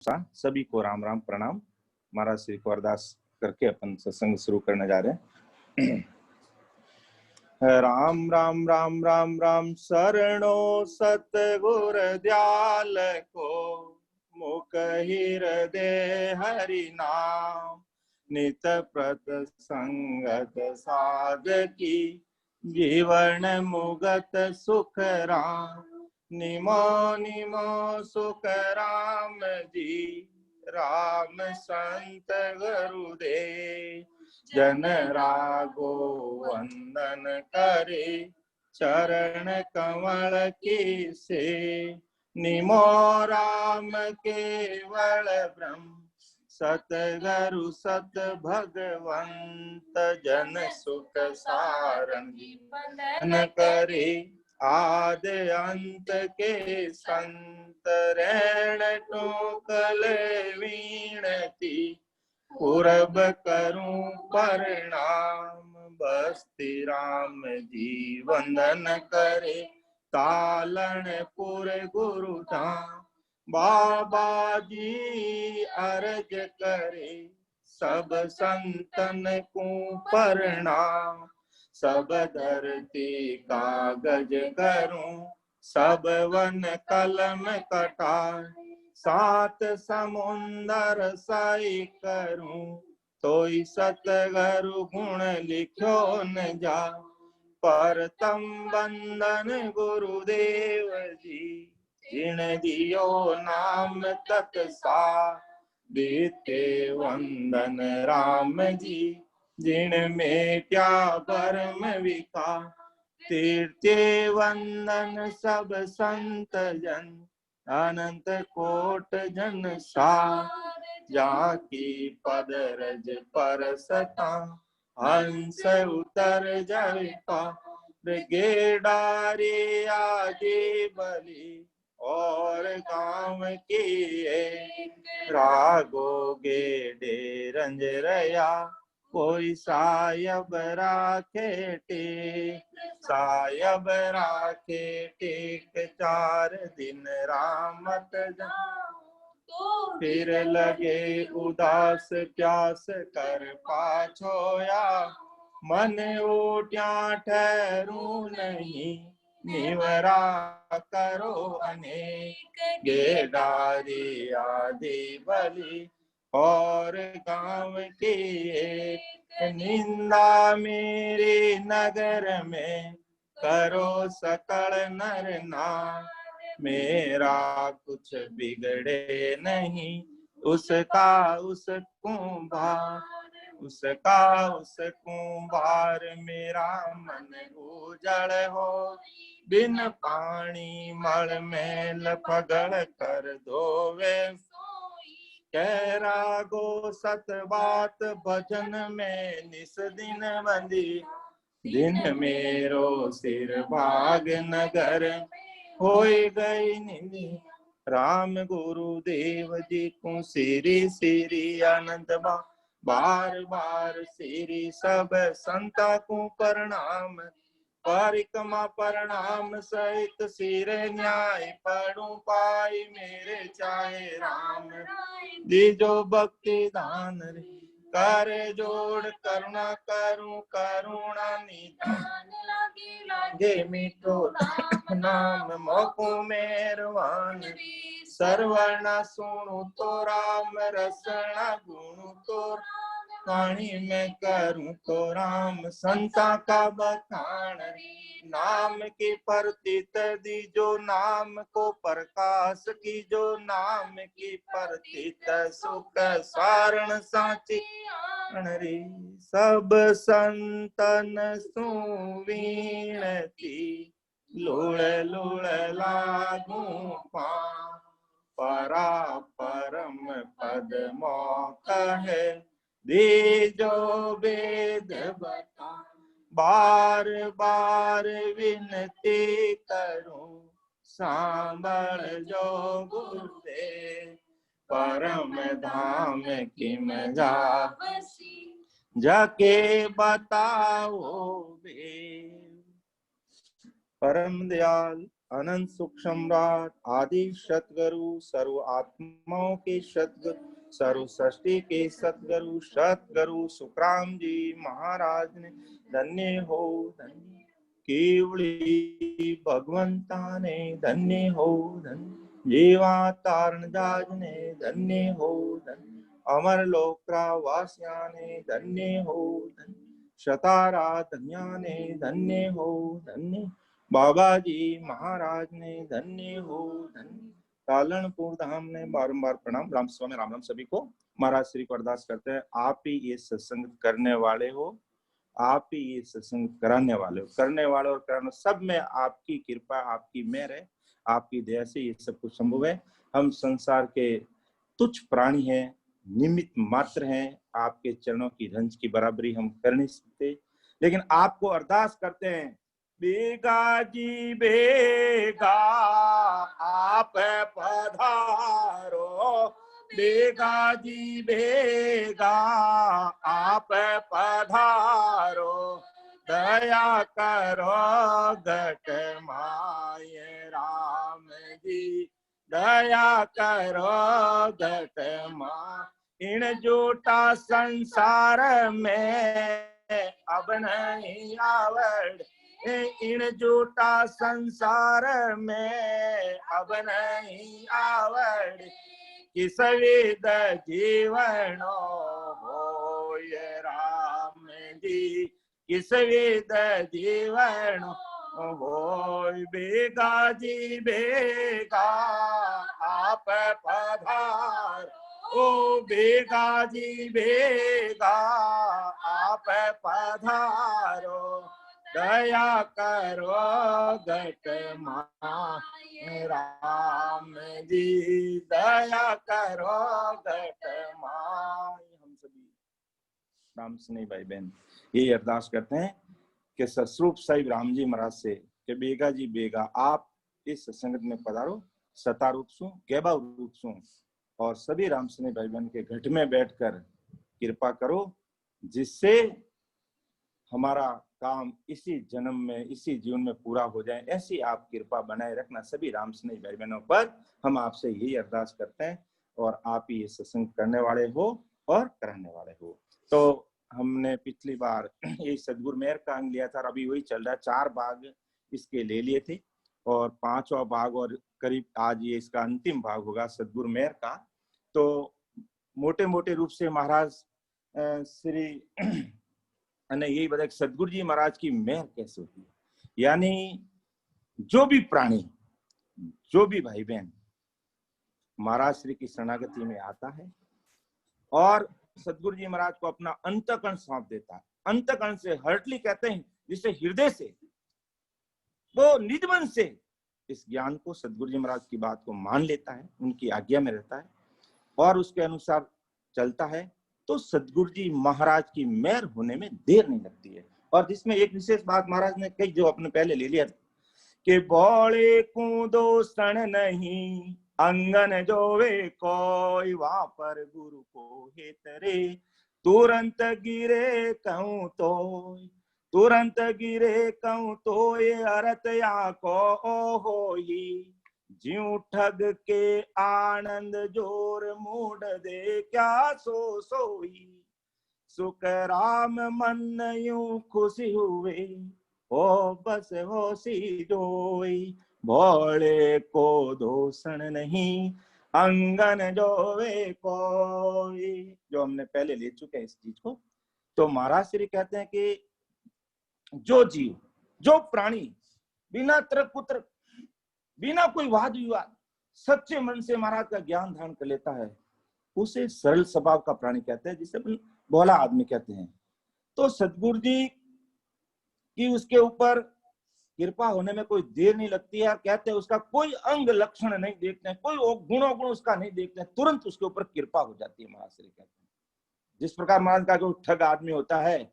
सभी को राम राम प्रणाम। महाराज श्री को अरदास करके अपन सत्संग शुरू करने जा रहे हैं। राम राम राम राम राम शरणो सतगुर दयाल को, मुख हृदय हरि नाम। नित प्रत संगत साधकी, जीवन मुगत सुख राम। निमो निमो सुख राम जी, राम संत गुरुदेव। जन रागो वंदन करे, चरण कमल की से। निमो राम केवल ब्रह्म, सतगुरु सत भगवंत। जन सुख सारंगी बंदन करे, आद अंत के संत। रैण टोकल वीणती, पूरब करूं प्रणाम। बस्ती राम जी वंदन करे, तालनपुर गुरु धाम। बाबा जी अर्ज करे, सब संतन को प्रणाम। सब धरती कागज करूं, सब वन कलम कटार। सात समुंदर साई करूं, तोई सतगुरु गुण लिखो न जा। परतम बंदन गुरुदेव जी, जिन दियो नाम तत्सार। बीते वंदन राम जी, जिन में क्या भरम विकार। तीर्थे वंदन सब संत जन, अनंत कोट जन सार। जाकी पद रज पर सता, हंस उतर जाए पार। गेडारे आजे बलि, और गांव की रागो गेडे रंज रया। कोई सायब राखे टेक, सायब राखे टेक। 4 दिन रामत जाऊं, फिर लगे उदास प्यास कर पाछोया। मन ओट्या ठहरू नहीं, निवरा करो अनेक। गेडारी आदि बलि, और गांव की एक। निंदा मेरे नगर में, करो सकल नर नार। मेरा कुछ बिगड़े नहीं, उसका उस कुंभार। उसका उस कुंभार। मेरा मन उजड़ हो, बिन पानी मल मैल पगड़ कर धोवे। कह रागो सत बात, भजन में निस दिन बंदी। दिन मेरो सिर भाग नगर, होई गई निंदी। राम गुरुदेव जी को सिरी सिरी अनंत बार बार सिरी। सब संता को प्रणाम, परिक्रमा प्रणाम सहित सिर न्याय। पढ़ूं पाई मेरे चाहे राम, दीजो भक्ति दान रे। कर जोड़ करुणा करूं, करुणा निधान। लागे मीठो नाम, मोको मेहरबान। सरवणा सुनु तो राम, रसना गुणु तो वाणी में करूं तो राम। संता का बखान, नाम की प्रतीत दीजो। नाम को प्रकाश की जो, नाम की प्रतीत सुख सारण साची रे। सब संतन सुवीणती, लूड़ लूड़ लागू पा। परा परम पद मौक है, दीजो वेद बता। बार बार विनती करूं, सांभल जो गुरुदेव। परम धाम किम जावसी, जाके बताओ बे। परम दयाल अनंत सुख सम्राट आदि सतगुरु सर्व आत्माओं के सतगुरु सर्व सृष्टि के सतगुरु सतगुरु सुखराम जी महाराज ने धन्य हो धन्य केवली भगवंता ने धन्य हो धन्य जीवा तारण जाज ने धन्य हो धन्य अमर लोकरा वासिया ने धन्य हो धन्य शतारा धन्या ने धन्य हो धन्य बाबा जी महाराज ने धन्य हो धन्य कालनपुर धाम ने बारंबार प्रणाम। राम स्वामी राम राम सभी को। महाराज श्री को अरदास करते हैं, आप ही ये सत्संग करने वाले हो, आप ही ये सत्संग कराने वाले हो, करने वाले और कराने सब में आपकी कृपा आपकी मेहर है, आपकी दया से ये सब कुछ संभव है। हम संसार के तुच्छ प्राणी हैं, निमित्त मात्र हैं, आपके चरणों की रंज की बराबरी हम कर नहीं सकते, लेकिन आपको अरदास करते हैं, बेगा जी बेगा आप पधारो, बेगा जी बेगा आप पधारो, दया करो घट माये राम जी, दया करो घट माँ। इन झूठा संसार में अब नहीं आवड़, इन झूठा संसार में अब नहीं आवड़, किस विध जीवन हो ये राम जी, किस विध जीवन हो। बेगा जी बेगा आप पधार, ओ बेगा जी बेगा आप पधारो, दया करो घट माँ राम जी, दया करो घट माँ। हम सभी राम स्नेही भाई बहन ये अरदास करते हैं कि सस्वरूप साहिब राम जी महाराज से कि बेगा जी बेगा आप इस संगत में पधारो, सता रूप सु केबा रूप सु, और सभी राम स्नेही भाई बहन के घट में बैठकर कृपा करो, जिससे हमारा काम इसी जन्म में इसी जीवन में पूरा हो जाए। ऐसी आप कृपा बनाए रखना सभी राम स्नेही भाई बहनों पर, हम आपसे यही अरदास करते हैं, और आप ही ये सत्संग करने वाले हो और कराने वाले हो। तो हमने पिछली बार ये सदगुरु मेहर का अंग लिया था, अभी वही चल रहा है, 4 भाग इसके ले लिए थे और 5वां भाग और करीब आज ये इसका अंतिम भाग होगा सदगुरु मेहर का। तो मोटे मोटे रूप से महाराज श्री ने यही बताया कि सदगुरु जी महाराज की मेहर कैसे होती है, यानी जो भी प्राणी जो भी भाई बहन महाराज श्री की शरणागति में आता है और सदगुरु जी महाराज को अपना अंतःकरण सौंप देता है, अंतःकरण से हर्टली कहते हैं जिससे हृदय से वो निज मन से इस ज्ञान को सदगुरु जी महाराज की बात को मान लेता है, उनकी आज्ञा में रहता है और उसके अनुसार चलता है, तो सदगुरु जी महाराज की मेहर होने में देर नहीं लगती है। और जिसमें एक विशेष बात महाराज ने कही जो अपने पहले ले लिया कि बोले कूदो सण नहीं अंगन जोवे कोई, वहां पर गुरु को हेतरे तुरंत गिरे कहूं तो, तुरंत गिरे कहूं तो ये अरत या को हो ही, ज्यों ठग के आनंद जोर मूड दे क्या सो सोई, सुख राम मन यूं खुशी हुए ओ बस होसी जोई, भोले को दोषण नहीं अंगन जोवे कोई। जो हमने पहले ले चुके हैं इस चीज को। तो महाराज श्री कहते हैं कि जो जीव जो प्राणी बिना तर्क पुत्र बिना कोई वाद विवाद सच्चे मन से महाराज का ज्ञान धारण कर लेता है, उसे सरल स्वभाव का प्राणी कहते हैं, जिसे भोला आदमी कहते हैं। तो सदगुरु जी की उसके ऊपर कृपा होने में कोई देर नहीं लगती है। कहते हैं उसका कोई अंग लक्षण नहीं देखते हैं, कोई गुण उसका नहीं देखते हैं, तुरंत उसके ऊपर कृपा हो जाती है। महाराज श्री कहते हैं जिस प्रकार महाराज का जो ठग आदमी होता है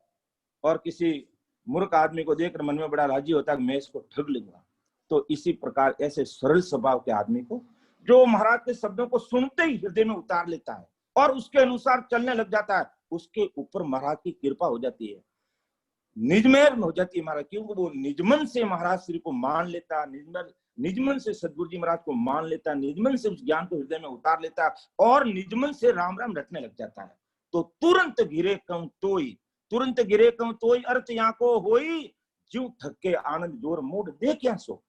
और किसी मूर्ख आदमी को देखकर मन में बड़ा राजी होता है मैं इसको ठग लूंगा, तो इसी प्रकार ऐसे सरल स्वभाव के आदमी को जो महाराज के शब्दों को सुनते ही हृदय में उतार लेता है और उसके अनुसार चलने लग जाता है, उसके ऊपर महाराज की कृपा हो जाती है, निजमेर हो जाती है महाराज, क्योंकि वो निजमन से महाराज श्री को मान लेता है, निजमन से सदगुरु जी महाराज को मान लेता है, निजमन से उस ज्ञान को हृदय में उतार लेता है और निजमन से राम राम रटने लग जाता है, तो तुरंत गिरे कम तोई, तुरंत गिरे कम तोई अर्थ यहाँ को होई, जीव थके आनंद जोर मूड दे क्या सो,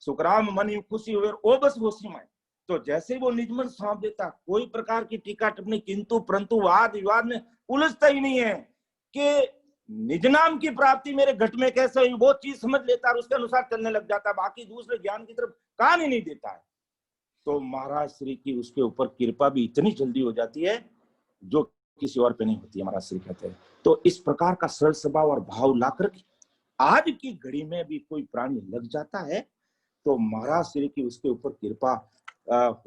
सुखराम मन यू खुशी हुए ओ बस होशी में। तो जैसे वो निजमन सौंप देता, कोई प्रकार की टीका टिप्पणी किंतु परंतु वाद विवाद में उलझता ही नहीं है कि निज नाम की प्राप्ति मेरे घट में कैसे हुई, वो चीज समझ लेता और उसके अनुसार चलने लग जाता, बाकी दूसरे ज्ञान की तरफ कान ही नहीं देता है। तो महाराज श्री की उसके ऊपर कृपा भी इतनी जल्दी हो जाती है जो किसी और पे नहीं होती है, महाराज श्री कहते हैं। तो इस प्रकार का सरल स्वभाव और भाव लाकर आज की घड़ी में भी कोई प्राणी लग जाता है तो महाराज श्री की उसके ऊपर कृपा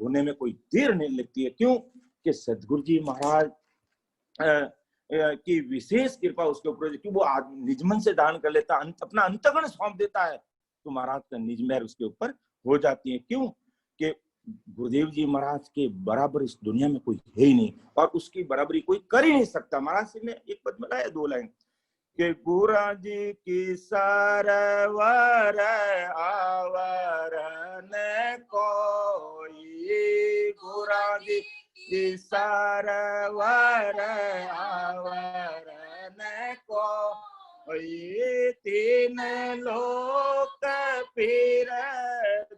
होने में कोई देर नहीं लगती है। क्यों कि सदगुरु जी महाराज की विशेष कृपा उसके ऊपर, कि वो निजमन से दान कर लेता, अपना अंतगण सौंप देता है, तो महाराज का निज मेहर उसके ऊपर हो जाती है। क्यों कि गुरुदेव जी महाराज के बराबर इस दुनिया में कोई है ही नहीं और उसकी बराबरी कोई कर ही नहीं सकता। महाराज श्री ने एक पद में लाया 2 लाइन के गुरा जी की सरवर आवर न कोई, गुरा जी की सरवर आवर न कोई, 3 लोक पीर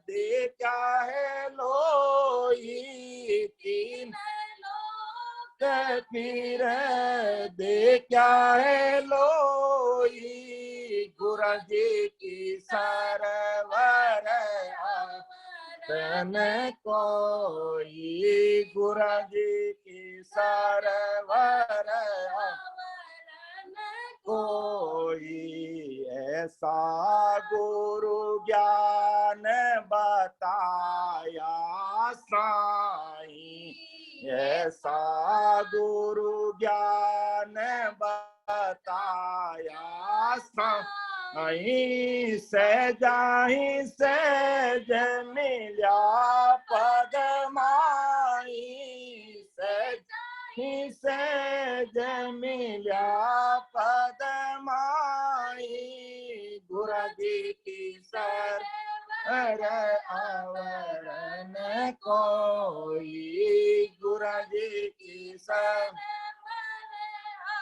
दे क्या है लोई, 3 पीर दे क्या है लोई, गुरु जी की सरवर आवन कोई, गुरु जी की सरवर आवन कोई, ऐसा गुरु ज्ञान बताया साईं, ऐसा गुरु ज्ञान बताया साईं, सहजाहि सहज मिल्या पद माई, सहजाहि सहज मिल्या पद माई, गुरु जी की सर आवरण कोई, गुरु जी की सब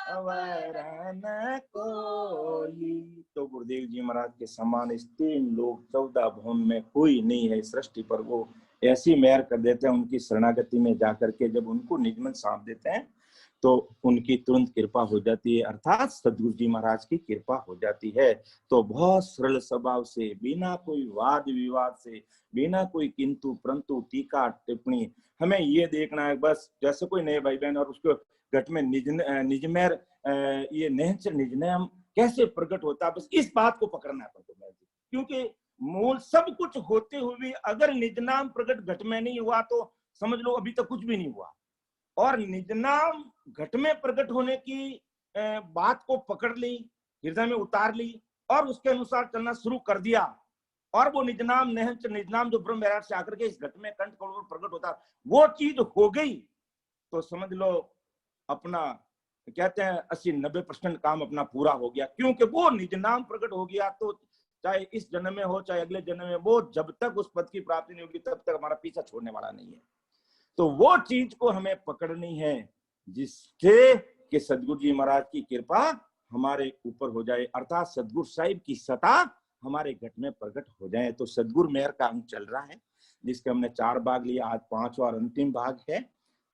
आवरण कोई। तो गुरुदेव जी महाराज के समान इस 3 लोक 14 भुवन में कोई नहीं है सृष्टि पर। वो ऐसी मेहर कर देते हैं उनकी शरणागति में जाकर के, जब उनको निजमन सौंप देते हैं तो उनकी तुरंत कृपा हो जाती है, अर्थात सदगुरु जी महाराज की कृपा हो जाती है। तो बहुत सरल स्वभाव से, बिना कोई वाद विवाद से, बिना कोई किंतु परंतु टीका टिप्पणी, हमें ये देखना है बस, जैसे कोई नए भाई बहन और उसको घट में निजमेर ये निहंच निजनयम कैसे प्रकट होता है, बस इस बात को पकड़ना है। क्योंकि मूल सब कुछ होते हुए भी अगर निजनाम प्रकट घट में नहीं हुआ तो समझ लो अभी तक कुछ भी नहीं हुआ। और निजनाम घट में प्रकट होने की बात को पकड़ ली, हृदय में उतार ली और उसके अनुसार चलना शुरू कर दिया, और वो निजनाम निहंच निजनाम जो ब्रह्म वैराट से आकर के इस घट में कंठ करोड़ प्रकट होता, वो चीज हो गई तो समझ लो अपना कहते हैं 80-90% काम अपना पूरा हो गया। क्योंकि वो निजनाम प्रकट हो गया तो चाहे इस जन्म में हो चाहे अगले जन्म में, वो जब तक उस पद की प्राप्ति नहीं होगी तब तक हमारा पीछा छोड़ने वाला नहीं है। तो वो चीज को हमें पकड़नी है जिससे कि सदगुरु जी महाराज की कृपा हमारे ऊपर हो जाए, अर्थात सदगुरु साहिब की सता हमारे घट में प्रकट हो जाए। तो सदगुरु मेहर का अंग चल रहा है जिसके हमने 4 भाग लिए, आज 5वां और अंतिम भाग है।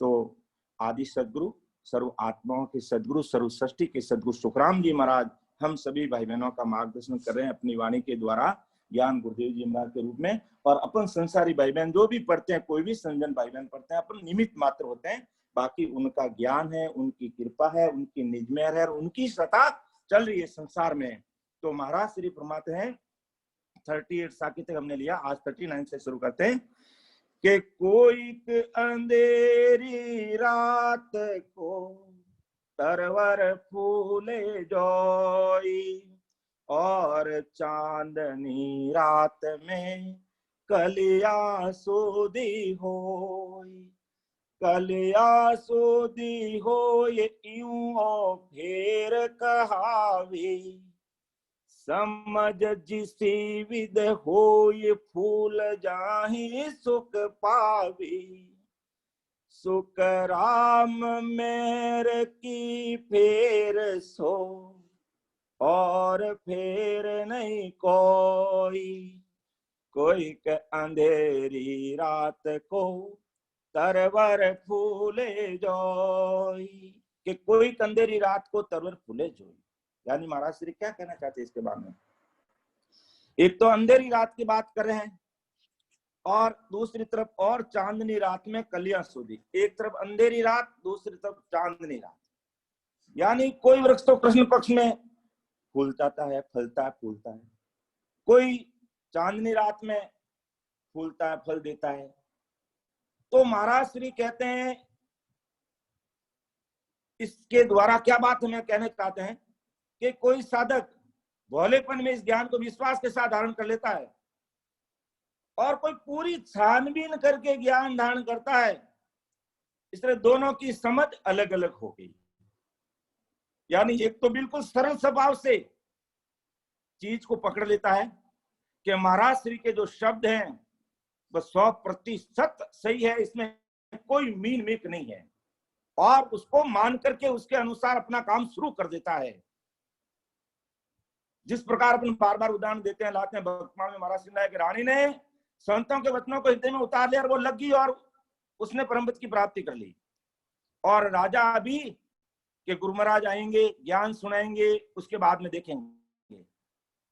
तो आदि सदगुरु, सर्व आत्माओं के सदगुरु, सर्व सृष्टि के सदगुरु सुखराम जी महाराज हम सभी भाई बहनों का मार्गदर्शन कर रहे हैं अपनी वाणी के द्वारा, ज्ञान गुरुदेव जी महाराज के रूप में। और अपन संसारी भाई बहन जो भी पढ़ते हैं, कोई भी संजन भाई बहन पढ़ते हैं, अपन निमित्त मात्र होते हैं, बाकी उनका ज्ञान है, उनकी कृपा है, उनकी निजमेर है, उनकी सता चल रही है संसार में। तो महाराज श्री फरमाते हैं 38 साकी तक हमने लिया, आज 39 से शुरू करते हैं कि कोई अंधेरी रात को तरवर फूले जोई, और चांदनी रात में कलिया सोदी होई, कलिया सोदी हो ये यूं फेर कहावी, समझ जिसी विद होय फूल जाहि सुख पावे। सुख राम मेर की फेर सो और फेर नहीं कोई। कोई के अंधेरी रात को तरवर फूले जोई। कि कोई अंधेरी रात को तरवर फूले जोई। यानी महाराज श्री क्या कहना चाहते हैं इसके बारे में? एक तो अंधेरी रात की बात कर रहे हैं और दूसरी तरफ और चांदनी रात में कलियां सूझी। एक तरफ अंधेरी रात, दूसरी तरफ चांदनी रात। यानी कोई वृक्ष तो कृष्ण पक्ष में फूल जाता है, फलता है, फूलता है। कोई चांदनी रात में फूलता है, फल देता है। तो महाराज श्री कहते हैं इसके द्वारा क्या बात हमें कहना चाहते हैं कि कोई साधक भोलेपन में इस ज्ञान को विश्वास के साथ धारण कर लेता है और कोई पूरी छानबीन करके ज्ञान धारण करता है। इस तरह दोनों की समझ अलग अलग हो गई। यानी एक तो बिल्कुल सरल स्वभाव से चीज को पकड़ लेता है कि महाराज श्री के जो शब्द हैं वह 100% सही है, इसमें कोई मीन मेक नहीं है, और उसको मान करके उसके अनुसार अपना काम शुरू कर देता है। जिस प्रकार अपन बार बार उदाहरण देते हैं, लाते हैं भक्तमाल में, महाराज श्री की रानी ने संतों के वचनों को हृदय में उतार लिया और वो लग गई और उसने परमपद की प्राप्ति कर ली। और राजा अभी के गुरु महाराज आएंगे, ज्ञान सुनाएंगे, उसके बाद में देखेंगे।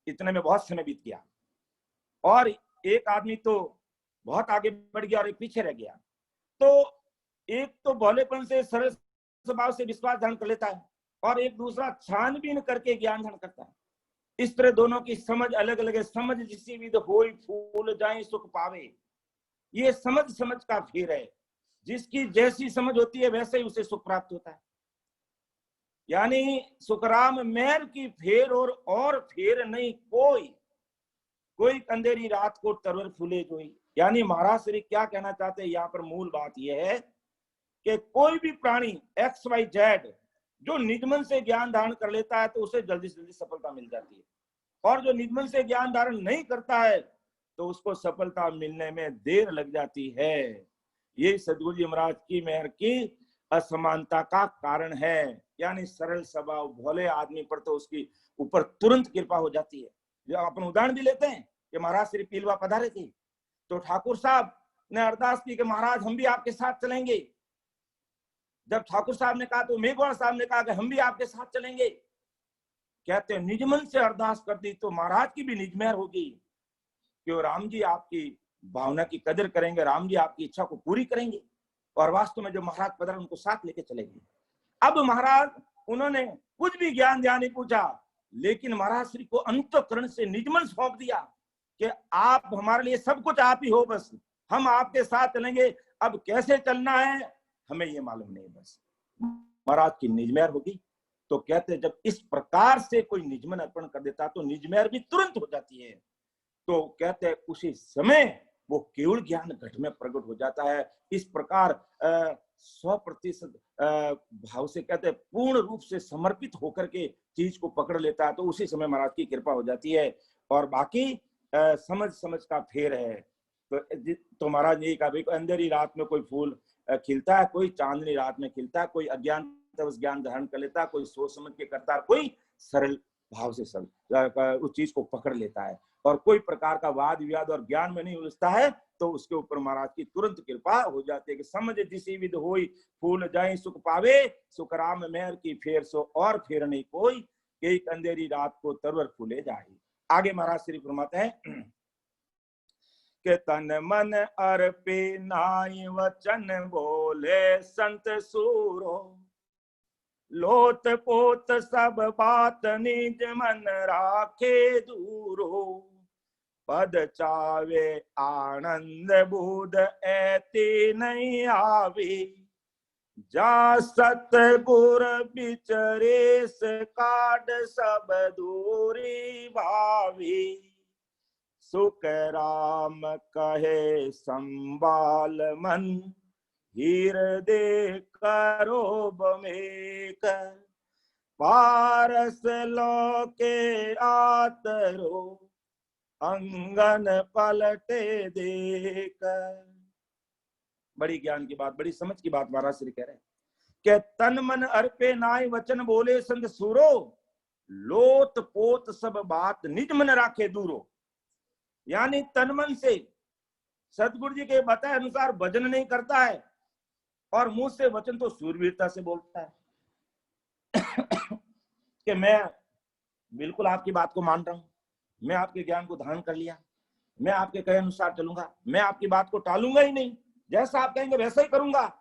इतने में बहुत समय बीत गया और एक आदमी तो बहुत आगे बढ़ गया और एक पीछे रह गया। तो एक तो भोलेपन से, सरल स्वभाव से विश्वास धारण कर लेता है और एक दूसरा छानबीन करके ज्ञान धारण करता है। इस तरह दोनों की समझ अलग अलग है। समझ जिसी विध होई फूल जाए सुख पावे। ये समझ का फेर है। जिसकी जैसी समझ होती है वैसे ही उसे सुख प्राप्त होता है। यानी सुखराम मेर की फेर और फेर नहीं कोई। कोई अंधेरी रात को तरवर फूले जोई। यानी महाराज श्री क्या कहना चाहते हैं यहाँ पर? मूल बात यह है कि कोई भी प्राणी XYZ जो निजमन से ज्ञान धारण कर लेता है तो उसे जल्दी से जल्दी सफलता मिल जाती है, और जो निजमन से ज्ञान धारण नहीं करता है तो उसको सफलता मिलने में देर लग जाती है। ये सदगुरु जी महाराज की मेहर की असमानता का कारण है। यानी सरल स्वभाव भोले आदमी पर तो उसकी ऊपर तुरंत कृपा हो जाती है। जो अपन उदाहरण भी लेते हैं कि महाराज श्री पीलवा पधारे थे तो ठाकुर साहब ने अरदास की कि महाराज हम भी आपके साथ चलेंगे। जब ठाकुर साहब ने कहा तो मेघवाल साहब ने कहा कि हम भी आपके साथ चलेंगे। कहते हैं निजमन से अरदास कर दी तो महाराज की भी निजमेर होगी कि राम जी आपकी भावना की कदर करेंगे, राम जी आपकी इच्छा को पूरी करेंगे। और वास्तव में जो महाराज पधारे उनको साथ लेके चलेंगे। अब महाराज उन्होंने कुछ भी ज्ञान ध्यान नहीं पूछा, लेकिन महाराज श्री को अंतःकरण से निजमन सौंप दिया कि आप हमारे लिए सब कुछ आप ही हो, बस हम आपके साथ चलेंगे। अब कैसे चलना है हमें ये मालूम नहीं, बस महाराज की निजमेर होगी। तो कहते जब इस प्रकार से कोई निजमन अर्पण कर देता तो निजमेर भी तुरंत हो जाती है। तो कहते हैं उसी समय वो केवल ज्ञान घट में प्रकट हो जाता है। इस प्रकार 100% भाव से कहते हैं पूर्ण रूप से समर्पित होकर के चीज को पकड़ लेता है तो उसी समय महाराज की कृपा हो जाती है। और बाकी समझ का फेर है। तो महाराज ने कहा अंधेरी रात में कोई फूल खिलता है, कोई चांदनी रात में खिलता है, कोई अज्ञान उस ज्ञान धारण कर लेता है, कोई सोच समझ के करता है, कोई सरल भाव से उस चीज को पकड़ लेता है और कोई प्रकार का वाद विवाद और ज्ञान में नहीं उलझता है तो उसके ऊपर महाराज की तुरंत कृपा हो जाती है कि समझ जिसी विध होई फूल जाए सुख पावे। सुख राम मेहर की फेर सो और फेर नहीं कोई। एक अंधेरी रात को तरवर फूले जाए। आगे महाराज श्री फरमाते हैं के तन मन अर्पे नाई वचन बोले संत सूरो। लोत पोत सब बात निज मन राखे दूरो। पद चावे आनंद बुध ऐती नहीं आवी। जा सतगुर बिचरेस काट सब दूरी भावी। सुख राम कहे संभाल मन हृदय करो बमेक। पारस लोके आतरो अंगन पलटे देकर। बड़ी ज्ञान की बात, बड़ी समझ की बात महाराज श्री कह रहे हैं कि तन मन अर्पे नाय वचन बोले संत सूरो, लोत पोत सब बात निज मन राखे दूरो। यानी तन मन से सतगुरु जी के बताए अनुसार भजन नहीं करता है और मुंह से वचन तो सूरवीरता से बोलता है कि मैं बिल्कुल आपकी बात को मान रहा हूं, मैं आपके ज्ञान को धारण कर लिया, मैं आपके कहे अनुसार चलूंगा, मैं आपकी बात को टालूंगा ही नहीं, जैसा आप कहेंगे वैसा ही करूंगा।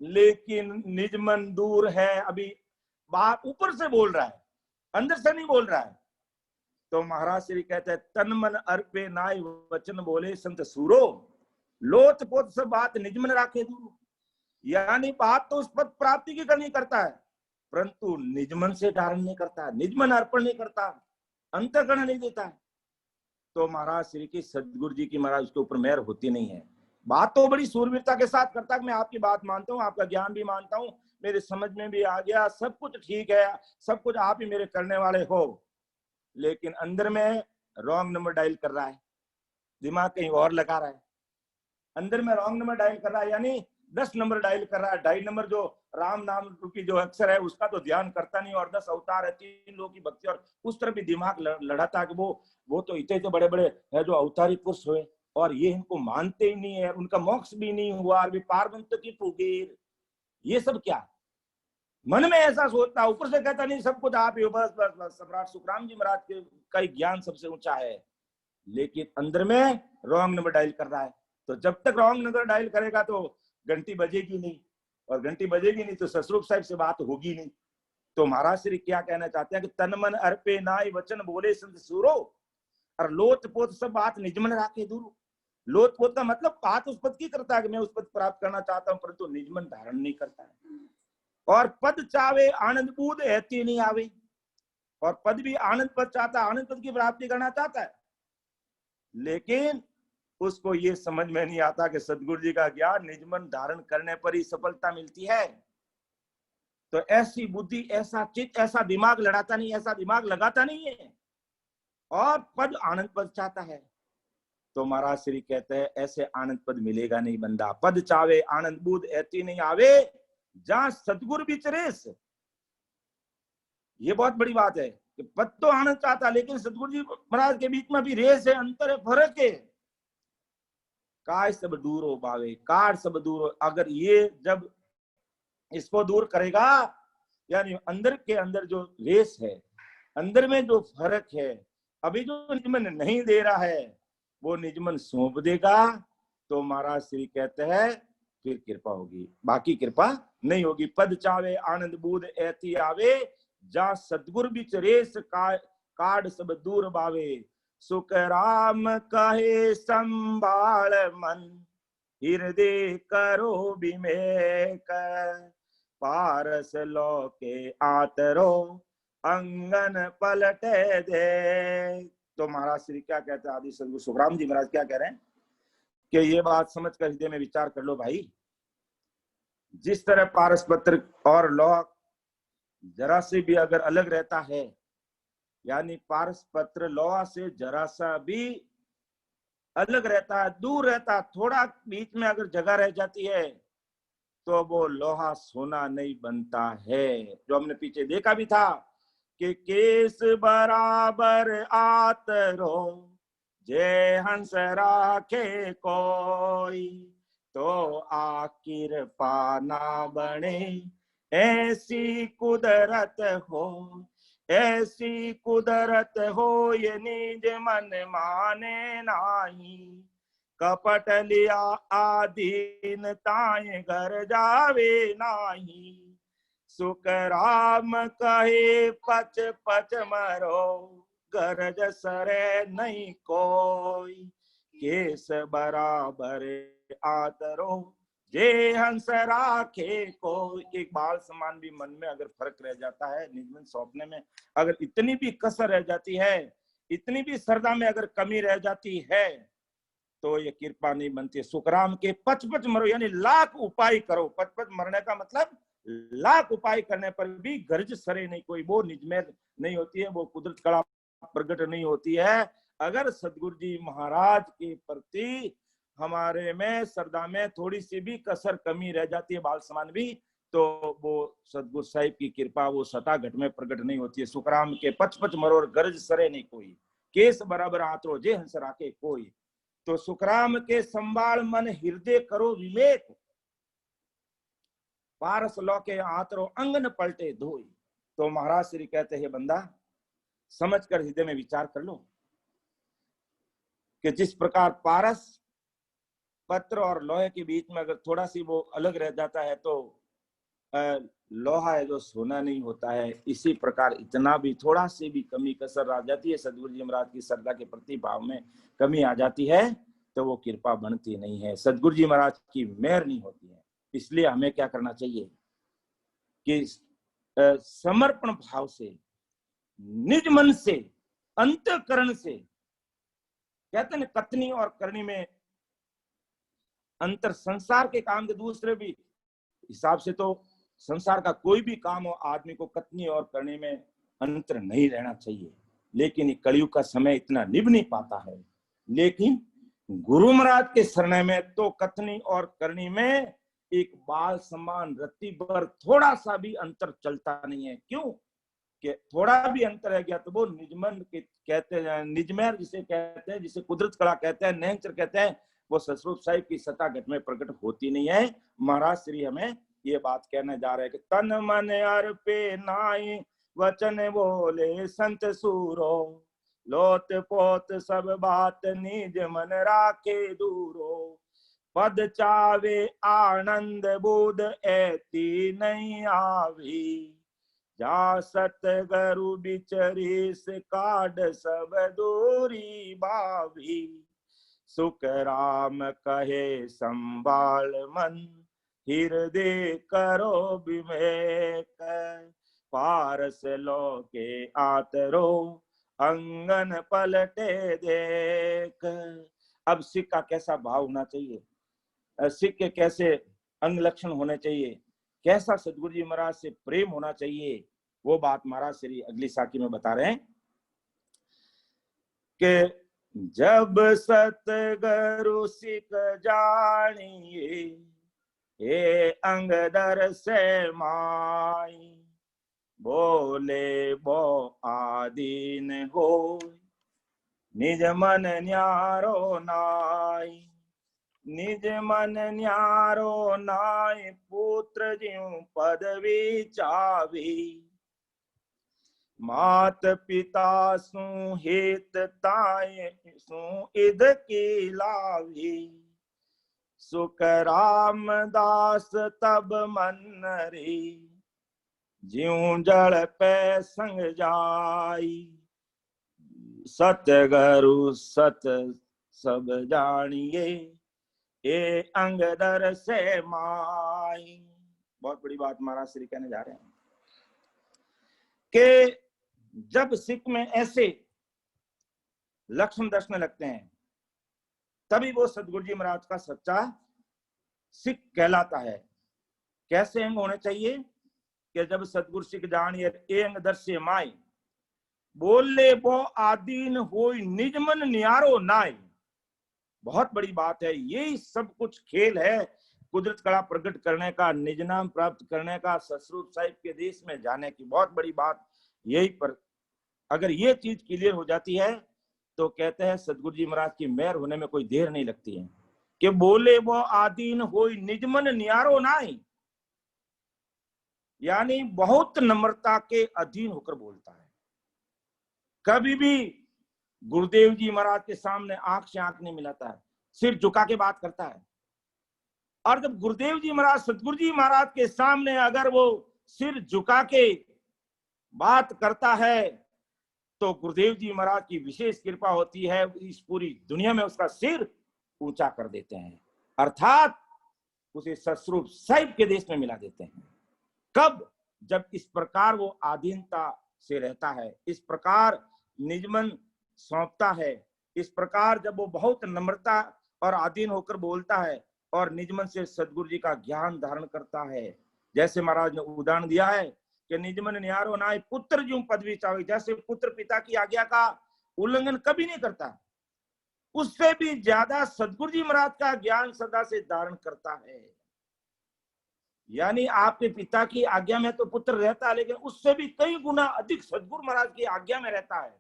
लेकिन निज मन दूर है, अभी बात ऊपर से बोल रहा है, अंदर से नहीं बोल रहा है। तो महाराज श्री कहते हैं तन मन अर्पे नाय वचन बोले संत सूरो, लोत पोत सब बात निज मन राखे दूर। यानी बात तो उस पद प्राप्ति की करनी करता है, परंतु निज मन से धारण नहीं करता, निज मन अर्पण नहीं करता, अंतःकरण नहीं देता है। तो महाराज श्री की सदगुरु जी की महाराज उसके ऊपर मेहर होती नहीं है। बात तो बड़ी सूरवीरता के साथ करता है, मैं आपकी बात मानता हूँ, आपका ज्ञान भी मानता हूँ, मेरे समझ में भी आ गया, सब कुछ ठीक है, सब कुछ आप ही मेरे करने वाले हो। लेकिन अंदर में रॉन्ग नंबर डायल कर रहा है, दिमाग कहीं और लगा रहा है, अंदर में रॉन्ग नंबर डायल कर रहा है, यानी 10 नंबर डायल कर रहा है। 2.5 नंबर जो राम नाम रूपी जो अक्षर है उसका तो ध्यान करता नहीं, और 10 अवतार है, 3 लोगों की भक्ति, और उस तरफ भी दिमाग लड़ाता है कि वो तो इतने तो बड़े बड़े है जो अवतारी पुरुष हुए और ये इनको मानते ही नहीं है, उनका मोक्ष भी नहीं हुआ, अभी पारवंत की फुकीर, ये सब क्या मन में ऐसा सोचता, ऊपर से कहता नहीं सब कुछ आप ही हो, बस बस बस सम्राट सुखराम जी महाराज के का ज्ञान सबसे ऊंचा है, लेकिन अंदर में रॉन्ग नंबर डायल कर रहा है। तो जब तक रॉन्ग नंबर डायल करेगा तो घंटी बजेगी नहीं, और घंटी बजेगी नहीं तो ससुर साहब से बात होगी नहीं। तो महाराज श्री क्या कहना चाहते हैं कि तन मन अर्पे नाय वचन बोले संत सूरो, और लोत पोत सब बात निज मन राखे दूर। लोत पोत का मतलब बात उस पद की करता है कि मैं उस पद प्राप्त करना चाहता हूं, परंतु निज मन धारण नहीं करता है। और पद चावे आनंद बूद ऐती नहीं आवे, और पद भी आनंद पद चाहता है, आनंद पद की प्राप्ति करना चाहता है, लेकिन उसको ये समझ में नहीं आता कि सदगुरु जी का ज्ञान निज मन धारण करने पर ही सफलता मिलती है। तो ऐसी बुद्धि, ऐसा चित्त, ऐसा दिमाग लड़ाता नहीं, ऐसा दिमाग लगाता नहीं है, और पद आनंद पद चाहता है। तो महाराज श्री कहते हैं ऐसे आनंद पद मिलेगा नहीं बंदा। पद चावे आनंद बूद ऐती नहीं आवे, जहां सदगुरु विचरेस। ये बहुत बड़ी बात है कि पद तो आनंद चाहता, लेकिन सदगुरु जी महाराज के बीच में भी रेस है, अंतर है, फर्क है। काय सब दूर हो बावे, कार सब दूर हो, अगर ये जब इसको दूर करेगा, यानी अंदर के अंदर जो रेस है, अंदर में जो फर्क है, अभी जो निजमन नहीं दे रहा है वो निजमन सौंप देगा, तो महाराज श्री कहते हैं फिर कृपा होगी, बाकी कृपा नहीं होगी। पद चावे आनंद बूद ऐती आवे, जा सदगुरु बिच रेस काड सब दूर बावे। सुख राम कहे संभाल मन, हृदय करो विमेक, पारस लोके आतरो अंगन पलटे दे। तो महाराज श्री क्या कहते हैं, आदि सदगुरु सुखराम जी महाराज क्या कह रहे हैं कि ये बात समझ कर हृदय में विचार कर लो भाई। जिस तरह पारस पत्र और लौह जरा से भी अगर अलग रहता है, यानी पारस पत्र लोहा से जरा सा भी अलग रहता है, दूर रहता, थोड़ा बीच में अगर जगह रह जाती है तो वो लोहा सोना नहीं बनता है। जो हमने पीछे देखा भी था कि केस बराबर आतरो, जय हंस राखे कोई, तो आखिर पाना बने ऐसी कुदरत हो, ऐसी कुदरत हो ये निज मन माने नाही, कपट लिया आधीन ताए घर जावे नाही। सुख राम कहे पच पच मरो, गरज सरे नहीं कोई, केस बराबर आदरो, जे हंस राखे को। एक बाल समान भी मन में अगर फर्क रह जाता है, निजमन सौंपने में अगर इतनी भी कसर रह जाती है, इतनी भी श्रद्धा में अगर कमी रह जाती है, तो ये कृपा नहीं बनती। सुखराम के पच पच मरो, यानी लाख उपाय करो। पच पच मरने का मतलब लाख उपाय करने पर भी गर्ज सरे नहीं कोई, वो निजमेर नहीं होती है, वो कुदरत कला प्रकट नहीं होती है। अगर सदगुरु जी महाराज के प्रति हमारे में श्रद्धा में थोड़ी सी भी कसर कमी रह जाती है, बाल समान भी, तो वो सदगुरु साहिब की कृपा वो सता घट में प्रकट नहीं होती है। सुखराम के पच पच मरोर गर्ज सरे नहीं कोई, केस बराबर आतरो जे हंस राखे कोई। तो सुखराम के संभाल मन हृदय करो विवेक, पारस लौके आतरो अंगन पलटे धोई। तो महाराज श्री कहते हैं बंदा समझ कर हृदय में विचार कर लो कि जिस प्रकार पारस पत्र और लोहे के बीच में अगर थोड़ा सी वो अलग रह जाता है तो लोहा है जो सोना नहीं होता है, इसी प्रकार इतना भी थोड़ा सी भी कमी कसर आ जाती है, सदगुरु जी महाराज की श्रद्धा के प्रति भाव में कमी आ जाती है तो वो कृपा बनती नहीं है, सदगुरु जी महाराज की मेहर नहीं होती है। इसलिए हमें क्या करना चाहिए कि समर्पण भाव से, निज मन से, अंतःकरण से, कहते हैं कथनी और करनी में अंतर, संसार के काम के दूसरे भी हिसाब से तो संसार का कोई भी काम हो आदमी को कथनी और करने में अंतर नहीं रहना चाहिए, लेकिन कलयुग का समय इतना निभ नहीं पाता है। लेकिन गुरु महाराज के शरण में तो कथनी और करनी में एक बाल समान रत्ती भर थोड़ा सा भी अंतर चलता नहीं है। क्यों कि थोड़ा भी अंतर रह गया तो वो निजमन के कहते हैं, निजमेर जिसे कहते हैं, जिसे कुदरत कला कहते हैं, नेचर कहते हैं, वो ससुर साहिब की सता घट में प्रकट होती नहीं है। महाराज श्री हमें ये बात कहने जा रहे हैं कि तन मन अर्पे नाई वचन बोले संत सूरो, लोत पोत सब बात निज मन राखे दूरो, पद चावे आनंद बुध ऐती नहीं आवी, जा सतगुरु बिचरीस काड सब दूरी बावी, सुख राम कहे संभाल मन हृदय करो विवेक, पारस लो के आतरो अंगन पलटे देख। अब सिख का कैसा भाव होना चाहिए, सिख के कैसे अंग लक्षण होने चाहिए, कैसा सदगुरु जी महाराज से प्रेम होना चाहिए, वो बात महाराज श्री अगली साखी में बता रहे हैं कि जब सतगुरु सिख जानिए हे अंग दर से माई, बोले बो आदीन हो निज मन न्यारो नाई, निज मन न्यारो नाय पुत्र ज्यों पदवी चावी, मात पिता सु हित ताय सु इद की लावी, सुख राम दास तब मन रे ज्यों जल पे संग जाई, सतगुरु सत सब जानिए ए अंगदर से माई। बहुत बड़ी बात महाराज श्री कहने जा रहे हैं कि जब सिख में ऐसे लक्षण दर्शने लगते हैं तभी वो सदगुरु जी महाराज का सच्चा सिख कहलाता है। कैसे अंग होने चाहिए कि जब सदगुरु सिख जानिए ए अंगदर से माई, बोले वो आदीन होई निज मन न्यारो नाई। बहुत बड़ी बात है, यही सब कुछ खेल है कुदरत कला प्रकट करने का, निज नाम प्राप्त करने का, ससुर साहिब के देश में जाने की। बहुत बड़ी बात यही पर अगर ये चीज क्लियर हो जाती है तो कहते हैं सदगुरु जी महाराज की मेहर होने में कोई देर नहीं लगती है कि बोले वो आदीन होई निज मन न्यारो नाई, यानी बहुत नम्रता के अधीन होकर बोलता है। कभी भी गुरुदेव जी महाराज के सामने आंख से आंख नहीं मिलाता है, सिर झुका के बात करता है। और जब गुरुदेव जी महाराज सतगुरु जी महाराज के सामने अगर वो सिर झुका के बात करता है तो गुरुदेव जी महाराज की विशेष कृपा होती है, इस पूरी दुनिया में उसका सिर ऊंचा कर देते हैं, अर्थात उसे ससुर साहिब के देश में मिला देते हैं। कब? जब इस प्रकार वो आधीनता से रहता है, इस प्रकार निजमन सौंपता है, इस प्रकार जब वो बहुत नम्रता और आधीन होकर बोलता है और निजमन से सदगुरु जी का ज्ञान धारण करता है, जैसे महाराज ने उदाहरण दिया है कि निज मन न्यारो नाय पुत्र ज्यों पदवी चावे, जैसे पुत्र पिता की आज्ञा का उल्लंघन कभी नहीं करता, उससे भी ज्यादा सदगुरु जी महाराज का ज्ञान सदा से धारण करता है। यानी आपके पिता की आज्ञा में तो पुत्र रहता है, लेकिन उससे भी कई गुना अधिक सदगुरु महाराज की आज्ञा में रहता है।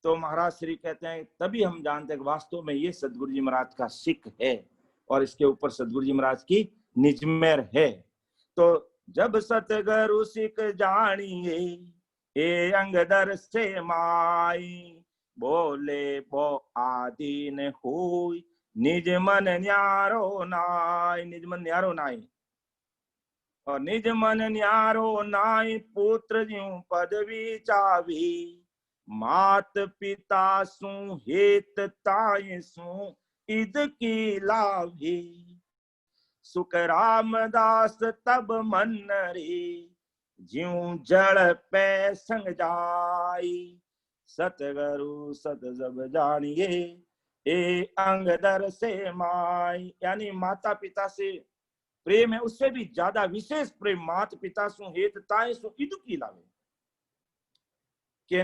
तो महाराज श्री कहते हैं तभी हम जानते हैं कि वास्तव में ये सदगुरु जी महाराज का सिख है और इसके ऊपर सदगुरु जी महाराज की निजमेर है। तो जब सतगुरु सिख जानिए ए अंगदर से माई, बोले बो आदीन हुई निज मन न्यारो नाय, निज मन न्यारो नाय, और निज मन न्यारो नाय पुत्र ज्यों पदवी चावी, मात पिता सु हेत ताय सु इद की लाभी, सुख रामदास तब मन रे ज्यों जड़ पे संग जाई, सतगुरु सत जब जानिए ए अंगदर से माई। यानी माता पिता से प्रेम है, उससे भी ज्यादा विशेष प्रेम माता पिता सु हेत ताय सु इद की लावे।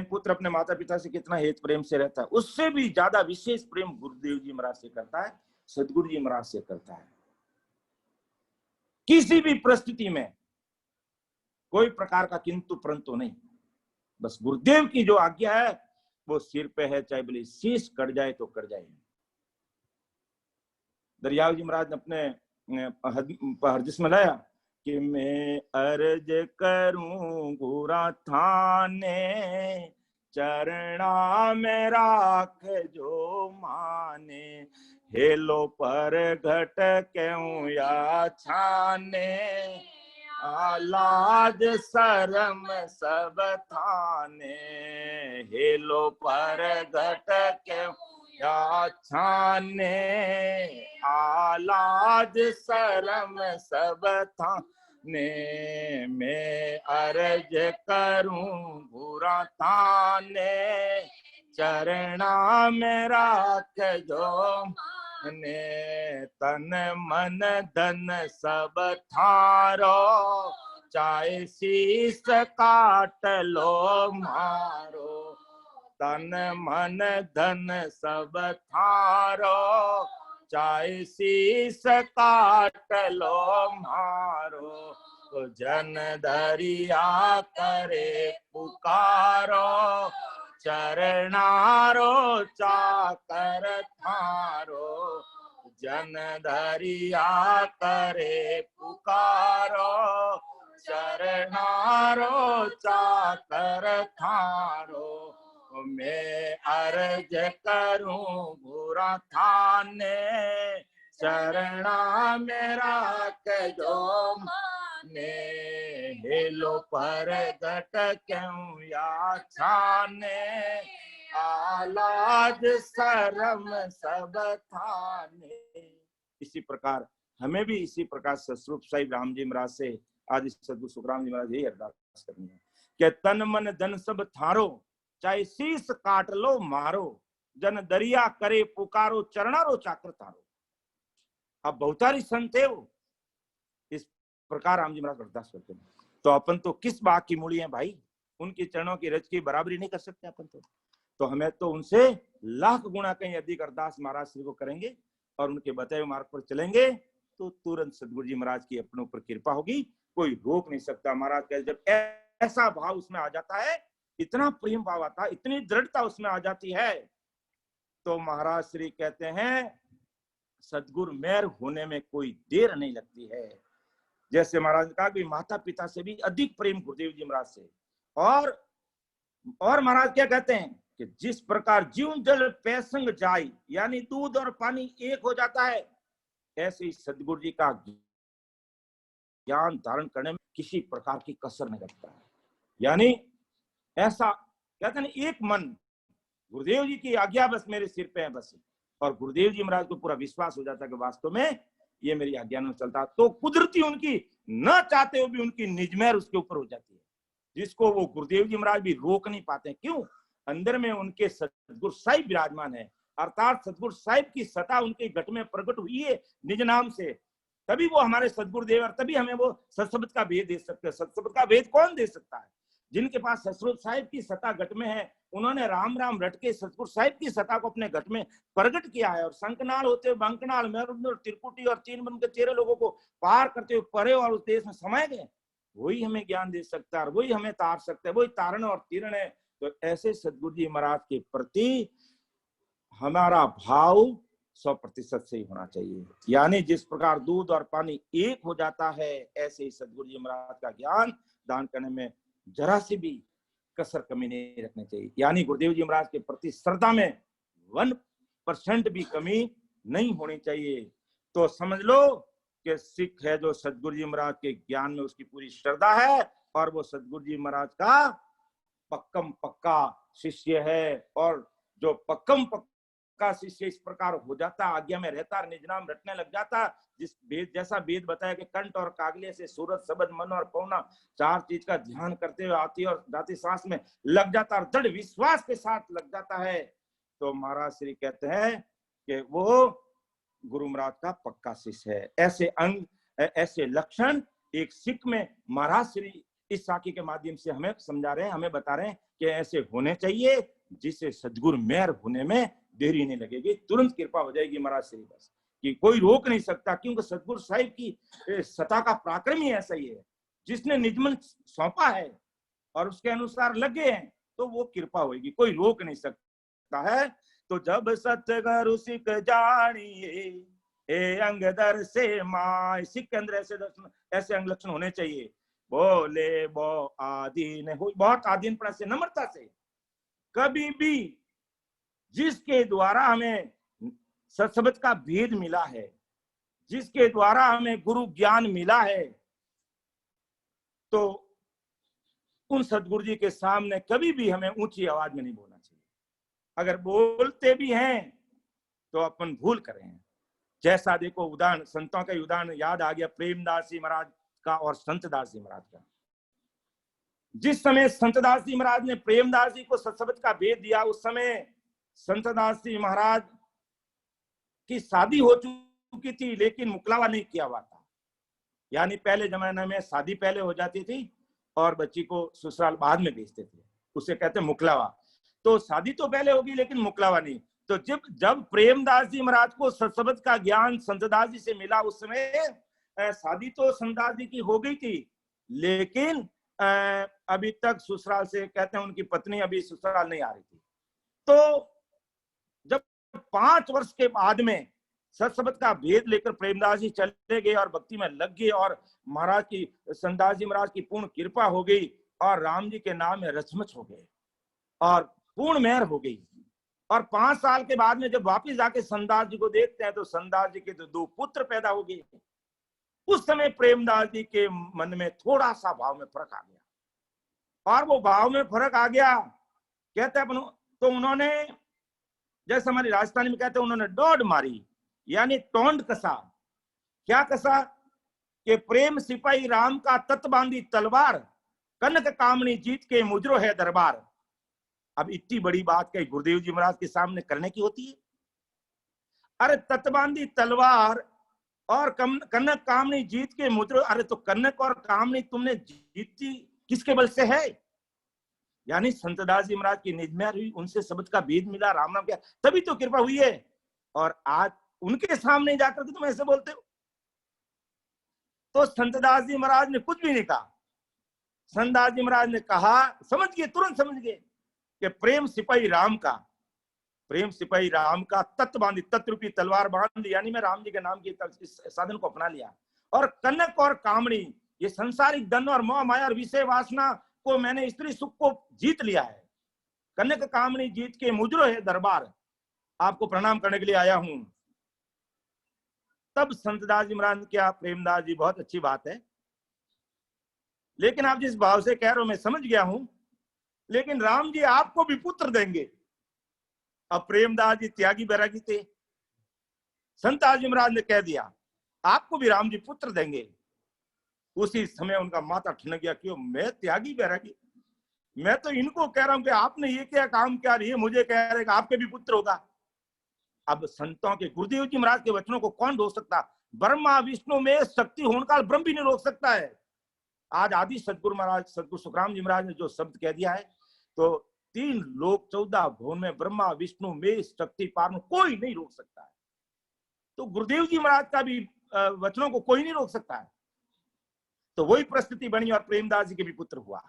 पुत्र अपने माता पिता से कितना हेत प्रेम से रहता है, उससे भी ज्यादा विशेष प्रेम गुरुदेव जी महाराज से करता है, सदगुरु जी महाराज से करता है। किसी भी परिस्थिति में कोई प्रकार का किंतु परंतु नहीं, बस गुरुदेव की जो आज्ञा है वो सिर पे है, चाहे भले शीश कट जाए तो कट जाए। दरियाव जी महाराज ने अपने हरदिस में लाया कि मैं अर्ज करूं गुरा थाने, चरणा में राख जो माने, हेलो पर घट क्यों या छाने, लाज शरम सब थाने, हेलो पर घट क्यों या छाने, लाज शरम सब थाने, मैं अर्ज करूं बुरा थाने, चरणा में राख जो ने, तन मन धन सब थारो, चाहे शीस काट लो मारो, तन मन धन सब थारो, चाहे शीस काट लो मारो, जन दरिया करे पुकारो, चरणारो चाकर थारो, जन दरिया करे पुकारो, चरणारो चाकर थारो, मैं अर्ज करूं बुरा थाने, चरणा मेरा जो माने, हेलो पर घट क्यों या छाने, लाज शरम सब थाने। इसी प्रकार हमें भी इसी प्रकार सतस्वरूप साहिब राम जी महाराज से आदि सदगुरु सुखराम जी महाराज यही अरदास करनी है कि तन मन धन सब थारो, चाहे शीश काट लो मारो, जन दरिया करे पुकारो, चरणारो चाकर थारो। अब बहुतारी संत है वो, इस प्रकार राम जी महाराज अरदास करते हैं। तो अपन तो किस बात की मूली है भाई, उनके चरणों की रज की बराबरी नहीं कर सकते अपन तो हमें तो उनसे लाख गुना कहीं अधिक अरदास महाराज श्री को करेंगे और उनके बताए मार्ग पर चलेंगे तो तुरंत सदगुरु जी महाराज की अपने ऊपर कृपा होगी, कोई रोक नहीं सकता। महाराज कहते जब ऐसा भाव उसमें आ जाता है, इतना प्रेम भाव आता है, इतनी दृढ़ता उसमें आ जाती है, तो महाराज श्री कहते हैं सदगुरु मेहर होने में कोई देर नहीं लगती है। जैसे महाराज ने कहा कि माता पिता से भी अधिक प्रेम गुरुदेव जी महाराज से, और महाराज क्या कहते हैं कि जिस प्रकार जीव जल पैसंग जाई, यानी दूध और पानी एक हो जाता है, ऐसे ही सदगुरु जी का ज्ञान धारण करने में किसी प्रकार की कसर नहीं रखता है। यानी ऐसा कहते हैं एक मन, गुरुदेव जी की आज्ञा बस मेरे सिर पे है बस, और गुरुदेव जी महाराज को पूरा विश्वास हो जाता है कि वास्तव में ये मेरी आज्ञा में चलता, तो कुदरती उनकी न चाहते हुए भी उनकी निजमेर उसके ऊपर हो जाती है, जिसको वो गुरुदेव जी महाराज भी रोक नहीं पाते। क्यों? अंदर में उनके सतगुरु साहिब विराजमान है, अर्थात सतगुरु साहिब की सत्ता उनके घट में प्रकट हुई है निज नाम से, तभी वो हमारे सदगुरुदेव, और तभी हमें वो सत्सबद का भेद दे सकते हैं। सत्सबद का भेद कौन दे सकता है? जिनके पास सतगुरु साहिब की सत्ता घट में है, उन्होंने राम राम रट के सतगुरु साहिब की सत्ता को अपने घट में प्रकट किया है। और शंखनाल होते हुए बंकनाल, मेरुदंड, त्रिकुटी और तीन बन के 13 लोगों को पार करते हुए परे और उस देश में समाये गए, वही हमें ज्ञान दे सकता है और वही हमें तार सकता है, वही तारण और तीरण है। तो ऐसे सदगुरु जी महाराज के प्रति हमारा भाव 100% सही होना चाहिए। यानी जिस प्रकार दूध और पानी एक हो जाता है, ऐसे ही सदगुरु जी महाराज का ज्ञान दान करने में जरा सी भी कसर कमी नहीं रखनी चाहिए। यानी गुरुदेव जी महाराज के प्रति श्रद्धा में 1% भी कमी नहीं होनी चाहिए। तो समझ लो कि सिख है जो सदगुरु जी महाराज के ज्ञान में उसकी पूरी श्रद्धा है और वो सदगुरु जी महाराज का पक्कम पक्का शिष्य है। और जो पक्कम पक्का शिष्य इस प्रकार हो जाता, आज्ञा में रहता, निज नाम रटने लग जाता, जिस वेद जैसा वेद बताया कि कंठ और कागले से सूरत शब्द मन और पौना 4 चीज का ध्यान करते हुए आती और जाती सांस में लग जाता और दृढ़ विश्वास के साथ लग जाता है, तो महाराज श्री कहते हैं कि वो गुरु महाराज का पक्का शिष्य है। ऐसे अंग, ऐसे लक्षण एक सिख में महाराज श्री इस साखी के माध्यम से हमें समझा रहे हैं, हमें बता रहे हैं कि ऐसे होने चाहिए, जिससे सदगुरु मेहर होने में देरी नहीं लगेगी, तुरंत कृपा हो जाएगी महाराज श्री बस, कि कोई रोक नहीं सकता। क्योंकि सदगुरु साहिब की सत्ता का पराक्रम ही ऐसा ही है, जिसने निजमन सौंपा है और उसके अनुसार लगे हैं तो वो कृपा होगी, कोई रोक नहीं सकता है। तो जब सतगुरु सिख जानिए ए अंग दर से माय, सिख के अंदर ऐसे दर्शन, ऐसे अंग लक्षण होने चाहिए। बोले बो आदीन हो, बहुत आदीनपना से, नम्रता से, कभी भी जिसके द्वारा हमें सत्सबद का भेद मिला है, जिसके द्वारा हमें गुरु ज्ञान मिला है, तो उन सदगुरु जी के सामने कभी भी हमें ऊंची आवाज में नहीं बोलना चाहिए। अगर बोलते भी हैं तो अपन भूल कर रहे हैं। जैसा देखो उदाहरण, संतों का उदाहरण याद आ गया, प्रेमदास जी महाराज का और संतदास जी महाराज का। जिस समय संतदास जी महाराज ने प्रेमदास जी को सत्सबद का भेद दिया, उस समय संतदास जी महाराज की शादी हो चुकी थी, लेकिन मुकलावा नहीं किया हुआ था। यानी पहले जमाने में शादी पहले हो जाती थी और बच्ची को ससुराल बाद में भेजते थे, उसे कहते मुकलावा। तो शादी तो पहले होगी लेकिन मुकलावा नहीं। तो जब प्रेमदास जी महाराज को सत्सबद का ज्ञान संतदास जी से मिला, उस समय शादी तो संतदास जी की हो गई थी, लेकिन अभी तक ससुराल से, कहते हैं उनकी पत्नी अभी ससुराल नहीं आ रही थी। तो जब 5 वर्ष के बाद में सत्सबद का भेद लेकर प्रेमदास जी चले गए और भक्ति में लग गए और महाराज की, संतदास जी महाराज की पूर्ण कृपा हो गई और राम जी के नाम में रचमच हो गए और पूर्ण मेहर हो गई। और 5 साल के बाद में जब वापिस जाके संतदास जी को देखते हैं तो संतदास जी के तो 2 पुत्र पैदा हो गए। उस समय प्रेमदास जी के मन में थोड़ा सा भाव में फर्क आ गया, और वो भाव में फर्क आ गया, कहते हैं तो उन्होंने, जैसे हमारी राजस्थानी में कहते हैं, उन्होंने डोड मारी, यानी टोंड कसा। क्या कसा? कि प्रेम सिपाही राम का तत बांधी तलवार, कनक कामनी जीत के मुजरो है दरबार। अब इतनी बड़ी बात कहीं गुरुदेव जी महाराज के सामने करने की होती है? अरे ततबांधी तलवार और कनक कामनी जीत के मुजरो, अरे तो कनक और कामनी तुमने जीती किसके बल से है? यानी संतदास जी महाराज की निजमेहर हुई, उनसे शब्द का भेद मिला, राम नाम किया, तभी तो कृपा हुई है। और आज उनके सामने जाकर के तुम ऐसे बोलते हो। तो संतदास जी महाराज ने कुछ भी नहीं कहा। संतदास जी महाराज ने कहा, समझ गए, तुरंत समझ गए कि प्रेम सिपाही राम का, प्रेम सिपाही राम का तत् बांधी, तत्रूपी तलवार बांध ली, यानी मैं राम जी के नाम के इस साधन को अपना लिया। और कनक और कामणी, ये संसारिक धन और मोह माया और विषय वासना को मैंने स्त्री सुख को जीत लिया है। कनक कामणी जीत के मुजरो है दरबार, आपको प्रणाम करने के लिए आया हूं। तब संतदास जी महाराज ने क्या, प्रेमदास जी बहुत अच्छी बात है, लेकिन आप जिस भाव से कह रहे हो मैं समझ गया हूं, लेकिन राम जी आपको भी पुत्र देंगे। अब प्रेमदास जी त्यागी बैरागी थे, संतदास जी महाराज ने कह दिया आपको भी राम जी पुत्र देंगे। उसी समय उनका माथा ठनक गया, क्यों मैं त्यागी बैरागी, मैं तो इनको कह रहा हूं कि आपने ये क्या काम किया, ये मुझे कह रहे कि आपके भी पुत्र होगा। अब संतों के, गुरुदेव जी महाराज के वचनों को कौन रोक सकता? ब्रह्मा विष्णु में शक्ति होने का ब्रह्म भी नहीं रोक सकता है। आज आदि सदगुरु महाराज सदगुरु सुखराम जी महाराज ने जो शब्द कह दिया है, तो 3 लोक 14 भुवन में ब्रह्मा विष्णु में शक्ति पार में कोई नहीं रोक सकता है। तो गुरुदेव जी महाराज का भी वचनों को कोई नहीं रोक सकता है। तो वही परिस्थिति बनी और प्रेमदास जी के भी पुत्र हुआ।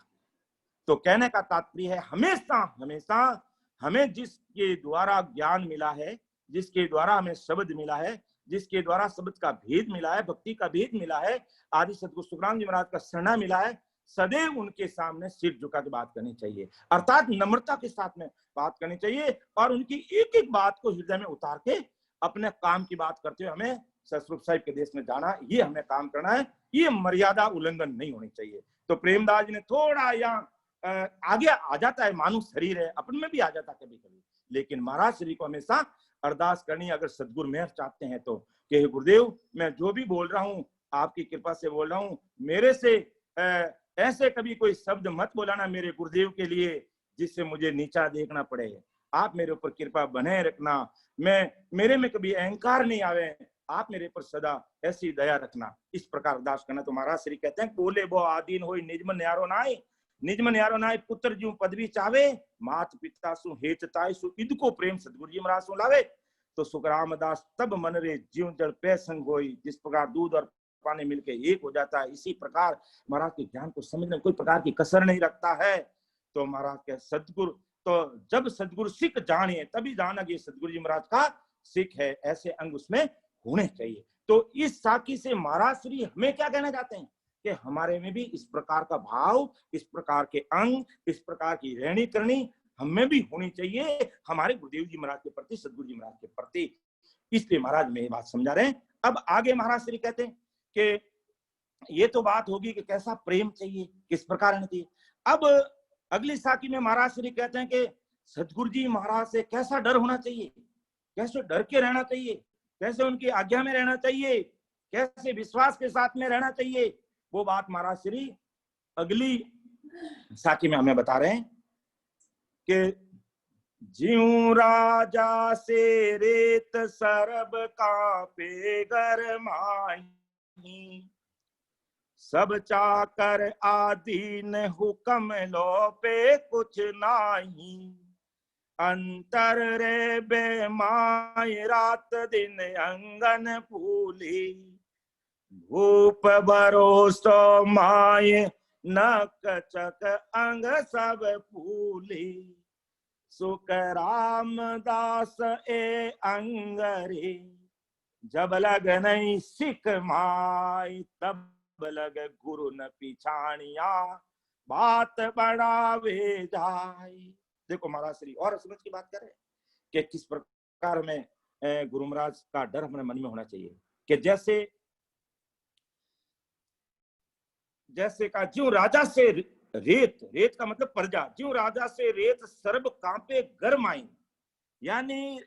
तो कहने का तात्पर्य है, हमेशा हमेशा हमें जिसके द्वारा ज्ञान मिला है, जिसके द्वारा हमें शब्द मिला है, जिसके द्वारा शब्द का भेद मिला है, भक्ति का भेद मिला है, आदि सदगुरु सुखराम जी महाराज का शरणा मिला है, सदैव उनके सामने सिर झुका के बात करनी चाहिए, अर्थात नम्रता के साथ में बात करनी चाहिए और उनकी एक एक बात को हृदय में उतार के अपने काम की बात करते हुए हमें सतस्वरूप साहिब के देश में जाना, ये हमें काम करना है। ये मर्यादा उल्लंघन नहीं होनी चाहिए। तो प्रेमदास जी ने थोड़ा यहाँ आगे आ जाता है, मानुष शरीर है, अपन में भी आ जाता कभी कभी, लेकिन महाराज श्री को हमेशा अरदास करनी, अगर सदगुरु मेहर चाहते हैं तो, कि गुरुदेव मैं जो भी बोल रहा हूँ आपकी कृपा से बोल रहा हूँ, मेरे से ऐसे कभी कोई शब्द मत बोलाना मेरे गुरुदेव के लिए जिससे मुझे नीचा देखना पड़े। आप मेरे ऊपर कृपा बने रखना, मेरे में कभी अहंकार नहीं आवे, आप मेरे पर सदा ऐसी दया रखना। इस प्रकार अरदास करना। तो महाराज श्री कहते हैं, बोले बो आदीन होई निजमन न्यारो नाय, निजमन न्यारो नाय पुत्र ज्यों पदवी चावे, मात पिता सु हेत ताय सु इद को प्रेम सदगुरु जी महाराज सु लावे। तो सुखरामदास तब मन रे ज्यों जल पे संग होई, जिस प्रकार दूध और पानी मिलके एक हो जाता है, इसी प्रकार महाराज के ज्ञान को समझने में कोई प्रकार की कसर नहीं रखता है। तो महाराज के सदगुरु, तो जब सदगुरु सिख जाने तभी जाना कि सदगुरु जी महाराज का सिख है, ऐसे अंग उसमें होने चाहिए। तो इस साखी से महाराज श्री हमें क्या कहना चाहते हैं कि हमारे में भी इस प्रकार का भाव, इस प्रकार के अंग, इस प्रकार की रहनी करनी हमें भी होनी चाहिए हमारे गुरुदेव जी महाराज के प्रति, सदगुरु जी महाराज के प्रति। इसलिए महाराज में ये बात समझा रहे हैं। अब आगे महाराज श्री कहते हैं कि ये तो बात होगी कि कैसा प्रेम चाहिए, किस प्रकार रहना चाहिए। अब अगली साखी में महाराज श्री कहते हैं कि सदगुरु जी महाराज से कैसा डर होना चाहिए, कैसे डर के रहना चाहिए, कैसे उनकी आज्ञा में रहना चाहिए, कैसे विश्वास के साथ में रहना चाहिए। वो बात महाराज श्री अगली साखी में हमें बता रहे हैं कि ज्यों राजा से रेत सरब कांपे गरमाई, सब चाकर आदीन हुक्म लो पे कुछ नाही, अंतर रे बेमाय रात दिन अंगन फूली, भूप भरोसो माय नक चक अंग सब फूली, सुख रामदास ए अंगरे, जब लग नहीं सिख माय तब लग गुरु न पिछाणिया, बात बढ़ावे जाए। देखो महाराज श्री और समझ की बात करें कि किस प्रकार में गुरु महाराज का डर हमारे मन में होना चाहिए कि जैसे का ज्यों राजा से रेत का मतलब प्रजा, ज्यों राजा से रेत सर्ब कांपे गरमाई, यानी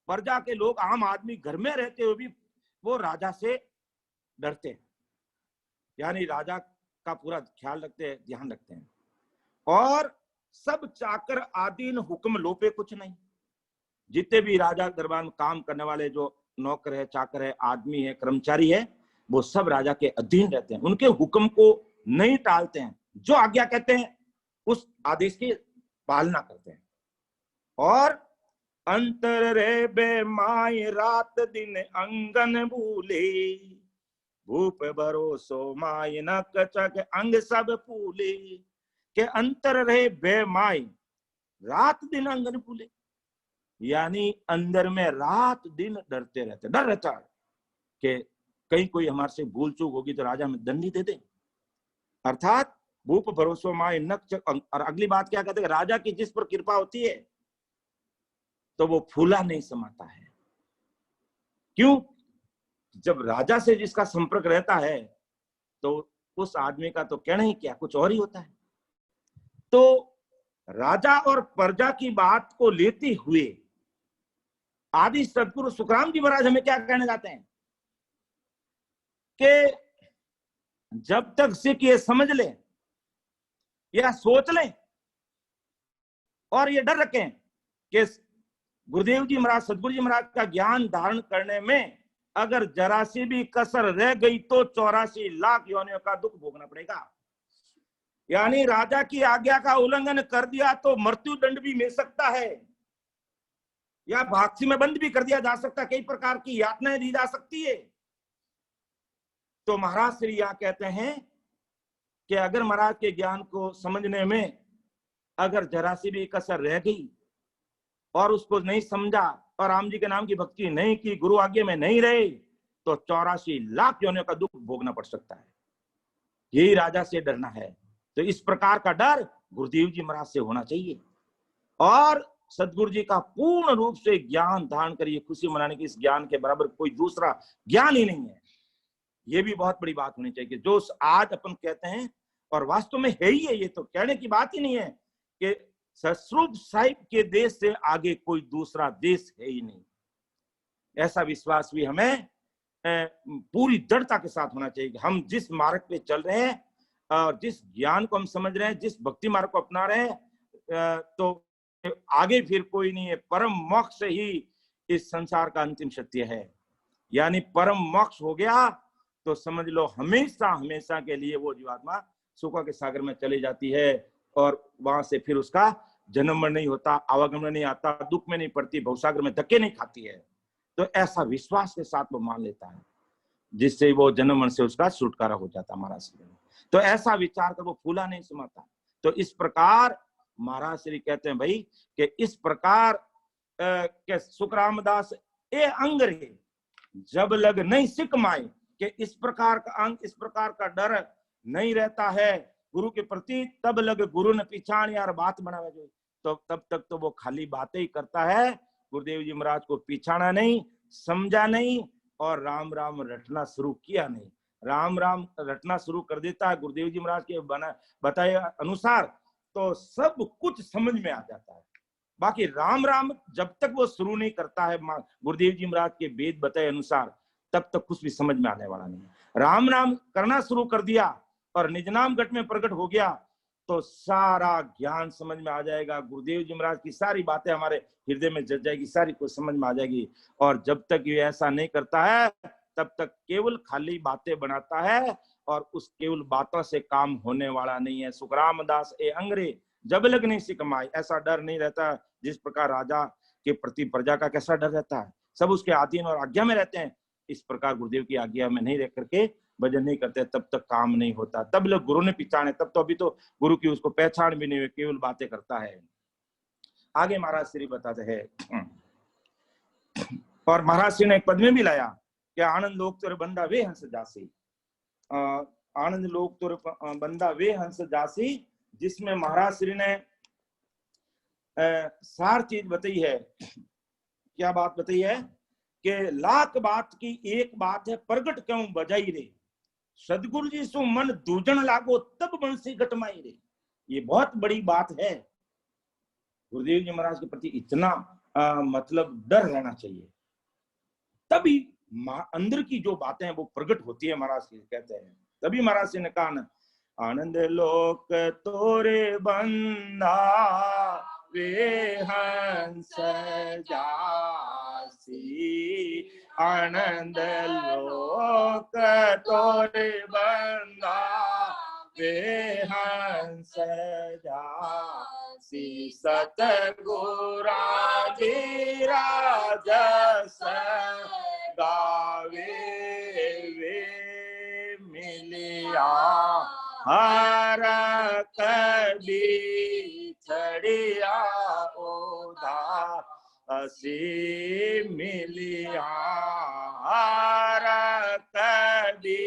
प्रजा के लोग, आम आदमी घर में रहते हुए भी वो राजा से डरते हैं, यानी राजा का पूरा ख्याल रखते हैं, ध्यान रखते हैं। और सब चाकर आदीन हुक्म लोपे कुछ नहीं, जितने भी राजा दरबार में काम करने वाले जो नौकर है, चाकर है, आदमी है, कर्मचारी है, वो सब राजा के अधीन रहते हैं, उनके हुक्म को नहीं टालते हैं, जो आज्ञा कहते हैं उस आदेश की पालना करते हैं। और अंतर रे बेमाय रात दिन अंगन भूले, भूप भरोसो माय नक चक अंग सब फूले, के अंतर रहे बेमाय रात दिन अंगन फूले, यानी अंदर में रात दिन डरते रहते, डर रहता है कि कहीं कोई हमारे से भूल चूक होगी तो राजा हमें दंड दे दे, अर्थात भूप भरोसो माय नक चक। और अगली बात क्या कहते हैं, राजा की जिस पर कृपा होती है तो वो फूला नहीं समाता है। क्यों? जब राजा से जिसका संपर्क रहता है तो उस आदमी का तो कहना ही क्या, कुछ और ही होता है। तो राजा और प्रजा की बात को लेते हुए आदि सदगुरु सुखराम जी महाराज हमें क्या कहना चाहते हैं कि जब तक सिख ये समझ ले या सोच ले और ये डर रखें कि गुरुदेव जी महाराज, सदगुरु जी महाराज का ज्ञान धारण करने में अगर जरा सी भी कसर रह गई तो 84 लाख योनियों का दुख भोगना पड़ेगा। यानी राजा की आज्ञा का उल्लंघन कर दिया तो मृत्यु दंड भी मिल सकता है, या भागसी में बंद भी कर दिया जा सकता है, कई प्रकार की यातनाएं दी जा सकती है। तो महाराज श्री यहां कहते हैं कि अगर महाराज के ज्ञान को समझने में अगर जरा सी भी कसर रह गई और उसको नहीं समझा और राम जी के नाम की भक्ति नहीं की, गुरु आज्ञा में नहीं रहे, तो 84 लाख योनियों का दुख भोगना पड़ सकता है। यही राजा से डरना है। तो इस प्रकार का डर गुरुदेव जी महाराज से होना चाहिए और सदगुरु जी का पूर्ण रूप से ज्ञान धारण करिए। खुशी मनाने की इस ज्ञान के बराबर कोई दूसरा ज्ञान ही नहीं है। ये भी बहुत बड़ी बात होनी चाहिए जो आज अपन कहते हैं और वास्तव में है ही है। ये तो कहने की बात ही नहीं है कि सतस्वरूप साहिब के देश से आगे कोई दूसरा देश है ही नहीं। ऐसा विश्वास भी हमें पूरी दृढ़ता के साथ होना चाहिए कि हम जिस मार्ग पे चल रहे हैं और जिस ज्ञान को हम समझ रहे हैं, जिस भक्ति मार्ग को अपना रहे हैं, तो आगे फिर कोई नहीं है। परम मोक्ष ही इस संसार का अंतिम सत्य है। यानी परम मोक्ष हो गया तो समझ लो हमेशा हमेशा के लिए वो जीवात्मा सुख के सागर में चली जाती है और वहां से फिर उसका जन्म नहीं होता, आवागमन नहीं आता, दुख में नहीं पड़ती, भवसागर में धक्के नहीं खाती है। तो ऐसा विश्वास के साथ वो मान लेता है जिससे वो जन्म मरण से उसका छुटकारा हो जाता महाराज श्री। तो ऐसा विचार कर वो फूला नहीं समाता। तो इस प्रकार महाराज श्री कहते हैं भाई कि इस प्रकार के सुख रामदास ए अंगरे जब लग नहीं सिक माए, कि इस प्रकार का अंग, इस प्रकार का डर नहीं रहता है गुरु के प्रति, तब लग गुरु ने पिछाण यार बात बनावे जो। तो तब तक तो वो खाली बातें ही करता है, गुरुदेव जी महाराज को पिछाना नहीं, समझा नहीं और राम राम रटना शुरू किया नहीं। राम राम रटना शुरू कर देता है गुरुदेव जी महाराज के बताए अनुसार तो सब कुछ समझ में आ जाता है। बाकी राम राम जब तक वो शुरू नहीं करता है गुरुदेव जी महाराज के वेद बताए अनुसार, तब तक कुछ भी समझ में आने वाला नहीं। राम नाम करना शुरू कर दिया और निज नाम घट में प्रकट हो गया तो सारा ज्ञान समझ में आ जाएगा। गुरुदेव जी महाराज की सारी बातें हमारे हृदय में जग जाएगी, सारी कुछ समझ में आ जाएगी। और जब तक ये ऐसा नहीं करता है तब तक केवल खाली बातें बनाता है और उस केवल बातों से काम होने वाला नहीं है। सुखराम दास ए अंग्रे जब लग नहीं सी कमाई, ऐसा डर नहीं रहता जिस प्रकार राजा के प्रति प्रजा का कैसा डर रहता है। सब उसके अधीन और आज्ञा में रहते हैं। इस प्रकार गुरुदेव की आज्ञा में नहीं रह करके भजन नहीं करते तब तक काम नहीं होता। तब लोग गुरु ने पहचाने, तब तो अभी तो गुरु की उसको पहचान भी नहीं हुई, केवल बातें करता है। आगे महाराज श्री बताते हैं और महाराज श्री ने एक पद में भी लाया कि आनंद लोक तुर बंदा वे हंस जासी। आनंद लोक तुर बंदा वे हंस जासी, जिसमें महाराज श्री ने सार चीज बताई है। क्या बात बताई है कि लाख बात की एक बात है, प्रगट क्यों बजाई रे, सदगुरु जी सु मन दूजन लागो तब बंसी घटमाई रे। ये बहुत बड़ी बात है। गुरुदेव जी महाराज के प्रति इतना मतलब डर रहना चाहिए, तभी अंदर की जो बातें हैं वो प्रकट होती है। महाराज कहते हैं, तभी महाराज जी ने कहा आनंद लोक तोरे बंदा वे हंस जासी, आनंद लोक तोरे बंदा वे हंस जासी, सतगुरा जी राजस गावे वे मिलिया हर कभी छड़िया उदासी, मिलिया हर कभी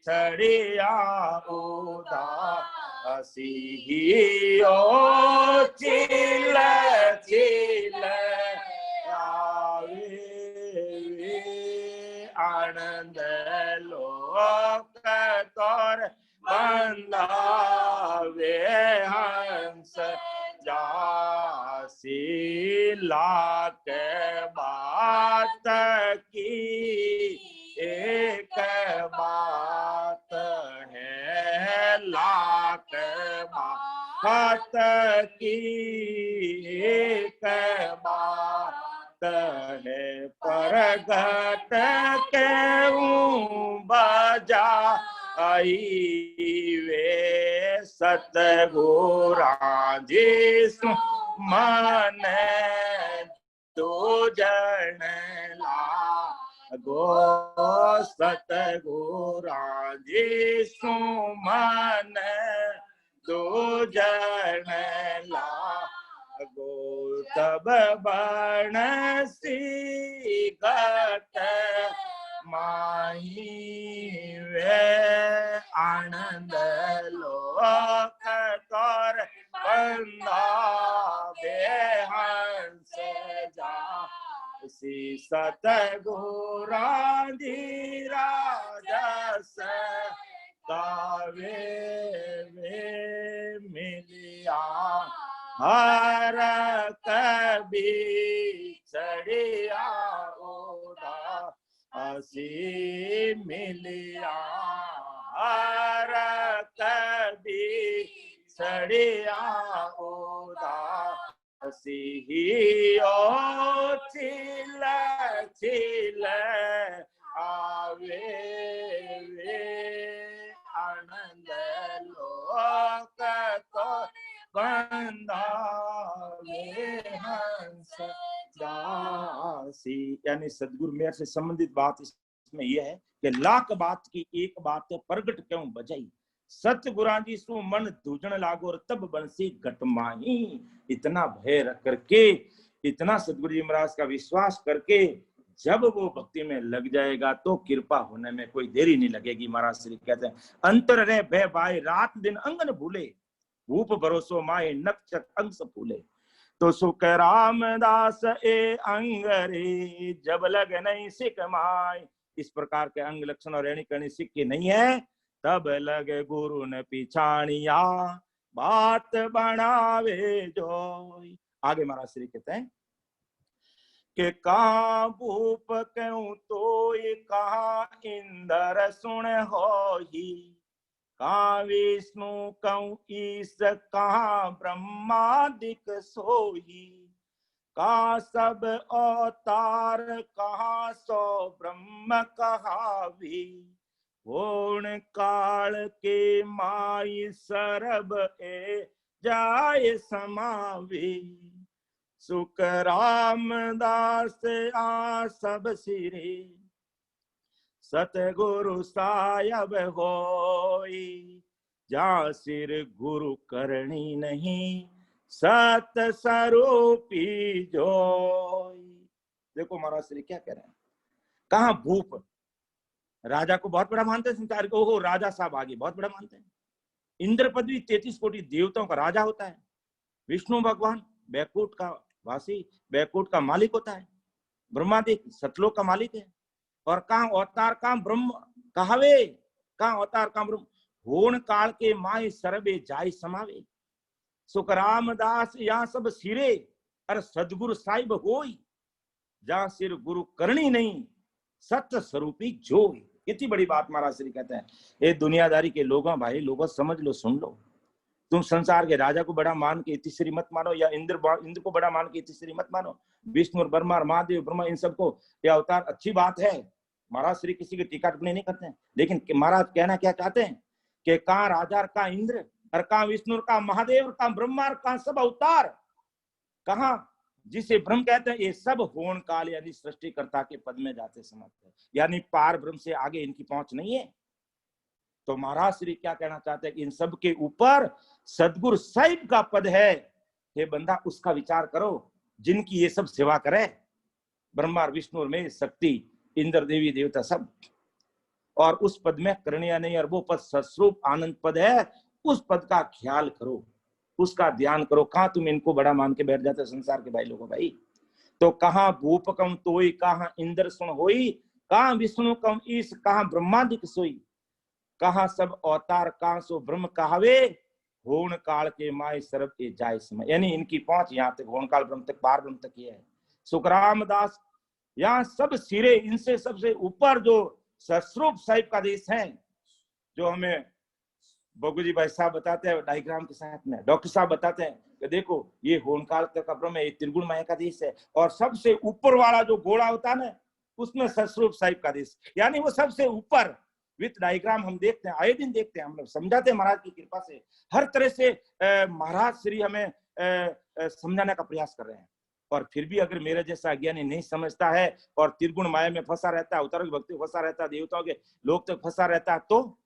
छड़िया उदासी, ओ चिल चिल आवे आनंद लोक तोर बंदा वे हंस जासी, लाख बात की एक बात है, लाख बात की एक बात है परगट केऊं बजा आई वे सतगुरा जिसु मन दो जन लागो सतगुरा जिसु मन दो जन लागो तब बणसी गत माही वे आनंद लोक तोर बंदा बेहंस जा सी सतगुरा धीराजस कावे वे मिलिया हर कभी चढ़िया ओदा असी मिलिया हर कभी चढ़िया ओदा असी ही ओ चिल चिल आवे वे आनंद लोक तो बंदा हंस दासी। यानी सदगुरु मेहर से संबंधित बात इसमें यह है कि लाख बात की एक बात प्रगट क्यों बजाई, सतगुरा जी सु मन दूजन लागो और तब बंसी घटमाही। इतना भय रख करके, इतना सदगुरु जी महाराज का विश्वास करके जब वो भक्ति में लग जाएगा तो कृपा होने में कोई देरी नहीं लगेगी। महाराज श्री कहते हैं अंतर रे भय बाय रात दिन अंगन भूले, भूप भरोसो माए नक्षक अंश फूले। तो सुख रामदास ए अंगरे जब लग नहीं सिख माय। इस प्रकार के अंग लक्षण और रहनी करनी सिख के नहीं है, तब लगे गुरु ने पिछाणिया बात बनावे जो। आगे महाराज श्री कहते हैं कि कहा भूप क्यों तो कहा इंद्र सुन हो ही, कहा विष्णु कहूं ईश कहा ब्रह्मादिक सोही, कहा सब अवतार कहा सो ब्रह्म कहा भी, पूर्ण काल के माई सरब ए जाय समावी। सुख रामदास आ सब सिरे सतगुरु सायब होई, जा सिर गुरु करनी नहीं सत स्वरूपी जोई। देखो महाराज श्री क्या कह रहे हैं, कहा भूप राजा को बहुत बड़ा मानते हैं, संसार को ओहो राजा साहब आगे बहुत बड़ा मानते हैं। इंद्र पदवी 33 कोटि देवताओं का राजा होता है। विष्णु भगवान बैकुंठ का वासी, बैकुंठ का मालिक होता है। ब्रह्मादिक सतलोक का मालिक है। और कहा अवतार का ब्रह्म कहावे, कहा अवतार का ब्रह्म होण काल के माय सरबे जाय समावे। सुख रामदास यहाँ सब सिरे अर सदगुरु साहिब होई, जहां सिर गुरु करनी नहीं सत्य स्वरूपी जोई। इतनी बड़ी बात महाराज श्री कहते हैं। ये दुनियादारी के लोगों भाई लोगों समझ लो, सुन लो। तुम संसार के राजा को बड़ा मान के इतिश्री मत मानो, या इंद्र को बड़ा मान के इतिश्री मत मानो। विष्णु और ब्रह्मा और महादेव ब्रह्मा इन सबको यह अवतार अच्छी बात है। महाराज श्री किसी की टीका टिप्पणी नहीं करते हैं, लेकिन महाराज कहना क्या चाहते हैं कि कहाँ राजा का इंद्र और कहाँ विष्णु का महादेव और कहाँ ब्रह्मा और कहाँ सब अवतार, कहाँ जिसे ब्रह्म कहते हैं, ये सब होण काल यानी सृष्टिकर्ता के पद में जाते समझते हैं, यानी पार ब्रह्म से आगे इनकी पहुंच नहीं है। तो महाराज श्री क्या कहना चाहते हैं कि इन सब के ऊपर सदगुरु साहिब का पद है। हे बंदा उसका विचार करो, जिनकी ये सब सेवा करे, ब्रह्मा विष्णु और महेश शक्ति इंद्र देवी देवता सब, और उस पद में करनिया नहीं, और वो पद सस्वरूप आनंद पद है। उस पद का ख्याल करो, उसका ध्यान करो। कहां तुम इनको बड़ा मान के बैठ जाते संसार के भाई लोगों भाई। तो कहां भूप कम तोई, कहां इंद्र सुन होई, कहां विष्णु कम ईश, कहां ब्रह्मादिक सोई, कहां सब अवतार कहां सो ब्रह्म कहावे, होण काल के माय सरब के जाय समय। यानी इनकी पहुंच यहाँ तक, होण काल ब्रह्म तक, पार ब्रह्म तक ये है। सुखराम दास यहाँ सब सिरे, इनसे सबसे ऊपर जो सस्वरूप साहिब का देश है, जो हमें बगु जी भाई साहब बताते हैं डायग्राम के साथ में, डॉक्टर साहब बताते हैं कि देखो ये होनकाल का ब्रह्म है, ये त्रिगुण माया का देश है, और सबसे ऊपर वाला जो घोड़ा होता है ना उसमें सस्वरूप साहिब का देश, यानी वो सबसे ऊपर। विथ डायग्राम हम देखते हैं, आए दिन देखते हैं, हम लोग समझाते हैं महाराज की कृपा से। हर तरह से महाराज श्री हमें समझाने का प्रयास कर रहे हैं। और फिर भी अगर मेरे जैसा अज्ञानी नहीं समझता है और त्रिगुण माया में फंसा रहता है, उतारों की भक्ति फंसा रहता है, देवताओं के लोक तक फंसा रहता है, तो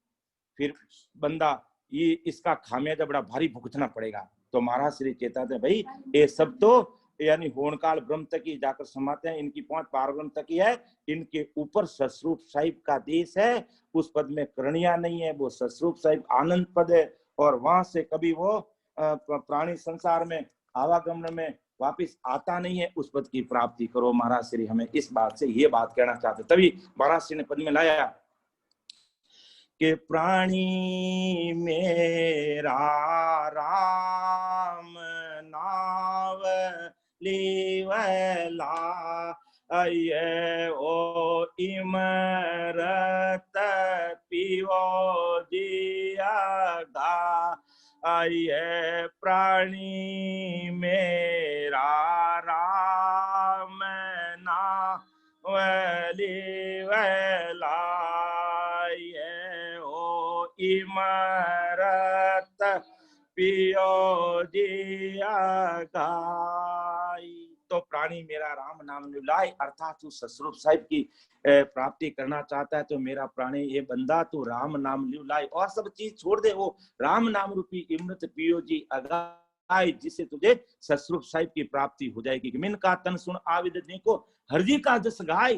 फिर बंदा ये इसका खामियाजा बड़ा भारी भुगतना पड़ेगा। तो महाराज श्री चेताते हैं भाई ये सब तो यानी होनकाल ब्रह्म तक ही जाकर समाते हैं, इनकी पहुंच पारब्रह्म तक ही है, इनके ऊपर सस्वरूप साहिब का देश है, उस पद में करणिया नहीं है, वो सस्वरूप साहिब आनंद पद है, और वहां से कभी वो प्राणी संसार में आवागमन में वापिस आता नहीं है, उस पद की प्राप्ति करो। महाराज श्री हमें इस बात से ये बात कहना चाहते, तभी महाराज श्री ने पद में लाया कि प्राणी मेरा राम नाव लीवला ये ओ इमरत पियो जिया गा, ये प्राणी मेरा राम नाव लीवला इमरत पियो जिया गाई। तो प्राणी मेरा राम नाम लिवलाए, अर्थात तू सस्वरूप साहिब की प्राप्ति करना चाहता है तो मेरा प्राणी ये बंदा तू राम नाम लिवलाए, और सब चीज छोड़ दे, वो राम नाम रूपी इमृत पियो जी अगाई, जिससे तुझे सस्वरूप साहिब की प्राप्ति हो जाएगी। मिन का तन सुन आविद देखो हरजी का जस गाय,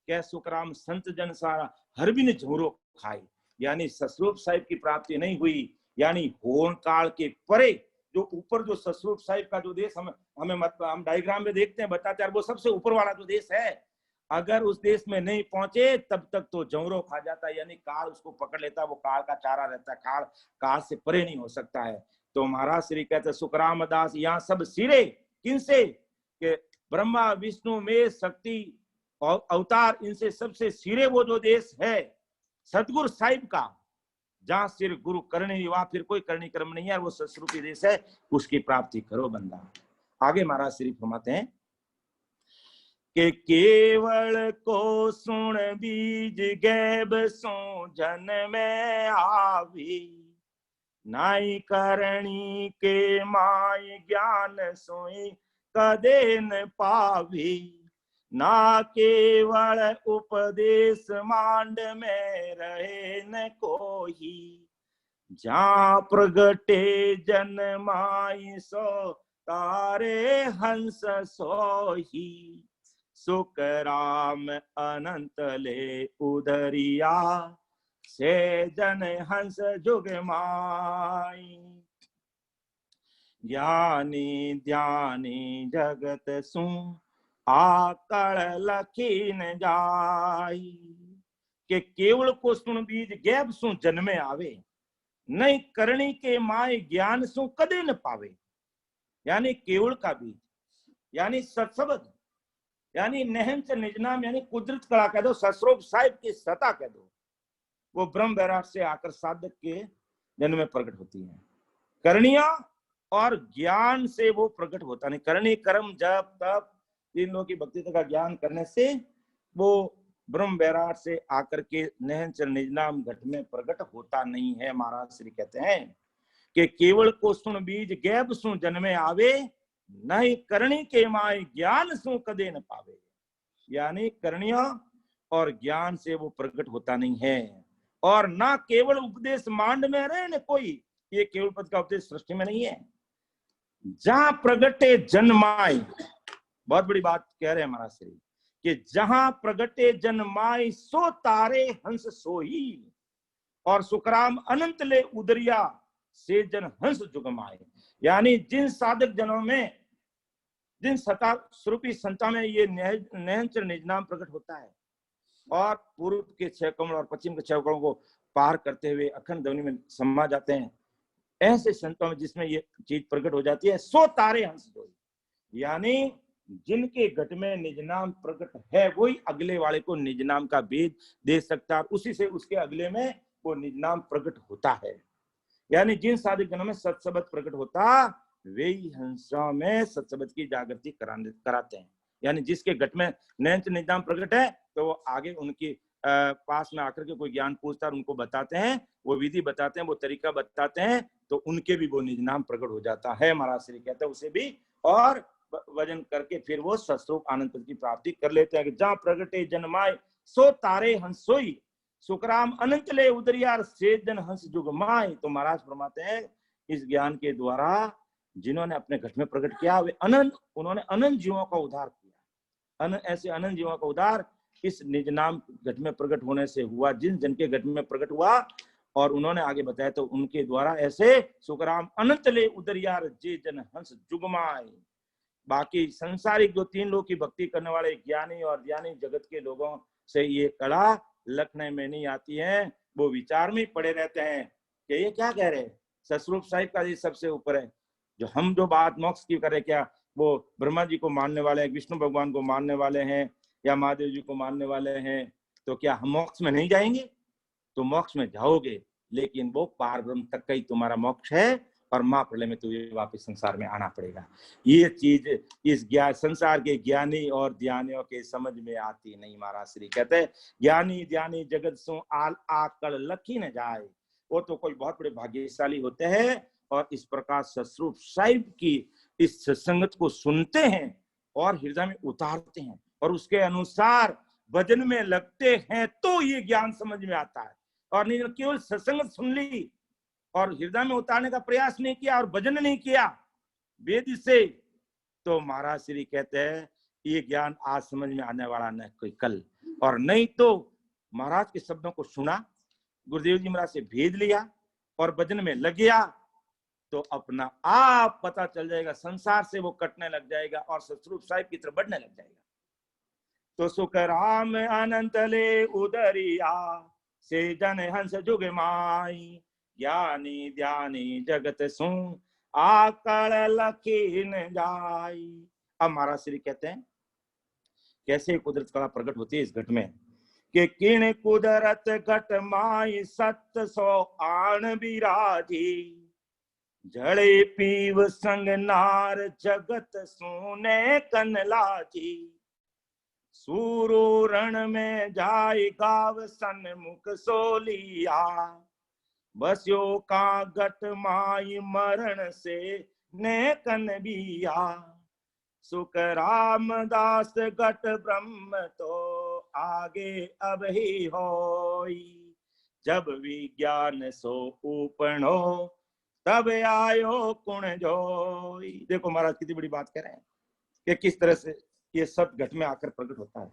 कै सुखराम संत जन सारा हर बिन झोरो खाई। यानी सस्वरूप साहिब की प्राप्ति नहीं हुई, यानी होन काल के परे जो ऊपर जो सस्वरूप साहिब का जो देश हम डायग्राम में देखते हैं, बताते हैं, वो सबसे ऊपर वाला जो देश है, अगर उस देश में नहीं पहुंचे तब तक तो जौरो खा जाता है, यानी काल उसको पकड़ लेता है, वो काल का चारा रहता है, काल से परे नहीं हो सकता है। तो महाराज श्री कहते सुखराम दास यहाँ सब सिरे किनसे, के ब्रह्मा विष्णु में शक्ति अवतार, इनसे सबसे सिरे वो जो देश है सतगुरु साहिब का, जहां सिर गुरु करनी, वहां फिर कोई करनी कर्म नहीं है, वो सस्वरूपी देश है, उसकी प्राप्ति करो बंदा। आगे महाराज श्री फरमाते हैं कि केवल को सुन बीज गैब सो जन में आवी, नाई करणी के माय ज्ञान सोई कदे न पावी, ना केवल उपदेश मांड में रहे न कोई, जहाँ प्रगटे जन माई सो तारे हंस सोही, सुख राम अनंत ले उदरिया से जन हंस जुग माई, ज्ञानी ध्यानी जगत सु आकड़ लखीन जाई, के केवल को सुन बीज गैब सु जन्मे आवे, नहीं करणी के माय ज्ञान सु कदे न पावे। यानी केवल का बीज यानी सत्सबद, यानी नहंच निजनाम, यानी कुदरत कला कह दो, सस्वरूप साहिब की सता कह दो, वो ब्रह्म वैराट से आकर साधक के जन्म में प्रकट होती है। करणिया और ज्ञान से वो प्रकट होता नहीं, करणी कर्म जप तप इन लोगों की भक्ति का ज्ञान करने से वो ब्रह्म वैराट से आकर के नहन चल निजनाम घट में प्रकट होता नहीं है। महाराज श्री कहते हैं कि केवल को सुन बीज गैब सु जन्मे आवे, नहीं करणी के माय ज्ञान सु कदे न पावे। यानी करणिया और ज्ञान से वो प्रकट होता नहीं है, और ना केवल उपदेश मांड में रहे न कोई, ये केवल पद का उपदेश सृष्टि में नहीं है। जहां प्रगटे जन्माई, बहुत बड़ी बात कह रहे हैं महाराज श्री कि जहां प्रगटे जन्माई सो तारे हंस सोही, और सुखराम अनंत ले उदरिया से जन हंस जुगमाए। यानी जिन साधक जनों में, जिन सता स्वरूपी संता में ये नहंचर निजनाम प्रकट होता है, और पूर्व के 6 कमल और पश्चिम के 6 कमलों को पार करते हुए अखंड ध्वनि में समा जाते हैं, ऐसे संतों में जिसमें ये चीज प्रकट हो जाती है, सो तारे हंस सोई। यानी जिनके घट में निजनाम प्रकट है वही अगले वाले को निजनाम का भेद दे सकता है, उसी से उसके अगले में वो निजनाम प्रकट होता है। यानी जिन साधक जनों में सत्सबद प्रकट होता वे ही हंसों में सत्सबद की जागृति कराते हैं। यानी जिसके घट में नैंच निजाम प्रकट है तो वो आगे उनकी पास में आकर के कोई ज्ञान पूछता है, उनको बताते हैं, वो विधि बताते हैं, वो तरीका बताते हैं, तो उनके भी वो निज नाम प्रकट हो जाता है। महाराज श्री कहते हैं उसे भी और वजन करके फिर वो सस्वरूप आनंद पद की प्राप्ति कर लेते हैं कि जहां प्रगटे जन्माए सो तारे हंसोई सुखराम अनंत ले उदरियार से जन हंस जुगमाए। तो महाराज फरमाते हैं इस ज्ञान के द्वारा जिन्होंने अपने घट में प्रकट किया वे अनंत, उन्होंने अनंत जीवों का उद्धार किया। ऐसे अनंत जीवों का उद्धार इस निज नाम घट में प्रकट होने से हुआ। जिन जन के घट में प्रकट हुआ और उन्होंने आगे बताया तो उनके द्वारा ऐसे सुखराम अनंत ले उदरियार जे जन हंस जुगमाए। बाकी संसारिक जो तीन लोग की भक्ति करने वाले ज्ञानी और ज्ञानी जगत के लोगों से ये कला लखने में नहीं आती है, वो विचार में पड़े रहते हैं कि ये क्या कह रहे हैं, सस्वरूप साहिब का ये सबसे ऊपर है। जो हम जो बात मोक्ष की करें, क्या वो ब्रह्मा जी को मानने वाले हैं, विष्णु भगवान को मानने वाले हैं या महादेव जी को मानने वाले हैं, तो क्या हम मोक्ष में नहीं जाएंगे? तो मोक्ष में जाओगे, लेकिन वो पार ब्रह्म तक का ही तुम्हारा मोक्ष है और महाप्रलय में तुझे वापस संसार में आना पड़ेगा। ये चीज इस ज्ञान संसार के ज्ञानी और ध्यानियों के समझ में आती नहीं। महाराज श्री कहते हैं ज्ञानी ध्यानी जगत सो आल आकड़ लखी न जाए। वो तो कोई बहुत बड़े भाग्यशाली होते हैं और इस प्रकार सस्वरूप साहिब की इस संगत को सुनते हैं और हृदय में उतारते हैं और उसके अनुसार भजन में लगते हैं तो ये ज्ञान समझ में आता है। और नहीं केवल सत्संग सुन ली और हृदय में उतारने का प्रयास नहीं किया और भजन नहीं किया वेद से, तो महाराज श्री कहते हैं ये ज्ञान आज समझ में आने वाला न कोई कल। और नहीं तो महाराज के शब्दों को सुना, गुरुदेव जी महाराज से भेद लिया और भजन में लग गया, तो अपना आप पता चल जाएगा, संसार से वो कटने लग जाएगा और सतरूप साहिब की तरफ बढ़ने लग जाएगा। तो सुख राम अनंत ले उदरिया से जन हंस जुग माई। ज्ञानी ध्यानी जगत सु आकड़ लखीन जाई। अब महाराज श्री कहते हैं कैसे कुदरत कला प्रकट होती है इस घट में कि किण कुदरत घट माई सत सो आन बिराजी। जड़े पीव संग नार जगत सुने कन लाजी। सूरो रण में जाय गाव सन्मुख सोलिया। बस्यो का गट माई मरण से ने कन बिया। सुख रामदास गट ब्रह्म तो आगे अब ही होई। जब विज्ञान सो ऊपणो तब आयो कुण जोई। देखो महाराज कितनी बड़ी बात कह रहे हैं कि किस तरह से ये सत घट में आकर प्रकट होता है।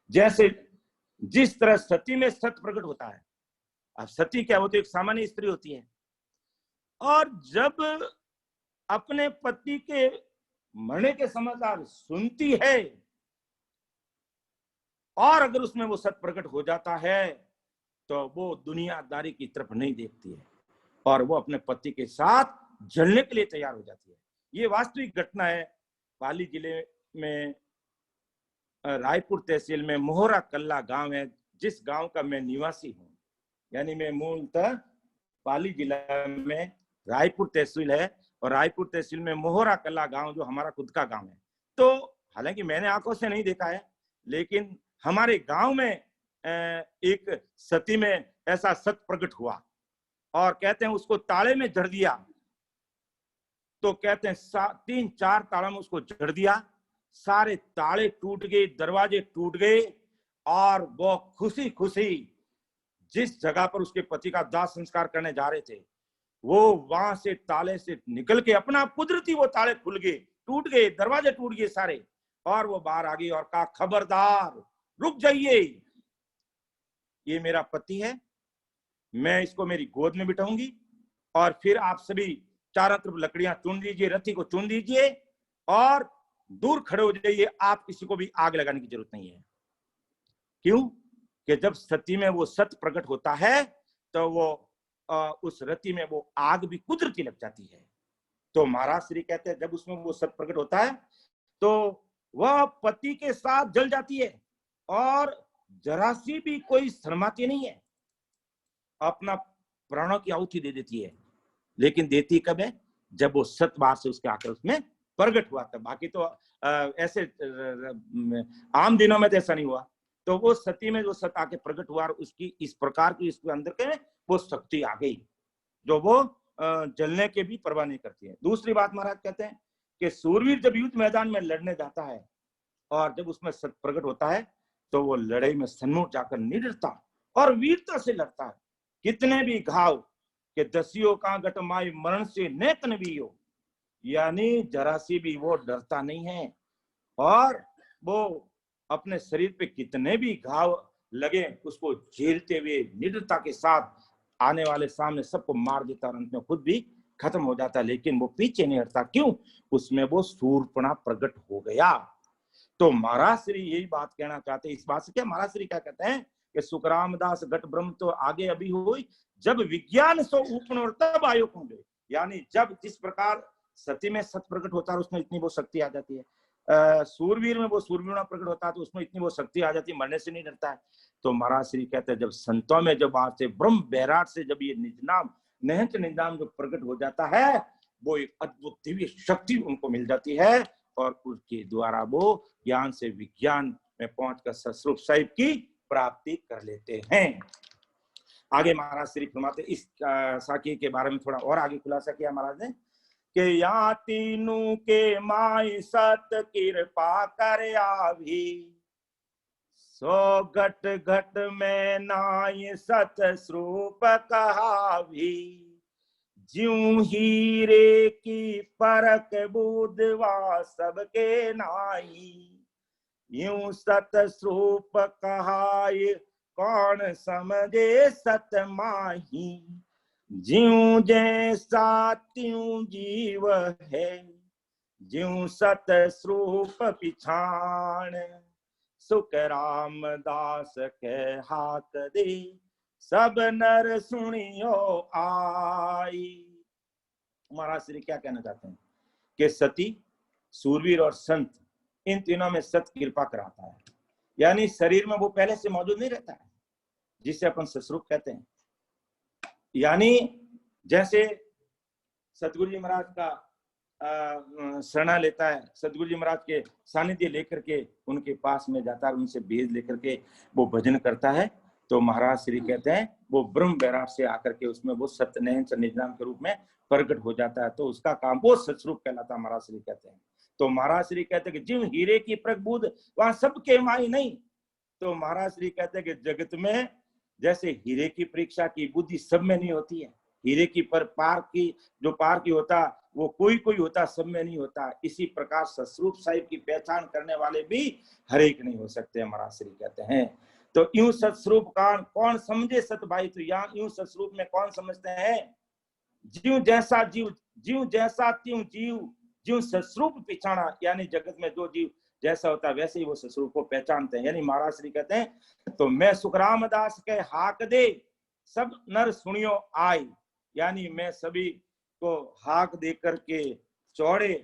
जैसे जिस तरह सती में सत प्रकट होता है। अब सती क्या, वो तो एक सामान्य स्त्री होती है और जब अपने पति के मरने के समाचार सुनती है और अगर उसमें वो सत प्रकट हो जाता है तो वो दुनियादारी की तरफ नहीं देखती है और वो अपने पति के साथ जलने के लिए तैयार हो जाती है। ये वास्तविक घटना है। पाली जिले में रायपुर तहसील में मोहरा कल्ला गांव है, जिस गांव का मैं निवासी हूं। यानी मैं मूलतः पाली जिला में रायपुर तहसील है और रायपुर तहसील में मोहरा कल्ला गांव जो हमारा खुद का गांव है। तो हालांकि मैंने आंखों से नहीं देखा है, लेकिन हमारे गांव में एक सती में ऐसा सत प्रकट हुआ और कहते हैं उसको ताले में जड़ दिया। तो कहते हैं 3-4 ताला में उसको जड़ दिया, सारे ताले टूट गए, दरवाजे टूट गए और वो खुशी खुशी जिस जगह पर उसके पति का दाह संस्कार करने जा रहे थे वो वहां से ताले से निकल के अपना कुदरती वो ताले खुल गए, टूट गए, दरवाजे टूट गए सारे और वो बाहर आ गई और कहा खबरदार रुक जाइए, ये मेरा पति है, मैं इसको मेरी गोद में बिठाऊंगी और फिर आप सभी चारों तरफ लकड़ियां चुन लीजिए, रथी को चुन लीजिए और दूर खड़े हो जाइए, आप किसी को भी आग लगाने की जरूरत नहीं है। क्यों? कि जब सती में वो सत प्रकट होता है तो वो उस रति में वो आग भी कुदरती लग जाती है। तो महाराज श्री कहते हैं जब उसमें वो सत प्रकट होता है तो वह पति के साथ जल जाती है और जरा सी भी कोई शर्माती नहीं है। अपना प्राणों की आहुति दे देती है, लेकिन देती कब है? जब वो सतबार से उसके आकर उसमें प्रकट हुआ था। बाकी तो ऐसे आम दिनों में तो ऐसा नहीं हुआ। तो वो सती में जो सत आके प्रकट हुआ और उसकी इस प्रकार की इसके अंदर के वो शक्ति आ गई जो वो जलने के भी परवाह नहीं करती है। दूसरी बात महाराज कहते हैं कि सूरवीर जब युद्ध मैदान में लड़ने जाता है और जब उसमें सत प्रकट होता है तो वो लड़ाई में सन्मुख जाकर नहीं डरता और वीरता से लड़ता है। कितने भी घाव के दसियों का घटमाई मरण से नेतन भी हो, यानी जरा सी भी वो डरता नहीं है। और वो अपने शरीर पे कितने भी घाव लगे उसको झेलते हुए निडरता के साथ आने वाले सामने सबको मार देता और अंत में खुद भी खत्म हो जाता, लेकिन वो पीछे नहीं हटता। क्यों? उसमें वो शूरपणा प्रकट हो गया। तो महाराज श्री यही बात कहना चाहते हैं। इस बात से क्या महाराज श्री क्या कहते हैं कि सुखरामदास घट ब्रह्म तो आगे अभी हुई, जब विज्ञान सो ऊपन और तब आयो होंगे, यानी जब जिस प्रकार सती में सत प्रकट होता है उसमें इतनी वो शक्ति आ जाती है, सूरवीर में वो सूरवीर प्रकट होता है तो उसमें इतनी वो शक्ति आ जाती है, मरने से नहीं डरता है। तो महाराज श्री कहते हैं जब संतों में जब आज से ब्रह्म बैराट से जब ये निजनाम निहंत निजाम जो प्रकट हो जाता है वो एक अद्भुत दिव्य शक्ति उनको मिल जाती है और उसके द्वारा वो ज्ञान से विज्ञान में पहुंचकर सस्वरूप साहिब की प्राप्ति कर लेते हैं। आगे महाराज श्री फरमाते इस साखी के बारे में थोड़ा और आगे खुलासा किया महाराज ने कि या तीनों के माई सत कृपा कर आवी, सो घट घट में नाई सत स्वरूप कहावी, ज्यों हीरे की परख बुधवा सबके नाई, यूं सत स्वरूप कहाय कौन समझे सत माही, ज्यों जैसा त्यों जीव है, ज्यों सत स्वरूप पिछाण, सुख रामदास के हाथ दे सब नर सुनियो आई। महाराज श्री क्या कहना चाहते हैं कि सती, सूरवीर और संत इन तीनों में सत कृपा कराता है, यानी शरीर में वो पहले से मौजूद नहीं रहता है जिसे अपन सस्वरूप कहते हैं। यानी जैसे सतगुरु जी महाराज का शरणा लेता है, सतगुरु जी महाराज के सानिध्य लेकर के उनके पास में जाता है, उनसे भेद लेकर के वो भजन करता है, तो महाराज श्री कहते हैं वो ब्रह्म बैराट से आकर के उसमें वो सत्यनयन निजाम के रूप में प्रकट हो जाता है, तो उसका काम वो सत्स्वरूप कहलाता है, महाराज श्री कहते हैं। तो महाराज श्री कहते हैं कि जिन हीरे की प्रबुद्ध वहां सबके माई नहीं, तो महाराज श्री कहते हैं कि जगत में जैसे हीरे की परीक्षा की बुद्धि सब में नहीं होती है, हीरे की पर पार की जो पार की होता वो कोई कोई होता, सब में नहीं होता, इसी प्रकार सस्वरूप साहिब की पहचान करने वाले भी हर एक नहीं हो सकते, महाराज श्री कहते हैं। तो यूं सत्स्वरूप का कौन समझे सत भाई, तो यहाँ यूं सत्स्वरूप में कौन समझते हैं, जीव जैसा जीव, जीव जैसा त्यों जीव, जीव सस्वरूप पिछाड़ा, यानी जगत में जो जीव जैसा होता है वैसे ही वो सस्वरूप को पहचानते हैं। यानी महाराज श्री कहते हैं तो मैं सुखरामदास के हाक दे सब नर सुनियो आई, यानी मैं सभी को हाक दे करके चौड़े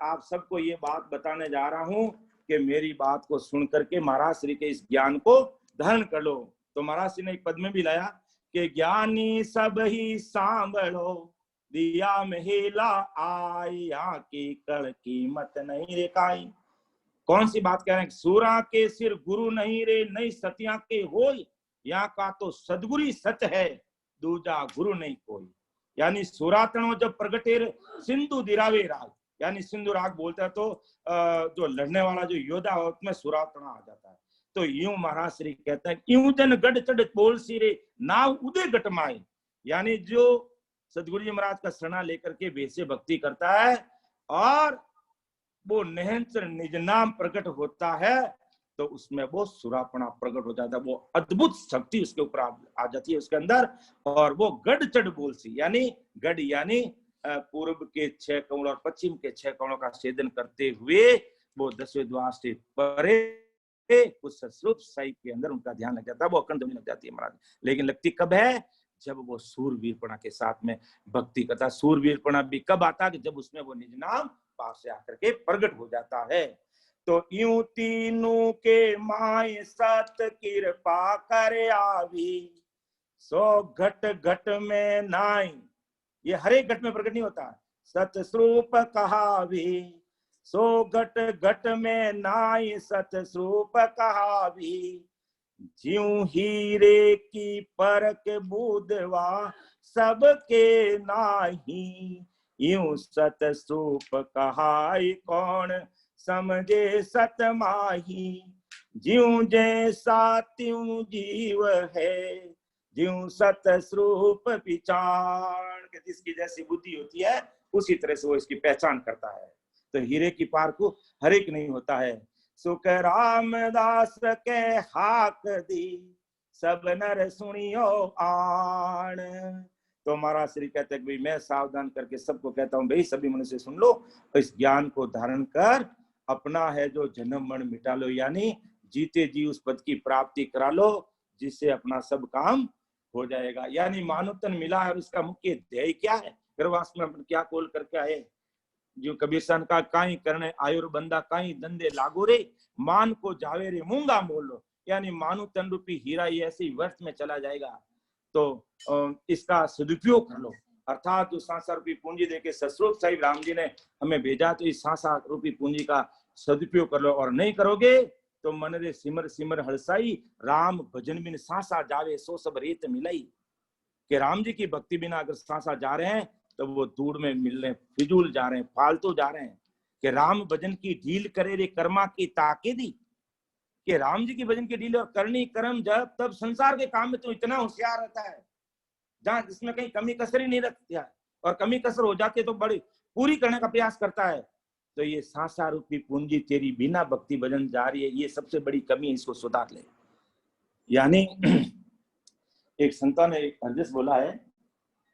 आप सबको ये बात बताने जा रहा हूं कि मेरी बात को सुन करके महाराज श्री के इस ज्ञान को धारण कर लो। तो महाराज श्री ने एक पद में भी लाया कि ज्ञानी सब ही सांभलो दिया में हेला आई, यहाँ की कड़ कीमत नहीं रेखाई। कौन सी बात कह रहे हैं, सूरा के सिर गुरु नहीं रे नहीं सतिया के होय, यहाँ का तो सदगुरु सच है दूजा गुरु नहीं कोई। यानी सुरातनो जब प्रगटेर सिंधु दिरावे राग, यानी सिंधु राग बोलता है तो जो लड़ने वाला जो योद्धा हो उसमें सुरातना आ जाता है। तो यूं महाराज श्री कहते हैं यूं जन गढ़ चढ़ बोल सिरे नाव उदय गटमाए, यानी जो सदगुरु जी महाराज का शरणा लेकर के वैसे भक्ति करता है और वो निहंचर निज नाम प्रकट होता है तो उसमें वो सुरापना प्रकट हो जाता है, वो अद्भुत शक्ति उसके ऊपर आ जाती है उसके अंदर, और वो गढ़ चढ़ बोल सी, यानी गढ़ यानी पूर्व के 6 कमल और पश्चिम के 6 कमलों का छेदन करते हुए वो 10वें द्वार से परे उस सस्वरूप साहिब के अंदर उनका ध्यान लग जाता है, वो अखंड लग जाती है महाराज। लेकिन लगती कब है, जब वो सूरवीरपणा के साथ में भक्ति करता। सूरवीरपणा भी कब आता है, जब उसमें वो निज नाम पास से आकर के प्रकट हो जाता है। तो यूं तीनों के माय सत कृपा कर आवी, सो घट घट में नाई, ये हर एक घट में प्रकट नहीं होता। सतस्वरूप कहावी, सो घट घट में नाई सतस्वरूप कहावी, ज्यों हीरे की परख बुधवा सबके नाही, यूं सतस्वरूप कहाई कौन समझे सतमाही, ज्यों जैसा त्यों जीव है, ज्यों सतस्वरूप विचार, जिसकी जैसी बुद्धि होती है उसी तरह से वो इसकी पहचान करता है। तो हीरे की पार को हर एक नहीं होता है। सुख रामदास के हाक दी, सब नर सुनियो आण। तो महाराज श्री कहते हैं कि मैं सावधान करके सबको कहता हूं, भाई सभी मनुष्य सुन लो, इस ज्ञान को धारण कर अपना है जो जन्म मरण मिटा लो, यानी जीते जी उस पद की प्राप्ति करा लो जिससे अपना सब काम हो जाएगा। यानी मानवतन मिला है और उसका मुख्य ध्येय क्या है, गर्भवास में अपन क्या कोल करके आए, जो कबीर सन का काई करने आयुर बंदा काई धंधे लागो रे, मान को जावे रे मूंगा मोलो, यानी मानु तन रूपी हीरा ये ऐसे ही व्यर्थ में चला जाएगा। तो इसका सदुपयोग कर लो, अर्थात जो सांसा रूपी पूंजी देके ससुर साहिब राम जी ने हमें भेजा, तो इस सांसा रूपी पूंजी का सदुपयोग कर लो। और नहीं करोगे तो मन रे सिमर सिमर हड़साई, राम भजन बिन सांसा जावे सो सब रेत मिलाई, कि राम जी की भक्ति बिना अगर सांसा जा रहे हैं तो वो दूर में मिल रहे, फिजूल जा रहे हैं, फालतू जा रहे हैं। कि राम भजन की ढील करे रे कर्मा की ताके दी, कि राम जी की भजन की ढील और करनी कर्म जब तब संसार के काम में तो इतना होशियार रहता है जहां जिसमें कहीं कमी कसर ही नहीं रखती है, और कमी कसर हो जाती है तो बड़ी पूरी करने का प्रयास करता है। तो ये सांसा रूपी पूंजी तेरी बिना भक्ति भजन जा रही है, ये सबसे बड़ी कमी है, इसको सुधार ले। यानी एक संतों ने हरजस बोला है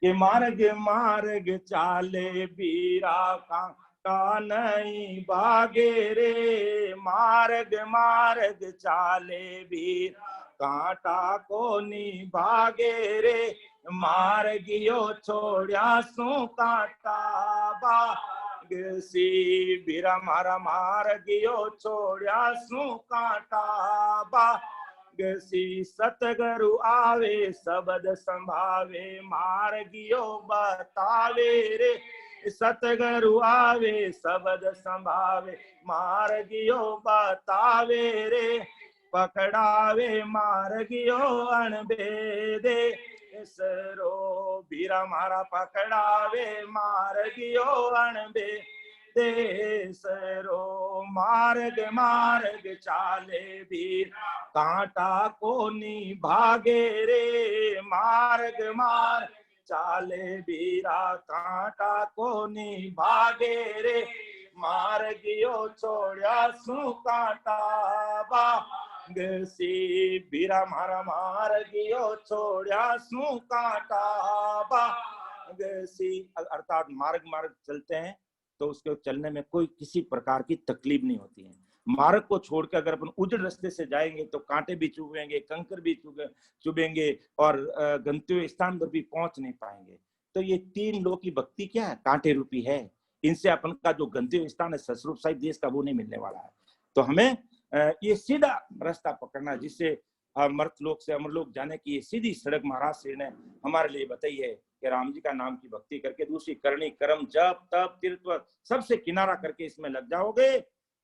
कि मार्ग मार्ग चाले बीरा का नहीं भागे रे, मार्ग मार्ग चाले बीर कांटा को नहीं भागे रे, मार्गियो छोड़िया सो कांटा बाग सी, बीरा मारा मार्गियो छोड़िया सो कांटा बाग सी, सतगुरु आवे शब्द संभावे मार्गियो बतावे रे, सतगुरु आवे शब्द संभावे मार्गियो बतावे रे, पकड़ावे मार्गियो अनबेदे सरो, बीरा मारा पकड़ावे मार्गियो अनबे देसरो, मार्ग मार्ग चाले बीर कांटा को नी भागे रे, मार्ग मार्ग चाले बीरा कांटा को नी भागे रे, मार्गियो छोड़िया सु कांटा बाग सी, बीरा मारा मार्गियो छोड़िया सु कांटा बाग सी। अर्थात मार्ग मार्ग चलते हैं तो उसके चलने में कोई किसी प्रकार की तकलीफ नहीं होती है। मार्ग को छोड़कर अगर अपन उजड़ रास्ते से जाएंगे तो कांटे भी चुभेंगे, कंकर भी चुभेंगे और गंतव्य स्थान पर भी पहुंच नहीं पाएंगे। तो ये तीन लोग की भक्ति क्या है, कांटे रूपी है, इनसे अपन का जो गंतव्य स्थान है ससुर साहिब देश का वो नहीं मिलने वाला है। तो हमें ये सीधा रास्ता पकड़ना जिससे मर्तलोक से अमरलोक जाने की ये सीधी सड़क महाराज श्री ने हमारे लिए बताई है कि राम जी का नाम की भक्ति करके दूसरी करनी कर्म जप तप तीर्थ सबसे किनारा करके इसमें लग जाओगे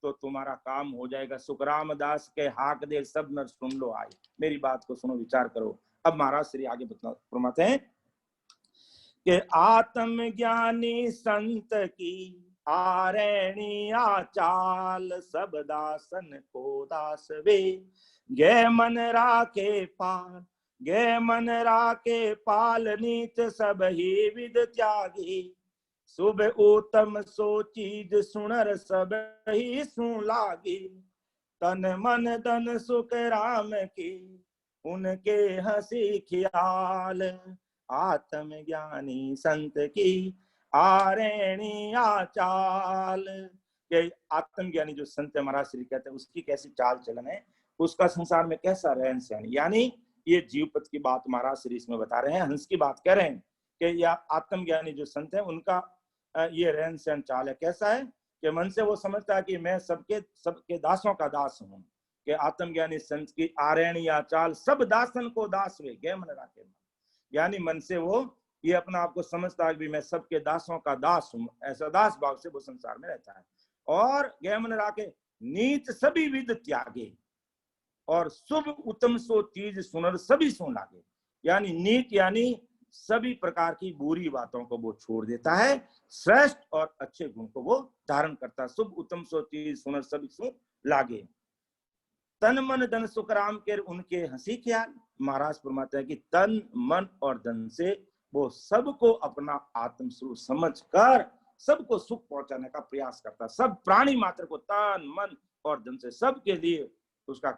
तो तुम्हारा काम हो जाएगा। सुखराम दास के हाक दे सब नर सुन लो आए, मेरी बात को सुनो विचार करो। अब महाराज श्री आगे फरमाते हैं कि आत्म ज्ञानी संत की आरणी आचाल, सब दासन को दास वे, गे मन राखे पाल, गे मन राखे पाल, नीच सब ही विद त्यागी, शुभ उत्तम सो चीज सुनर सब ही सुन लागी, तन मन धन सुख राम की उनके हंसी ख्याल, आत्म ज्ञानी संत की आरणी आचाल। आत्मज्ञानी जो संत महाराज श्री कहते हैं उसकी कैसी चाल चलन है, उसका संसार में कैसा रहन सहन, यानी ये जीवपद की बात महाराज श्री इसमें बता रहे हैं, हंस की बात कह रहे हैं कि यह आत्मज्ञानी जो संत है उनका ये रहन सहन चाल है। कैसा है कि मन से वो समझता है कि मैं सबके दासों का दास हूं, कि आत्मज्ञानी संत की आरणी आचाल, सब दासन को दास वे, गए मन राखे, यानी मन से वो ये अपना आपको समझता है कि मैं सबके दासों का दास हूं, ऐसा दास भाव से वो संसार में रहता है। और गै मन राखे नीच सभी विद त्यागे, और शुभ उत्तम सो चीज सुनर सभी सुन लागे। यानी नीच यानी सभी प्रकार की बुरी बातों को वो छोड़ देता है, श्रेष्ठ और अच्छे गुण को वो धारण करता है। शुभ उत्तम सो चीज सुनर सभी सुन लागे। तन मन धन सुख राम के उनके हंसी ख्याल। महाराज फरमाते हैं कि तन मन और धन से वो सबको अपना आत्म स्वरूप समझ कर सबको सुख पहुंचाने का प्रयास करता है। सब प्राणी मात्र को तन मन और धन से सबके लिए उसका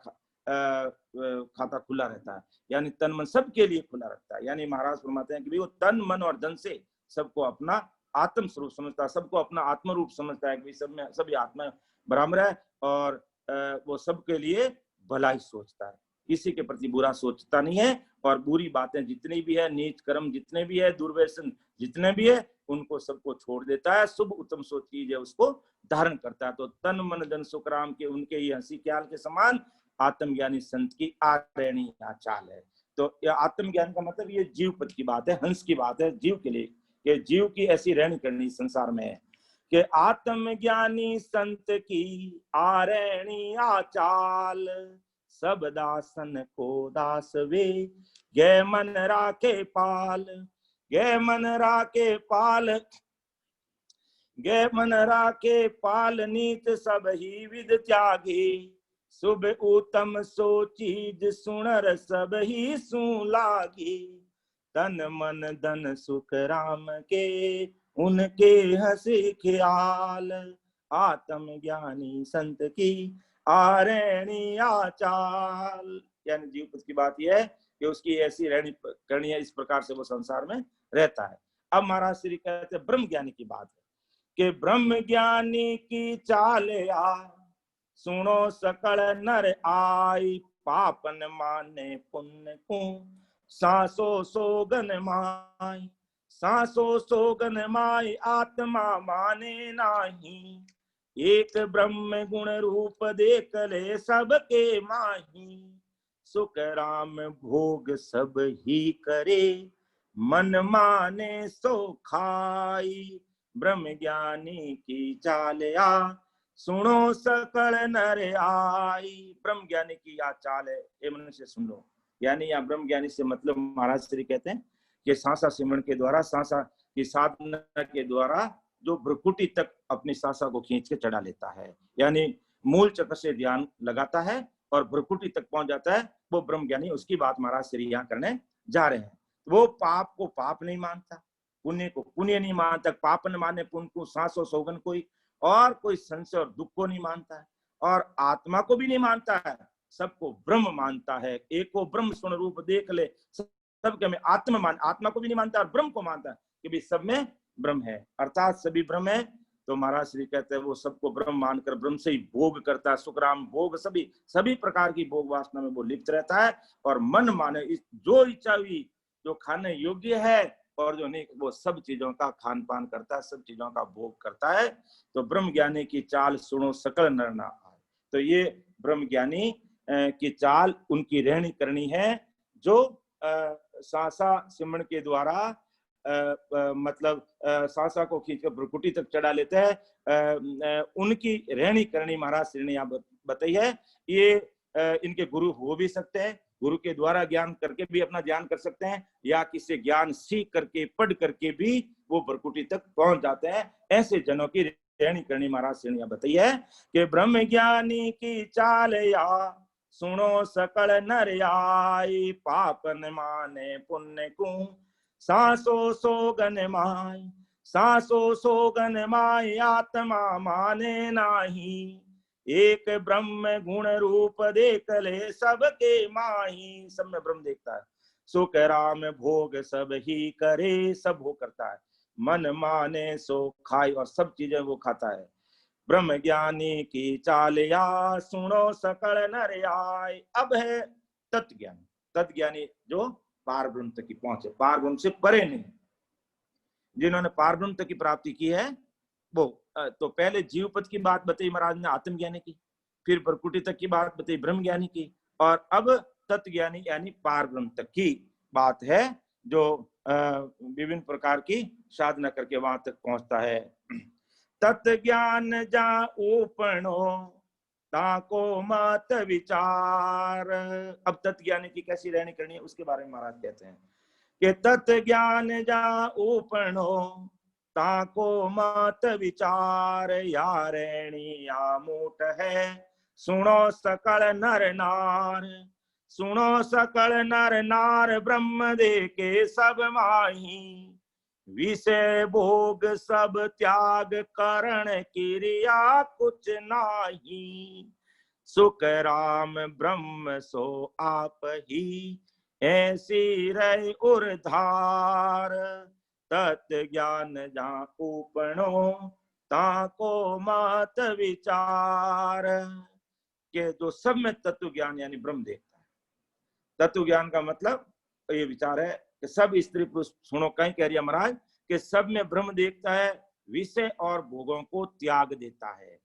खाता खुला रहता है, यानी तन मन सबके लिए खुला रहता है। यानी महाराज फरमाते हैं कि वो तन मन और धन से सबको अपना आत्म स्वरूप समझता है, सबको अपना आत्म रूप समझता है कि सब में सभी आत्मा बराबर है, और वो सबके लिए भलाई सोचता है, किसी के प्रति बुरा सोचता नहीं है। और बुरी बातें जितनी भी है, नीच कर्म जितने भी है, दुर्व्यसन जितने भी है, उनको सबको छोड़ देता है। शुभ उत्तम सो चीज है उसको धारण करता है। तो तन मन धन सुख राम के उनके ही हंसी ख्याल के समान आत्मज्ञानी संत की आरणी चाल है। तो यह आत्मज्ञान का मतलब ये जीव पद की बात है, हंस की बात है जीव के लिए, कि जीव की ऐसी रहनी करनी संसार में है कि आत्मज्ञानी संत की आरणी आचाल। सब दासन को दास वे गे मन राखे पाल। गे मन राखे पाल, गे मन राखे पाल नीत सब ही विद त्यागी। शुभ उत्तम सो चीज सुनर सब ही सुन लागी। तन मन धन सुख राम के उनके हंसी ख्याल। आत्म ज्ञानी संत की आरणी आचाल। यानी जीव की बात यह है कि उसकी ऐसी रहनी करनी है, इस प्रकार से वो संसार में रहता है। अब महाराज श्री कहते हैं ब्रह्म ज्ञानी की बात है कि ब्रह्म ज्ञानी की चाल आ सुनो सकल नर आई। पापन माने पुण्य को सांसो सोगन माई। सांसो सोगन माई आत्मा माने नाही। एक ब्रह्म गुण रूप देख ले सबके माही। सुख राम भोग सब ही करे मन माने सो खाई। ब्रह्म ज्ञानी की चाल आ सुनो सकल नर आई। ब्रह्म ज्ञानी की यह चाल है, ये मनुष्य सुन लो। यानी यहाँ ब्रह्म ज्ञानी से मतलब महाराज श्री कहते हैं कि सांसा सिमरन के द्वारा, सांसा की साधना के द्वारा जो भ्रुकुटी तक अपनी सांसा को खींच के चढ़ा लेता है, यानी मूल चक्र से ध्यान लगाता है और भ्रुकुटी तक पहुंच जाता है, वो ब्रह्म ज्ञानी। उसकी बात महाराज श्री यहाँ करने जा रहे हैं। वो पाप को पाप नहीं मानता, पुण्य को पुण्य नहीं मानता। पाप न माने पुण्य को, सांसो सोगन कोई, और कोई संशय और दुख को नहीं मानता है, और आत्मा को भी नहीं मानता है, सबको ब्रह्म मानता है। एक को ब्रह्म स्वर्ण रूप देख ले सबके में आत्मा मान, आत्मा को भी नहीं मानता और ब्रह्म को मानता है कि भी सब में ब्रह्म है, अर्थात सभी ब्रह्म है। तो महाराज श्री कहते हैं वो सबको ब्रह्म मानकर ब्रह्म से ही भोग करता है। सुखराम भोग सभी प्रकार की भोग वासना में वो लिप्त रहता है, और मन माने इस जो इच्छा हुई जो खाने योग्य है और जो नहीं, वो सब चीजों का खान पान करता है, सब चीजों का भोग करता है। तो ब्रह्म ज्ञानी की चाल सुनो सकल नर ना आए। तो ये ब्रह्म ज्ञानी की चाल उनकी रहनी करनी है, जो सांसा सिमरन के द्वारा मतलब सांसा को खींचकर भ्रुकुटी तक चढ़ा लेते हैं। उनकी रहनी करनी महाराज श्री ने यहाँ बताई है। ये इनके गुरु हो भी सकते हैं, गुरु के द्वारा ज्ञान करके भी अपना ज्ञान कर सकते हैं, या किसी ज्ञान सीख करके पढ़ करके भी वो भ्रुकुटी तक पहुंच जाते हैं। ऐसे जनों की रहनी करनी महाराज श्री ने बताई है कि ब्रह्म ज्ञानी की चाल या सुनो सकल नर आई। पाप न माने पुण्य को सांसो सोगन माय। सांसो सोगन माय आत्मा माने नाही। एक ब्रह्म गुण रूप देख ले सबके माही। सब में ब्रह्म देखता है। सुख राम भोग सब ही करे, सब वो करता है। मन माने सो खाए, और सब चीजें वो खाता है। ब्रह्म ज्ञानी की चाल या सुनो सकल नर आय। अब है तत्व ज्ञानी। तत्व ज्ञानी जो पार ब्रह्म तक की पहुंचे, पार ब्रह्म से परे नहीं, जिन्होंने पार ब्रह्म तक की प्राप्ति की है वो। तो पहले जीव पद की बात बताई महाराज ने आत्मज्ञानी की, फिर भ्रुकुटी तक की बात बताई ब्रह्म ज्ञानी की, और अब तत्व ज्ञानी यानी पार ब्रह्म तक की बात है जो विभिन्न प्रकार की साधना करके वहां तक पहुंचता है। तत् ज्ञान जा ऊपणो ताको मत विचार। अब तत् ज्ञानी की कैसी रहनी करनी है उसके बारे में महाराज कहते हैं कि तत् ज्ञान जा ऊपणो ताको मत विचार, या रेणी या मूट है सुनो सकल नर नार। सुनो सकल नर नार ब्रह्म दे के सब माही, विषय भोग सब त्याग करण क्रिया कुछ नाही। सुख राम ब्रह्म सो आप ही, ऐसी रहे उर्धार। तत् ज्ञान जा ऊपणो ताको मत विचार। के जो सब में तत्व ज्ञान यानी ब्रह्म देखता है। तत्व ज्ञान का मतलब ये विचार है कि सब स्त्री पुरुष, सुनो कहीं कह रही है महाराज कि सब में ब्रह्म देखता है, विषय और भोगों को त्याग देता है।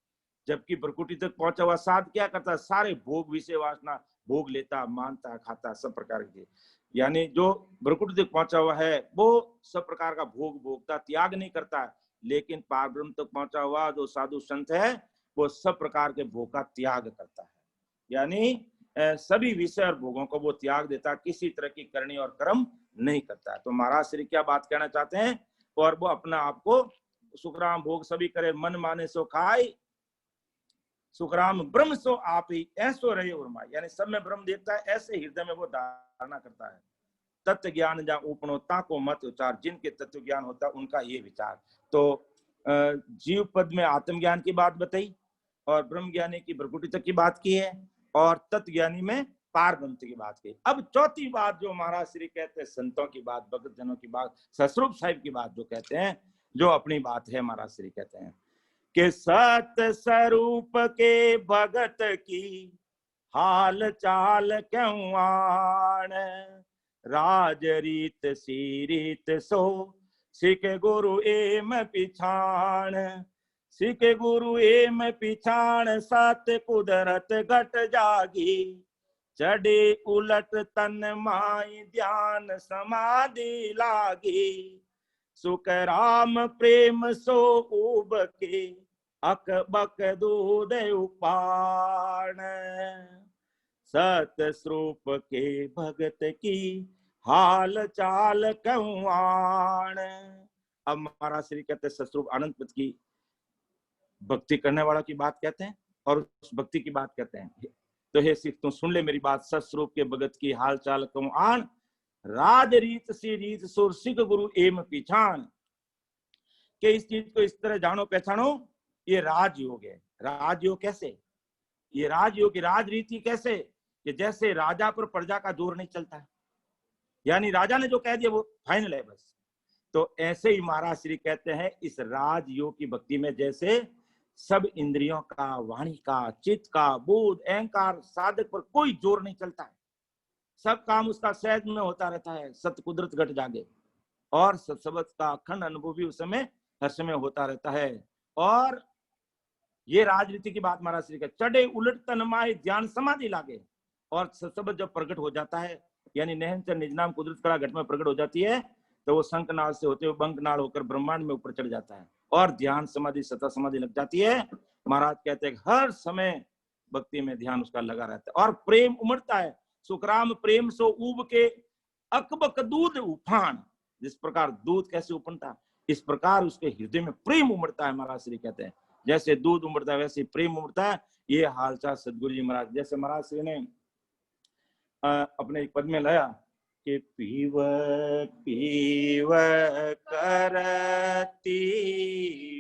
जबकि प्रकृति तक पहुंचा हुआ साध क्या करता है, सारे भोग विषय वासना भोग लेता, मानता, खाता, सब प्रकार के। यानी जो प्रकृति तक पहुंचा हुआ है वो सब प्रकार का भोग भोगता, त्याग नहीं करता। लेकिन पार ब्रह्म तक पहुंचा हुआ जो साधु संत है वो सब प्रकार के भोग का त्याग करता है, यानी सभी विषय और भोगों को वो त्याग देता, किसी तरह की करनी और कर्म नहीं करता है। तो महाराज श्री क्या बात कहना चाहते हैं, और वो अपना आपको सुखराम भोग सभी करे, मन माने सो खाए, सुखराम ब्रह्म सो आप ही ऐसो रहे उर्मा। यानी सब में ब्रह्म देखता है, ऐसे हृदय में वो धारणा करता है। तत्व ज्ञान जा ऊपणोता को मत उचार, जिनके तत्व ज्ञान होता है उनका ये विचार। तो जीव पद में आत्मज्ञान की बात बताई, और ब्रह्म ज्ञानी की प्रकृति तक की बात की है, और तत्व ज्ञानी में पार ब्रह्म की बात की। अब चौथी बात जो महाराज श्री कहते हैं, संतों की बात, भगत जनों की बात, ससरूप साहिब की बात जो कहते हैं, जो अपनी बात है, महाराज श्री कहते हैं कि सत स्वरूप के भगत की हाल चाल क्यों आण। राज रीत सी रीत सो सिख गुरु एम पिछाण। सिख गुरु एम पिछाण, सत कुदरत घट जागी। चढ़े उलट तन माई ध्यान समाधि लागी। सुख राम प्रेम सो उब के अक बक दूध उपाण। सत स्वरूप के भगत की हाल चाल क्यों आण। अब महाराज श्री कहते सतस्वरूप आनंद पद की भक्ति करने वाला की बात कहते हैं, और उस भक्ति की बात कहते हैं। तो हे सिख तू सुन ले मेरी बात, सतस्वरूप के भगत की हाल चाल क्यों आण। राज रीत सी रीत सुर सिख गुरु एम पिछाण। के इस चीज को इस तरह जानो पहचानो, ये राजयोग है। राजयोग कैसे, ये राजयोग की राजरीति कैसे, कि जैसे राजा पर प्रजा का जोर नहीं चलता है, यानी राजा ने जो कह दिया वो फाइनल है बस। तो ऐसे ही महाराज श्री कहते हैं इस राजयोग की भक्ति में जैसे सब इंद्रियों का, वाणी का, चित्त का, बोध, अहंकार, साधक पर कोई जोर नहीं चलता है, सब काम उसका सहज में होता रहता है। सत कुदरत घट जागे, और सत्संग का अखंड अनुभव भी उस समय हर समय होता रहता है। और ये राजनीति की बात महाराज श्री का, चढ़े उलट तन्माय ध्यान समाधि लागे। और सत्संग जब प्रकट हो जाता है, यानी नहन निज नाम कुदरत कला घट में प्रकट हो जाती है, तो वो शंखनाद से होते हुए बंकनाद होकर ब्रह्मांड में ऊपर चढ़ जाता है, और ध्यान समाधि सता समाधि लग जाती है। महाराज कहते हैं हर समय भक्ति में ध्यान उसका लगा रहता है, और प्रेम उमड़ता है। सुखराम प्रेम सो ऊब के अकबक दूध उफान। जिस प्रकार दूध कैसे उपनता, इस प्रकार उसके हृदय में प्रेम उमड़ता है। महाराज श्री कहते हैं जैसे दूध उमड़ता है वैसे प्रेम उमड़ता है। ये हालचाल सदगुरु जी महाराज, जैसे महाराज श्री ने अपने एक पद में लाया कि पीव पीव करती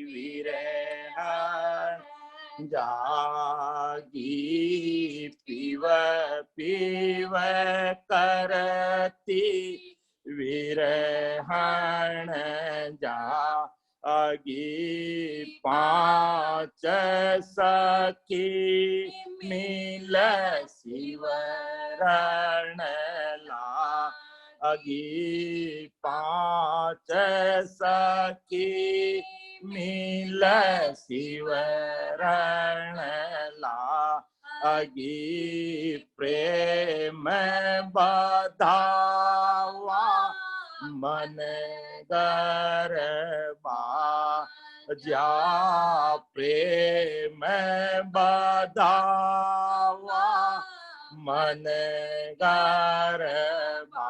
विरह जागी। पीव पीव करती विरहण जागी। पांच सखी मिल शिवरण लागी। पांच सखी मिल शिवरण लागी। प्रेम बधावा मन गरबा जा प्रेम बधावा मन गरबा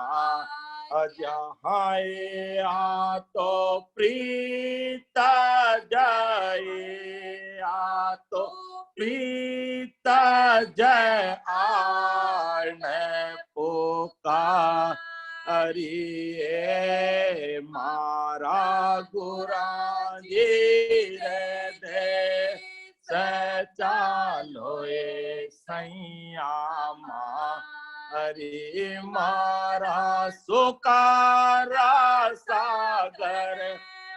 अजाए आ तो प्रीत जाए आ तो प्रीत जय आन पुकार अरे मारा गुरा जी दे सचालो सैया अरे मारा सुकारा सागर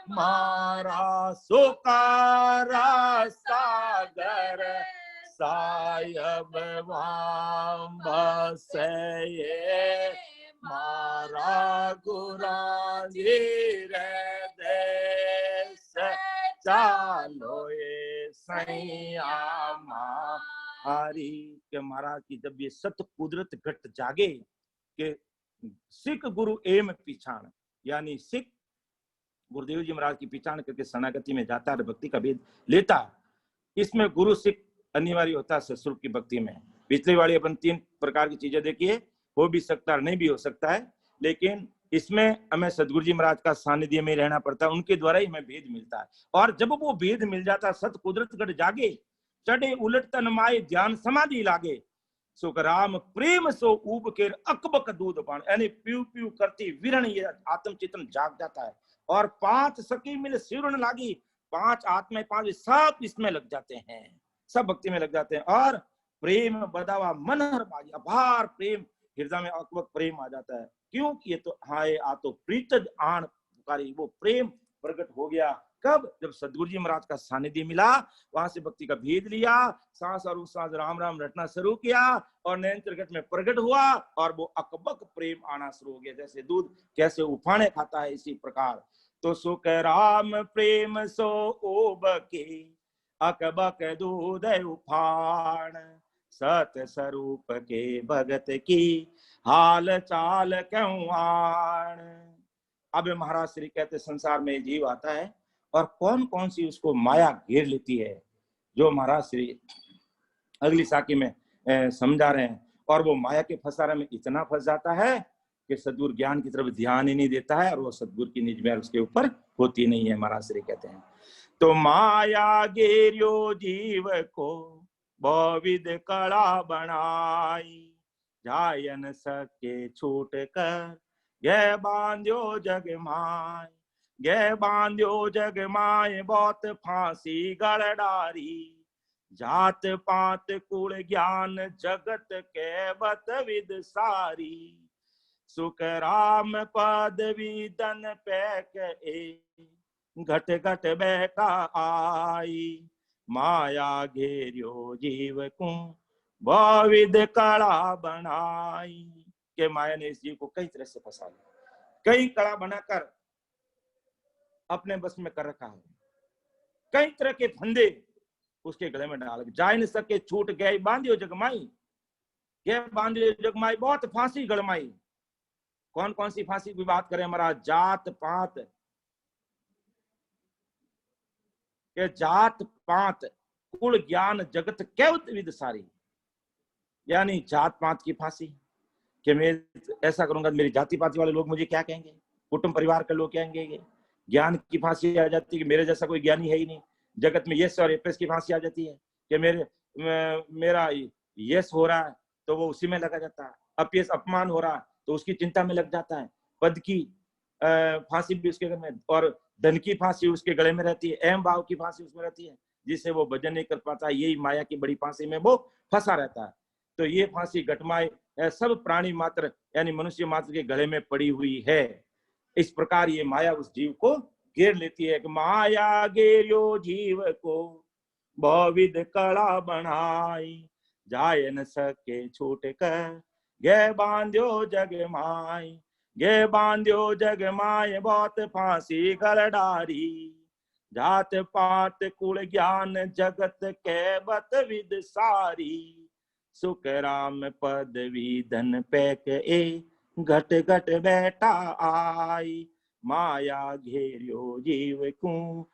मारा सुकारा सागर सायब बस ये मारा गुरा जी देश चालो ये सैया हरी के महाराज की जब ये सत कुदरत घट जागे के सिख गुरु एम पिछाण यानी सिख गुरुदेव जी महाराज की पिछाण करके शरणागति में जाता है, भक्ति का भेद लेता। इसमें गुरु सिख अनिवार्य होता है सत्सुर की भक्ति में। पिछली वाली अपन 3 प्रकार की चीजें देखिए, हो भी सकता है नहीं भी हो सकता है, लेकिन इसमें हमें सदगुरु जी महाराज का सानिध्य में रहना पड़ता है, उनके द्वारा ही हमें भेद मिलता है। और जब वो भेद मिल जाता है, सत कुदरत गढ़ जागे चढ़े उलट तन माए ध्यान समाधि लागे सुख राम प्रेम सो ऊब के अकबक दूध पान यानी प्यू प्यू करती विरण ये आत्म चेतन जाग जाता है। और 5 सखी मिल सिरण लागी, 5 आत्माएं 5 सब इसमें लग जाते हैं, सब भक्ति में लग जाते हैं। और प्रेम बदावा मनहर बागी अभार प्रेम हृदय में अकबक प्रेम आ जाता है। क्यों? ये तो हाय आ तो प्रीतज आण पुकारी, वो प्रेम प्रकट हो गया कब? जब सदगुरु जी महाराज का सानिध्य मिला, वहां से भक्ति का भेद लिया, सांस और सांस राम राम रटना शुरू किया और नयन त्रिगट में प्रकट हुआ और वो अकबक प्रेम आना शुरू हो गया। जैसे दूध कैसे उफाने खाता है, इसी प्रकार तो सुख राम प्रेम सो ओब के अकबक दूध उफान सत स्वरूप के भगत की हाल चाल क्यों आण। अब महाराज श्री कहते संसार में जीव आता है और कौन कौन सी उसको माया घेर लेती है, जो महाराज श्री अगली साखी में समझा रहे हैं। और वो माया के फंसारे में इतना फंस जाता है कि सद्गुरु ज्ञान की तरफ ध्यान ही नहीं देता है और वो सद्गुरु की निज में उसके ऊपर होती नहीं है। महाराज श्री कहते हैं तो माया घेरियो जीव को बहुविध कड़ा बनाई जायन सके छूट कर गे बांध्यो जग माय गे बांध्यो जग माय बहुत फांसी गड़ डारी जात पात कुल ज्ञान जगत के बत विद सारी सुख राम पद विदन पैक ए घट घट बहका आई माया घेरियो जीव को बहुविध कड़ा बनाई। के माया ने इस जीव को कई तरह से फंसा लिया, कई कड़ा बनाकर अपने बस में कर रखा है, कई तरह के फंदे उसके गले में डाल जा न सके छूट गए बांधियो जगमाई गए बांधियो जगमाई बहुत फांसी गड़माई। कौन कौन सी फांसी की बात करें महाराज? जात पात के जात पात कुल ज्ञान जगत केवत विद सारी, यानी जात पात की फांसी कि मैं ऐसा करूंगा मेरी जाति पाति वाले लोग मुझे क्या कहेंगे, कुटुंब परिवार के लोग कहेंगे। ज्ञान की फांसी आ जाती है कि मेरे जैसा कोई ज्ञानी है ही नहीं। जगत में यश और एपस की फांसी आ जाती है कि मेरा यश हो रहा है तो वो उसी में लगा जाता है, अपयश अपमान हो रहा है तो उसकी चिंता में लग जाता है। पद की फांसी भी उसके गले में और धन की फांसी उसके गले में रहती है, अहम भाव की फांसी उसमें रहती है जिससे वो भजन नहीं कर पाता। यही माया की बड़ी फांसी में वो फंसा रहता है। तो ये फांसी घटमाए सब प्राणी मात्र यानी मनुष्य मात्र के गले में पड़ी हुई है। इस प्रकार ये माया उस जीव को घेर लेती है कि माया घेरियो जीव को बहुविध कड़ा बनाई जाय न सके छूट कर गे बांध्यो जग माई गे बांध्यो जग माय बहुत फांसी गल डारी जात पात कुल ज्ञान जगत के बत विद सारी सुख राम पदवी धन पैक ए घट घट बैठा आई, माया घेरियो जीव को,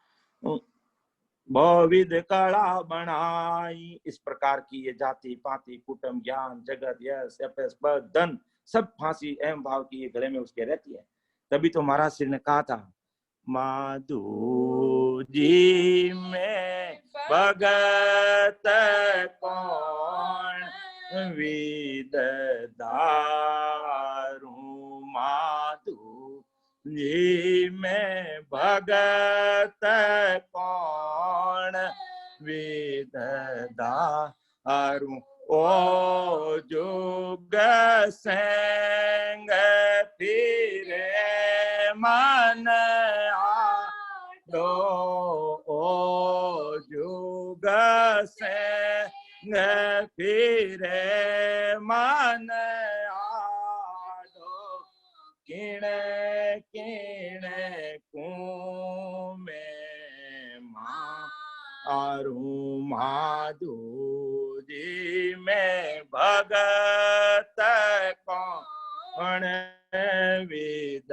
बहुविध कला बनाई। इस प्रकार की ये जाति पाति कुटुंब ज्ञान जगत यश यपस बल धन सब फांसी एवं भाव की ये गले में उसके रहती है। तभी तो महाराज श्री ने कहा था, माधु जी में भगत कौन विद दारू, माधु जी में भगत कौन विद दारू, ओ जुग संग फिरे मन आडो, ओ जुग संग फिरे मन आडो, किण किण में मारू, माधु जी में भगत कौन विद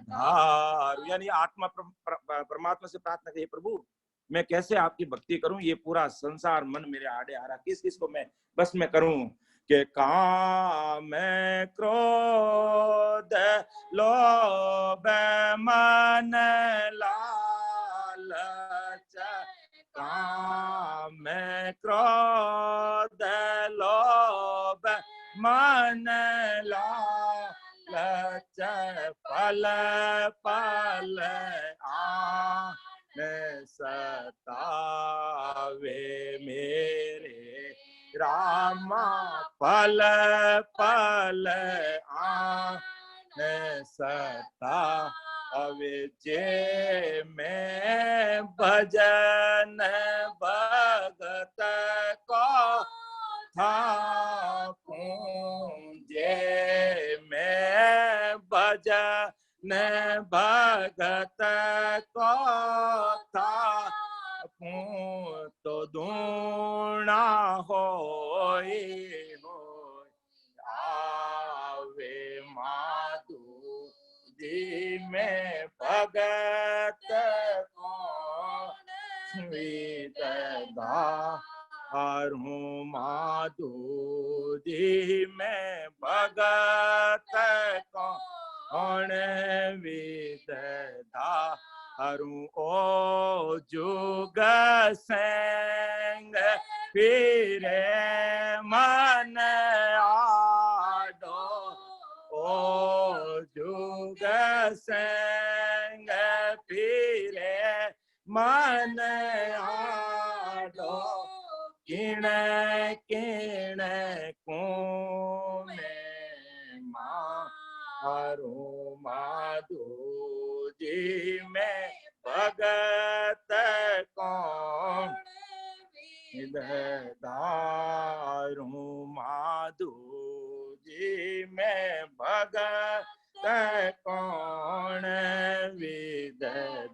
धारू। यानी आत्मा परमात्मा से प्रार्थना करिए, प्रभु मैं कैसे आपकी भक्ति करूं, ये पूरा संसार मन मेरे आड़े आ रहा, किस किस को मैं बस में करूं, के काम क्रोध लोभ मन लालच, काम क्रोध लोभ मन लालच, पल पल आन सतावे मेरे रामा, पल पल आन सतावे, जे मैं भजन भगत को थापूं, जे मैं भजन भगत को थापूं, तो दूना होए आवे माधु जी में भगत कौन विद दारू, माधु जी में भगत कौन विद दारू, ओ जुग संग फिरे मन आडो, ओ जुग संग फिरे मन आडो, किण किण में मारू, माधु जी में भगत कौन विद दारू, माधु जी में भगत कौन विद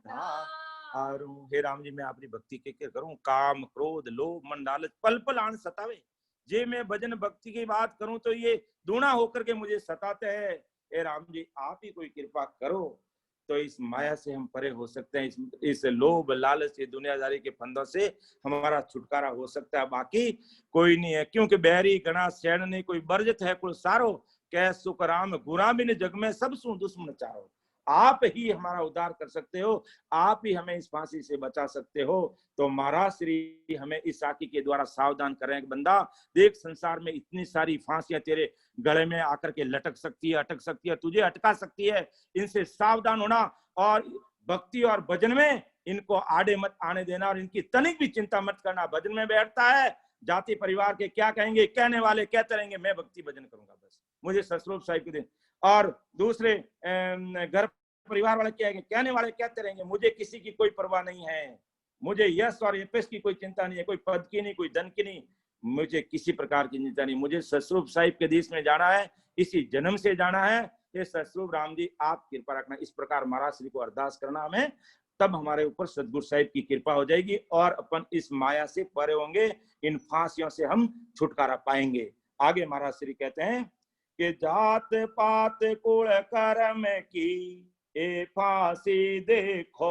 दारू। हे राम जी मैं आपकी भक्ति के करूं, काम क्रोध लोभ मन लालच पल पल आन सतावे, जे मैं भजन भक्ति की बात करूं तो ये दूना होकर के मुझे सताते हैं। हे राम जी आप ही कोई कृपा करो तो इस माया से हम परे हो सकते हैं, इस लोभ लालच ये दुनियादारी के फंदों से हमारा छुटकारा हो सकता है, बाकी कोई नहीं है। क्योंकि बैरी गणा सैन नहीं कोई बर्जत है कुल सारो, कै सुख राम गुरामिन जग में सब सु दुश्मन चारो। आप ही हमारा उद्धार कर सकते हो, आप ही हमें इस फांसी से बचा सकते हो। तो महाराज श्री हमें इस साकी के द्वारा सावधान कर रहे हैं, बंदा देख संसार में इतनी सारी फांसियां तेरे गले में आकर के लटक सकती है, अटक सकती है, तुझे अटका सकती है, इनसे सावधान होना और भक्ति और भजन में इनको आड़े मत आने देना और इनकी तनिक भी चिंता मत करना। भजन में बैठता है, जाति परिवार के क्या कहेंगे, कहने वाले कहते रहेंगे, मैं भक्ति भजन करूंगा, बस मुझे सतस्वरूप साहिब के दिन। और दूसरे घर परिवार वाले क्या कहने वाले कहते रहेंगे, मुझे किसी की कोई परवाह नहीं है, मुझे यश और यश की कोई चिंता नहीं है, कोई पद की नहीं, कोई धन की नहीं, मुझे किसी प्रकार की चिंता नहीं, मुझे सतस्वरूप साहिब के देश में जाना है, इसी जन्म से जाना है। ये सतस्वरूप राम जी आप कृपा रखना। इस प्रकार महाराज श्री को अरदास करना हमें, तब हमारे ऊपर सतगुरु साहिब की कृपा हो जाएगी और अपन इस माया से परे होंगे, इन फांसियों से हम छुटकारा पाएंगे। आगे महाराज श्री कहते हैं, कि जात पात कुल कर्म की ए फांसी देखो।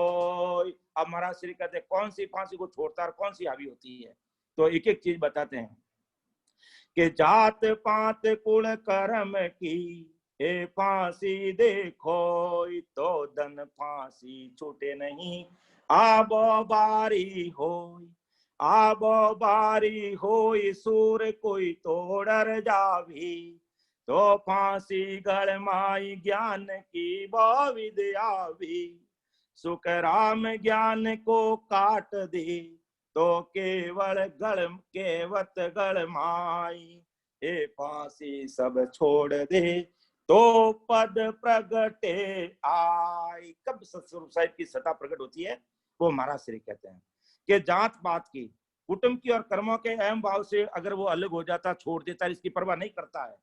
अब महाराज श्री कहते हैं कौन सी फांसी को छोड़ता है और कौन सी हावी होती है, तो एक एक चीज बताते हैं कि जात पात कुल कर्म की ए फांसी देखो, तो धन फांसी छूटे नहीं आबो बारी होय, आबो बारी होय सूर कोई तोड़र जावी, तो फांसी गढ़ माई ज्ञान की बो विद्या भी, सुख राम ज्ञान को काट दे, तो केवल गढ़ केवत गढ़ माई, हे फांसी सब छोड़ दे, तो पद प्रगटे आई। कब सतस्वरूप साहिब की सत्ता प्रकट होती है, वो महाराज श्री कहते हैं कि जात पात की, कुटुंब की और कर्मों के अहम भाव से अगर वो अलग हो जाता, छोड़ देता, इसकी परवाह नहीं करता है,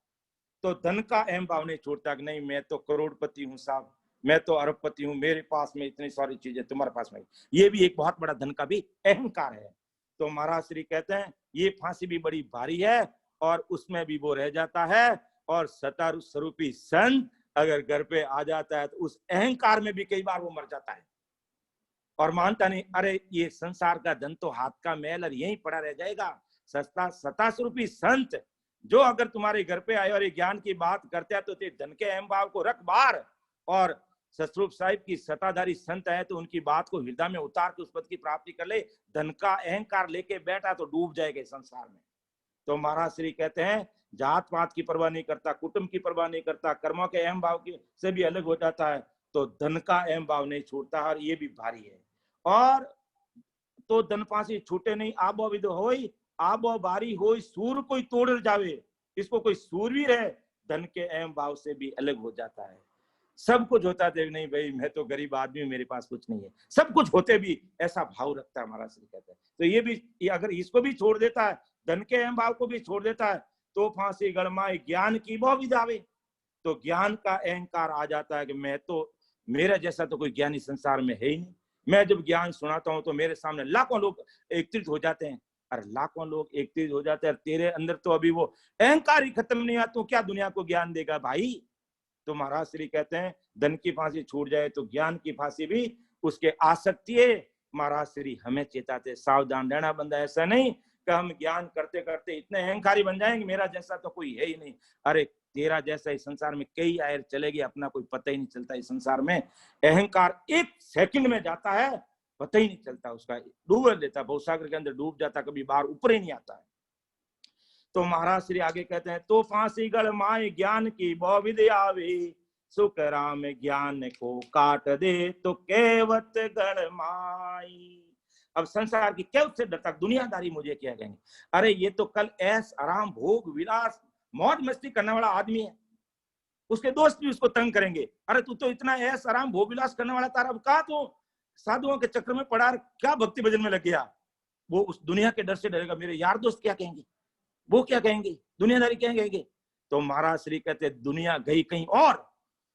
तो धन का अहम भाव नहीं छोड़ता कि नहीं मैं तो करोड़पति हूं साहब, मैं तो अरबपति हूं, मेरे पास में इतनी सारी चीजें, तुम्हारे पास में, ये भी एक बहुत बड़ा धन का भी अहंकार है। तो महाराज श्री कहते हैं ये फांसी भी बड़ी भारी है और उसमें भी वो रह जाता है, और सत्ता स्वरूपी संत अगर घर पे आ जाता है तो उस अहंकार में भी कई बार वो मर जाता है और मानता नहीं, अरे ये संसार का धन तो हाथ का मैल और यहीं पड़ा रह जाएगा। सत्ता स्वरूपी संत जो अगर तुम्हारे घर पे आए और ये ज्ञान की बात करते हैं तो धन के अहम भाव को रख बाहर, और सतस्वरूप साहिब की सत्ताधारी संत है तो उनकी बात को हृदय में उतार के उस पद की प्राप्ति कर ले। धन का अहंकार लेके बैठा तो डूब जाएगा संसार में। तो महाराज श्री कहते हैं जात पात की परवाह नहीं करता, कुटुंब की परवाह नहीं करता, कर्मों के अहम भाव की से भी अलग हो जाता है, तो धन का अहम भाव नहीं छूटता, और ये भी भारी है। और तो धन फांसी छूटे नहीं आबो विद होई, आबो बारी होई सूर कोई तोड़ जावे, इसको कोई सूरवीर है धन के अहम भाव से भी अलग हो जाता है। सब कुछ होता है नहीं भाई मैं तो गरीब आदमी हूं, मेरे पास कुछ नहीं है, सब कुछ होते भी ऐसा भाव रखता है महाराज श्री कहते हैं। तो ये भी अगर इसको भी छोड़ देता है, धन के अहम भाव को भी छोड़ देता है, तो फांसी गड़माई ज्ञान की बो विदावे, तो ज्ञान का अहंकार आ जाता है कि मैं तो, मेरा जैसा तो कोई ज्ञानी संसार में है ही नहीं। मैं जब ज्ञान सुनाता हूं तो मेरे सामने लाखों लोग एकत्रित हो जाते हैं, और लाखों लोग एकत्रित हो जाते हैं, तेरे अंदर तो अभी वो अहंकार ही खत्म नहीं हुआ, तो क्या दुनिया को ज्ञान देगा भाई। तो महाराज श्री कहते हैं धन की फांसी छूट जाए तो ज्ञान की फांसी भी उसके आ सकती है। महाराज श्री हमें चेताते सावधान रहना बंदा, ऐसा नहीं कि हम ज्ञान करते करते इतने अहंकारी बन जाएंगे मेरा जैसा तो कोई है ही नहीं। अरे तेरा जैसा इस संसार में कई आयर चलेगी, अपना कोई पता ही नहीं चलता। इस संसार में अहंकार एक सेकंड में जाता है, पता ही नहीं चलता, उसका डूब देता, भवसागर के अंदर डूब जाता, कभी बाहर ऊपर ही नहीं आता है। तो महाराज श्री आगे कहते हैं तो फांसी गढ़ माए ज्ञान की बो विद्या वे, सुख राम ज्ञान को काट दे, तो केवत गढ़ माई। अब संसार की केवत से डरता, दुनियादारी मुझे क्या कहेंगे, अरे ये तो कल ऐस आराम भोग विलास मौज मस्ती करने वाला आदमी है, उसके दोस्त भी उसको तंग करेंगे, अरे तू तो इतना ऐस आराम भोग विलास करने वाला, तारा कहा तो साधुओं के चक्र में पड़ा, क्या भक्ति भजन में लग गया। वो उस दुनिया के डर से डरेगा, मेरे यार दोस्त क्या कहेंगे, वो क्या कहेंगे, दुनियादारी क्या कहेंगे। तो महाराज श्री कहते दुनिया गई कहीं और,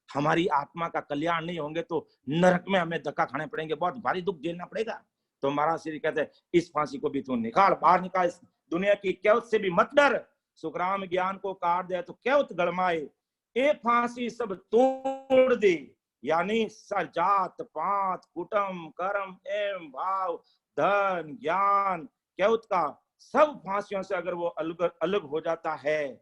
हमारी आत्मा का कल्याण नहीं होंगे तो नरक में हमें धक्का खाने पड़ेंगे, बहुत भारी दुख झेलना पड़ेगा। तो महाराज श्री कहते इस फांसी को भी तू निकाल, बाहर निकाल, इस दुनिया की केवत से भी मत डर, सुखराम ज्ञान को काट दे तो केवत गड़माए, ए फांसी सब तोड़ दे। यानी जात पात कुटुंब कर्म एवं भाव धन ज्ञान केवत का सब फांसियों से अगर वो अलग अलग हो जाता है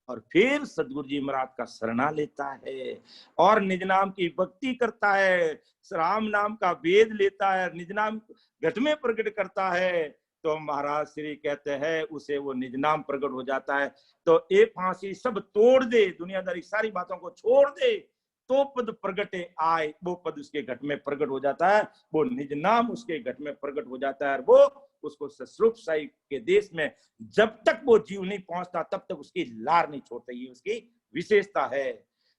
और फिर सदगुरु जी महाराज का शरणा लेता है और निज नाम की भक्ति करता है, राम नाम का वेद लेता है, निज नाम घट में प्रकट करता है, तो महाराज श्री कहते हैं उसे वो निज नाम प्रकट हो जाता है। तो ये फांसी सब तोड़ दे, दुनियादारी सारी बातों को छोड़ दे, तो पद प्रगटे आए, वो पद उसके घट में प्रकट हो जाता है, वो निज नाम उसके घट में प्रकट हो जाता है, और वो उसको सतस्वरूप साहिब के देश में जब तक वो जीव नहीं पहुंचता तब तक उसकी लार नहीं छोड़ता, ये उसकी विशेषता है।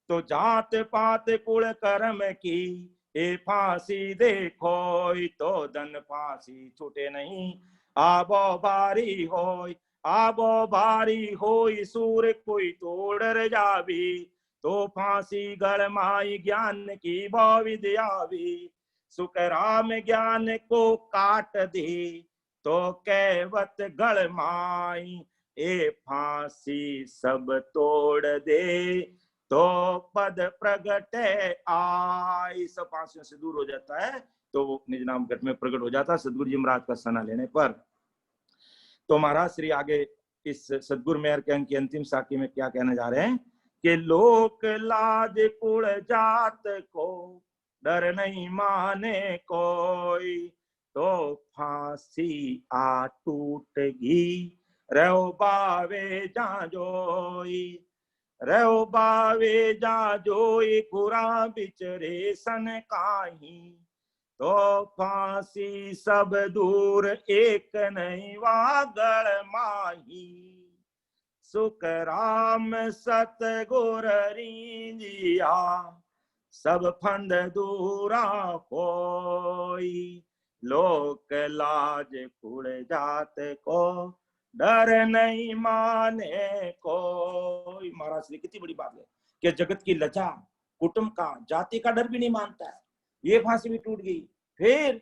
तो जात पात कुल कर्म की ए फांसी देखो, तो धन फांसी छूटे नहीं आबो बारी होय, आबो बारी होय सूर कोई तोड़ जावी, तो फांसी गढ़ माई ज्ञान की बो विद्या भी, सुख राम ज्ञान को काट दे, तो कैवत गढ़ माई, ए फांसी सब तोड़ दे तो पद प्रगट आई। सब फांसियों से दूर हो जाता है तो वो निज नाम घट में प्रकट हो जाता है सदगुरु जी महाराज का सना लेने पर। तो महाराज श्री आगे इस सदगुरु मेहर के अंक की अंतिम साखी में क्या कहने जा रहे हैं कि लोक लाज कुल जात को डर नहीं माने कोई, तो फांसी आ टूटगी रहो बावे जा जोई, रहो बावे जा जोई कुरा बिचरे सन काही, तो फांसी सब दूर एक नहीं वागड़ माही, सुख राम सतगुर रींजिया सब फंद दूरा होई, लोक लाज कुड़ जात को डर नहीं माने कोई। महाराज श्री कितनी बड़ी बात है कि जगत की लज्जा, कुटुंब का, जाति का डर भी नहीं मानता है। ये फांसी भी टूट गई, फिर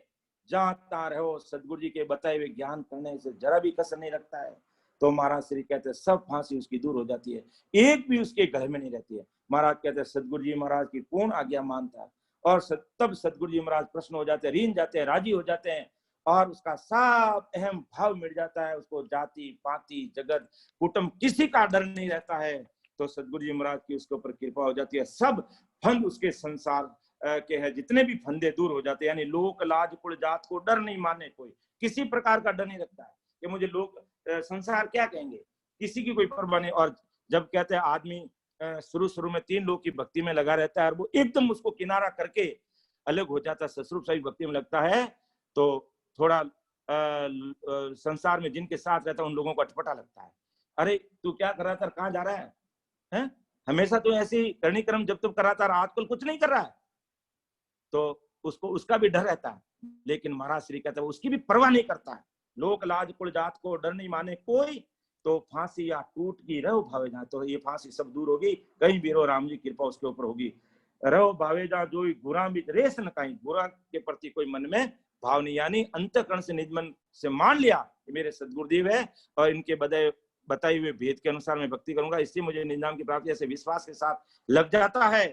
जाता रहो सदगुरु जी के बताए हुए ज्ञान करने से जरा भी कसर नहीं रखता है। तो महाराज श्री कहते हैं सब फांसी उसकी दूर हो जाती है, एक भी उसके गले में नहीं रहती है। महाराज कहते हैं सदगुरु जी महाराज की पूर्ण आज्ञा मानता है और तब सदगुरु जी महाराज प्रश्न हो जाते हैं, रीन जाते हैं, राजी हो जाते हैं और उसका सब अहम भाव मिट जाता है। उसको जाति पाति जगत कुटुंब किसी का डर नहीं रहता है। तो सदगुरु जी महाराज की उसके ऊपर कृपा हो जाती है, सब फंद उसके संसार के है जितने भी फंदे दूर हो जाते हैं। यानी लोक लाज कुल जात को डर नहीं माने कोई, किसी प्रकार का डर नहीं रखता है कि मुझे लोग संसार क्या कहेंगे, किसी की कोई परवाह नहीं। और जब कहते हैं आदमी शुरू में 3 लोग की भक्ति में लगा रहता है और वो एकदम उसको किनारा करके अलग हो जाता है, ससुर सही भक्ति में लगता है, तो थोड़ा संसार में जिनके साथ रहता है उन लोगों को अटपटा लगता है। अरे तू क्या कर रहा था, कहाँ जा रहा है? हमेशा तो ऐसी करनी क्रम जब तक कर रहा था, आजकल कुछ नहीं कर रहा है। तो उसको उसका भी डर रहता है, लेकिन महाराज श्री कहते हैं उसकी भी परवाह नहीं करता है। लोक लाज कुल जात को डर नहीं माने कोई, तो फांसी या टूट की रहो भावे जा, तो ये फांसी सब दूर होगी, कहीं भी रहो राम जी कृपा उसके ऊपर होगी। रहो भावे जा जो बुरा भी रेस न कहीं, बुरा के प्रति कोई मन में भाव नहीं, यानी अंतःकरण से निज मन से मान लिया कि मेरे सदगुरुदेव है और इनके बताए हुए भेद के अनुसार मैं भक्ति करूंगा, इससे मुझे निज नाम की प्राप्ति, ऐसे विश्वास के साथ लग जाता है,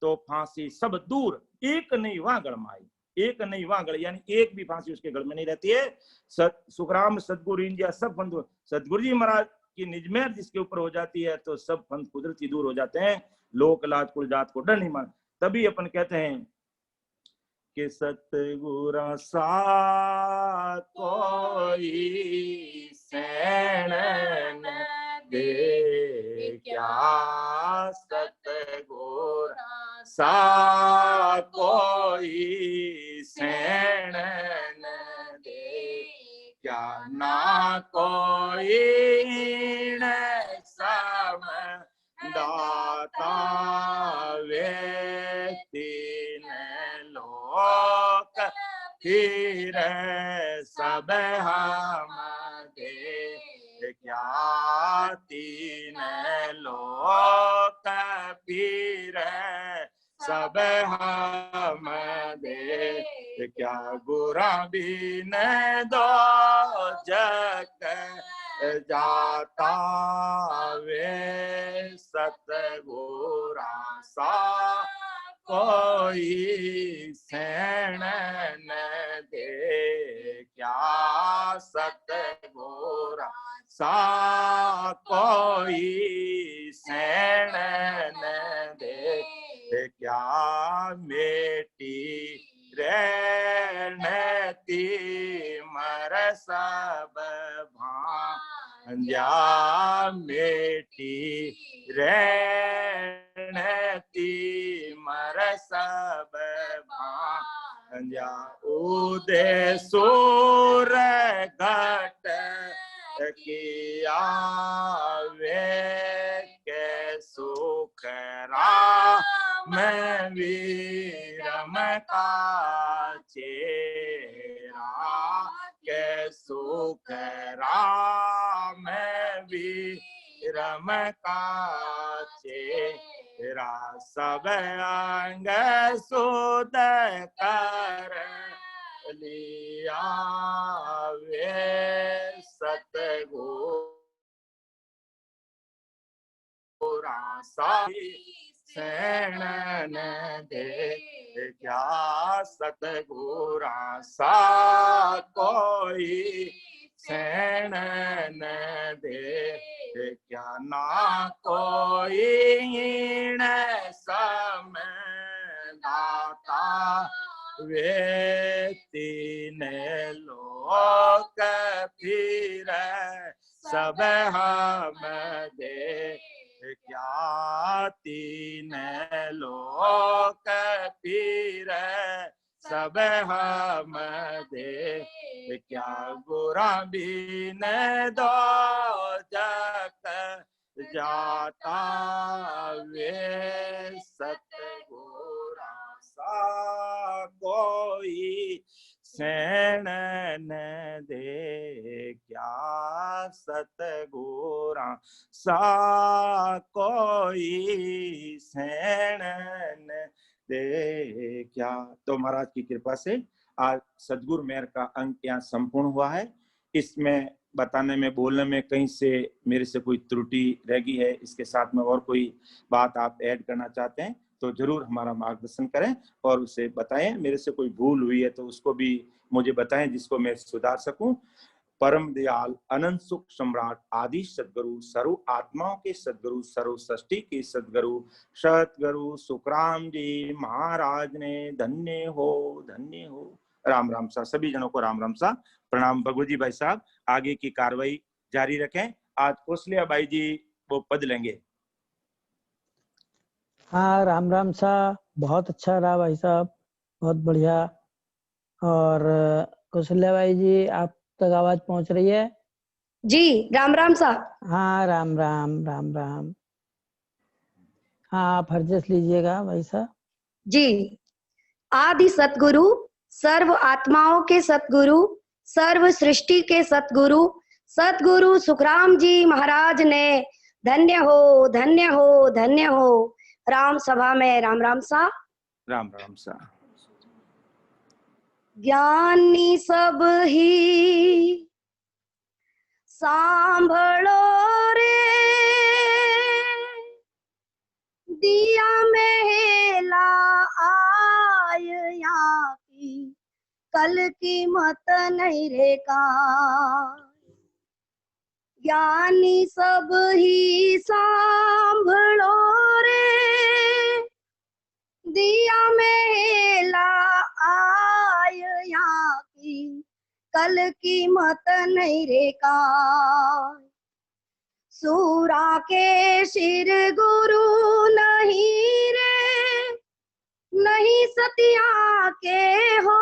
तो फांसी सब दूर एक नहीं वहां गड़माई, एक नहीं वहां गड़, यानी एक भी फांसी उसके गढ़ में नहीं रहती है। सुखराम सदगुरु इंडिया सब फंद सदगुरु जी महाराज की निजमेर जिसके ऊपर हो जाती है तो सब फंद कुदरती दूर हो जाते हैं। लोक लाज कुल जात को डर नहीं मान। तभी अपन कहते हैं कि सतगुरा सा कोई सैन न दे, क्या सतगुरा सा कोई सैन न दे, क्या ना कोई सम दाता वे तीन लोक फिर सब हम दे, क्या तीन लोक फिर सब हम दे, क्या गुरा बिन दो जग जाता वे सतगुरा सा कोई सैन न दे, क्या सतगुरा सा कोई सैन न दे, क्या मेटी रहती मर सब भांजा, मेटी रहती मर सब भांजा, उदय सूर घट किया वे के सुख राम वीरम का चेरा, के सुख राम वीरम का चेरा, सब अंग सुध कर लिया वे सतगुरु सैण न दे क्या सतगुरा सा कोई सैण न दे क्या ना कोई हीण समय दाता वे तीन लोक फिर सब हम दे क्या तीन लोक फिर सब हम दे क्या गुरा बिन दो जग जाता वे सतगुरा सा कोई सैण न दे क्या सतगुरा सा कोई सैण न दे क्या। तो महाराज की कृपा से आज सदगुरु मेहर का अंक यहाँ संपूर्ण हुआ है। इसमें बताने में बोलने में कहीं से मेरे से कोई त्रुटि रह गई है, इसके साथ में और कोई बात आप ऐड करना चाहते हैं तो जरूर हमारा मार्गदर्शन करें और उसे बताएं। मेरे से कोई भूल हुई है तो उसको भी मुझे बताएं जिसको मैं सुधार सकूं। परम दयाल अनंत सुख सम्राट आदि सदगुरु सर्व आत्माओं के सदगुरु सर्व सृष्टि के सदगुरु सतगुरु सुखराम जी महाराज ने धन्य हो धन्य हो। राम राम सा सभी जनों को राम राम सा प्रणाम। भगवती भाई साहब आगे की कार्रवाई जारी रखें। आज कौशल्या बाई जी वो पद लेंगे। हाँ राम राम सा, बहुत अच्छा रहा भाई साहब, बहुत बढ़िया। और कौशल्या भाई जी आप तक आवाज पहुंच रही है? जी राम राम सा। हाँ राम राम राम राम। हाँ आप हरजस लीजिएगा भाई साहब। जी आदि सतगुरु सर्व आत्माओं के सतगुरु सर्व सृष्टि के सतगुरु सतगुरु सुखराम जी महाराज ने धन्य हो धन्य हो धन्य हो। राम सभा में राम राम सा। राम राम सा। ज्ञानी सब ही सांभळो रे दिया मेला आय यहाँ की कल की मत नहीं रे का। ज्ञानी सब ही सांभळो रे दिया मेला आय यहाँ की कल की मत नहीं रे का। सूरा के शिर गुरु नहीं रे नहीं सतिया के हो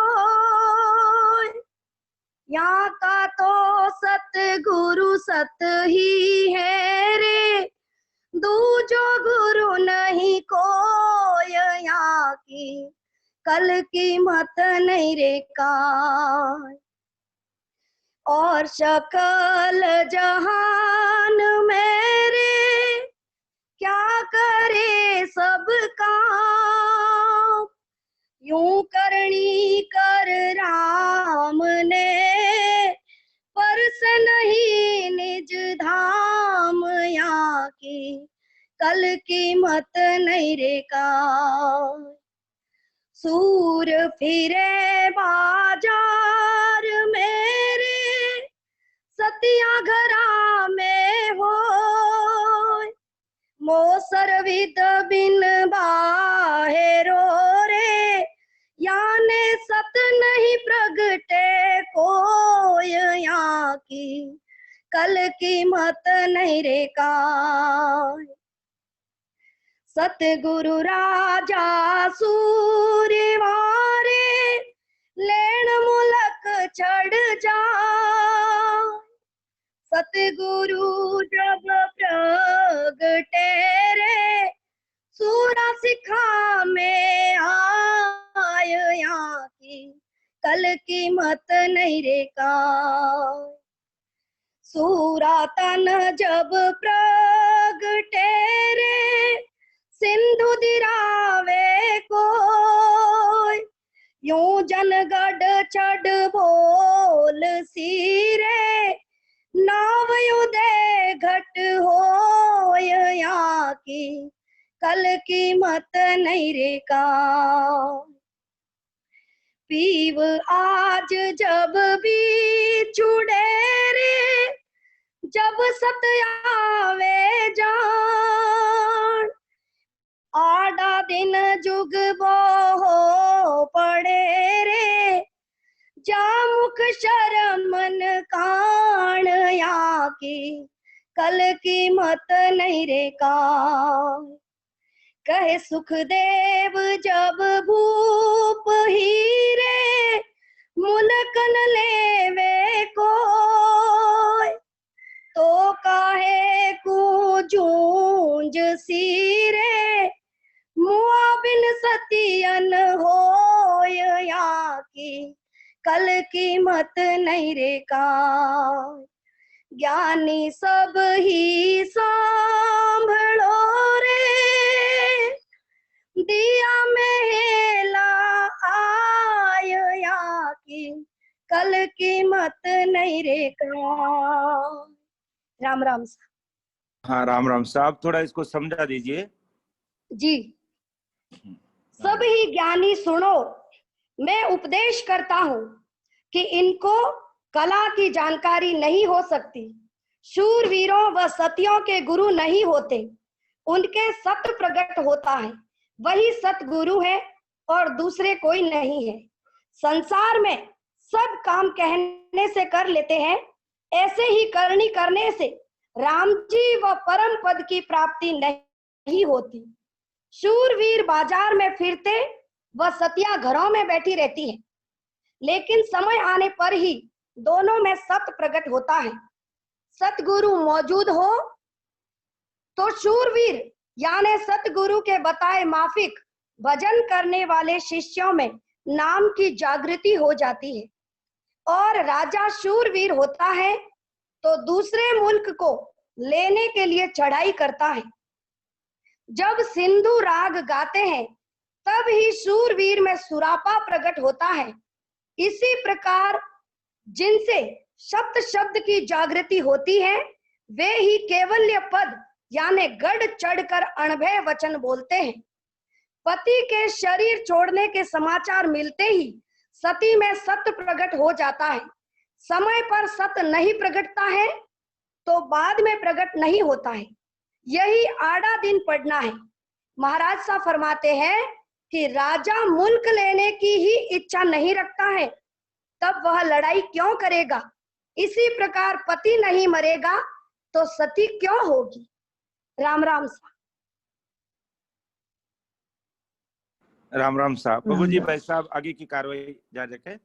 यहाँ का तो सतगुरु सत ही है रे दूजो गुरु नहीं कोई यहाँ की कल की मत नहीं रे का। और शकल जहान मेरे क्या करे सब काम यूं करनी कर राम ने पर से नहीं निज धाम यहाँ की कल की मत नहीं रे का। सूर फिरे बाजार मेरे सतिया घरा में हो मोसर विद बिन बाहेरो रे याने सत नहीं प्रगटे कोय यहाँ की कल की मत नहीं रे का। सतगुरु राजा सूर्य वारे लेन मुलक चढ़ जा सतगुरु जब प्रगटे रे सूरा सिखा में आय यहाँ की कल की मत नहीं रे का। सूरा तन जब प्रगटे रे सिंधु दिरावे को यूं जनगढ़ चढ़ बोल सीरे नाव उदय घट हो होय यहाँ की कल की मत नहीं रे का। पीव आज जब भी चुड़े रे जब सत आवे जान। आड़ा दिन जुग बो पड़े रे जा मुख शरमन कान यहाँ की कल की मत नहीं रे का। कहे सुखदेव जब भूप हीरे मुलकन लेवे कोय तो काहे को जूंज सिरे मुआ बिन सतियन होय यहाँ की कल की मत नहीं रे का। ज्ञानी सब ही सांभळो रे दिया मेला आय यहाँ की कल की मत नहीं रे का। राम राम साहब। हाँ राम राम साहब, थोड़ा इसको समझा दीजिए। जी। सब ही ज्ञानी सुनो, मैं उपदेश करता हूँ कि इनको कला की जानकारी नहीं हो सकती। शूरवीरों व सतियों के गुरु नहीं होते, उनके सत्य प्रकट होता है, वही सतगुरु है और दूसरे कोई नहीं है। संसार में सब काम कहने से कर लेते हैं, ऐसे ही करनी करने से राम जी व परम पद की प्राप्ति नहीं होती। शूरवीर बाजार में फिरते व सतिया घरों में बैठी रहती है, लेकिन समय आने पर ही दोनों में सत्य प्रकट होता है। सतगुरु मौजूद हो तो शूरवीर यानी सतगुरु के बताए माफिक भजन करने वाले शिष्यों में नाम की जागृति हो जाती है, और राजा शूरवीर होता है तो दूसरे मुल्क को लेने के लिए चढ़ाई करता है। जब सिंधु राग गाते हैं तब ही शूरवीर में सुरापा प्रकट होता है। इसी प्रकार जिनसे शब्द शब्द की जागृति होती है वे ही केवल्य पद यानी गढ़ चढ़कर अणभय वचन बोलते हैं। पति के शरीर छोड़ने के समाचार मिलते ही सती में सत्य प्रकट हो जाता है। समय पर सत्य नहीं प्रकटता है तो बाद में प्रकट नहीं होता है। यही आड़ा दिन पड़ना है। महाराज साहब फरमाते हैं कि राजा मुल्क लेने की ही इच्छा नहीं रखता है तब वह लड़ाई क्यों करेगा। इसी प्रकार पति नहीं मरेगा तो सती क्यों होगी। राम राम साहब। राम राम साहब। राम प्रभु जी राम। भाई साहब आगे की कार्रवाई जारी रखें।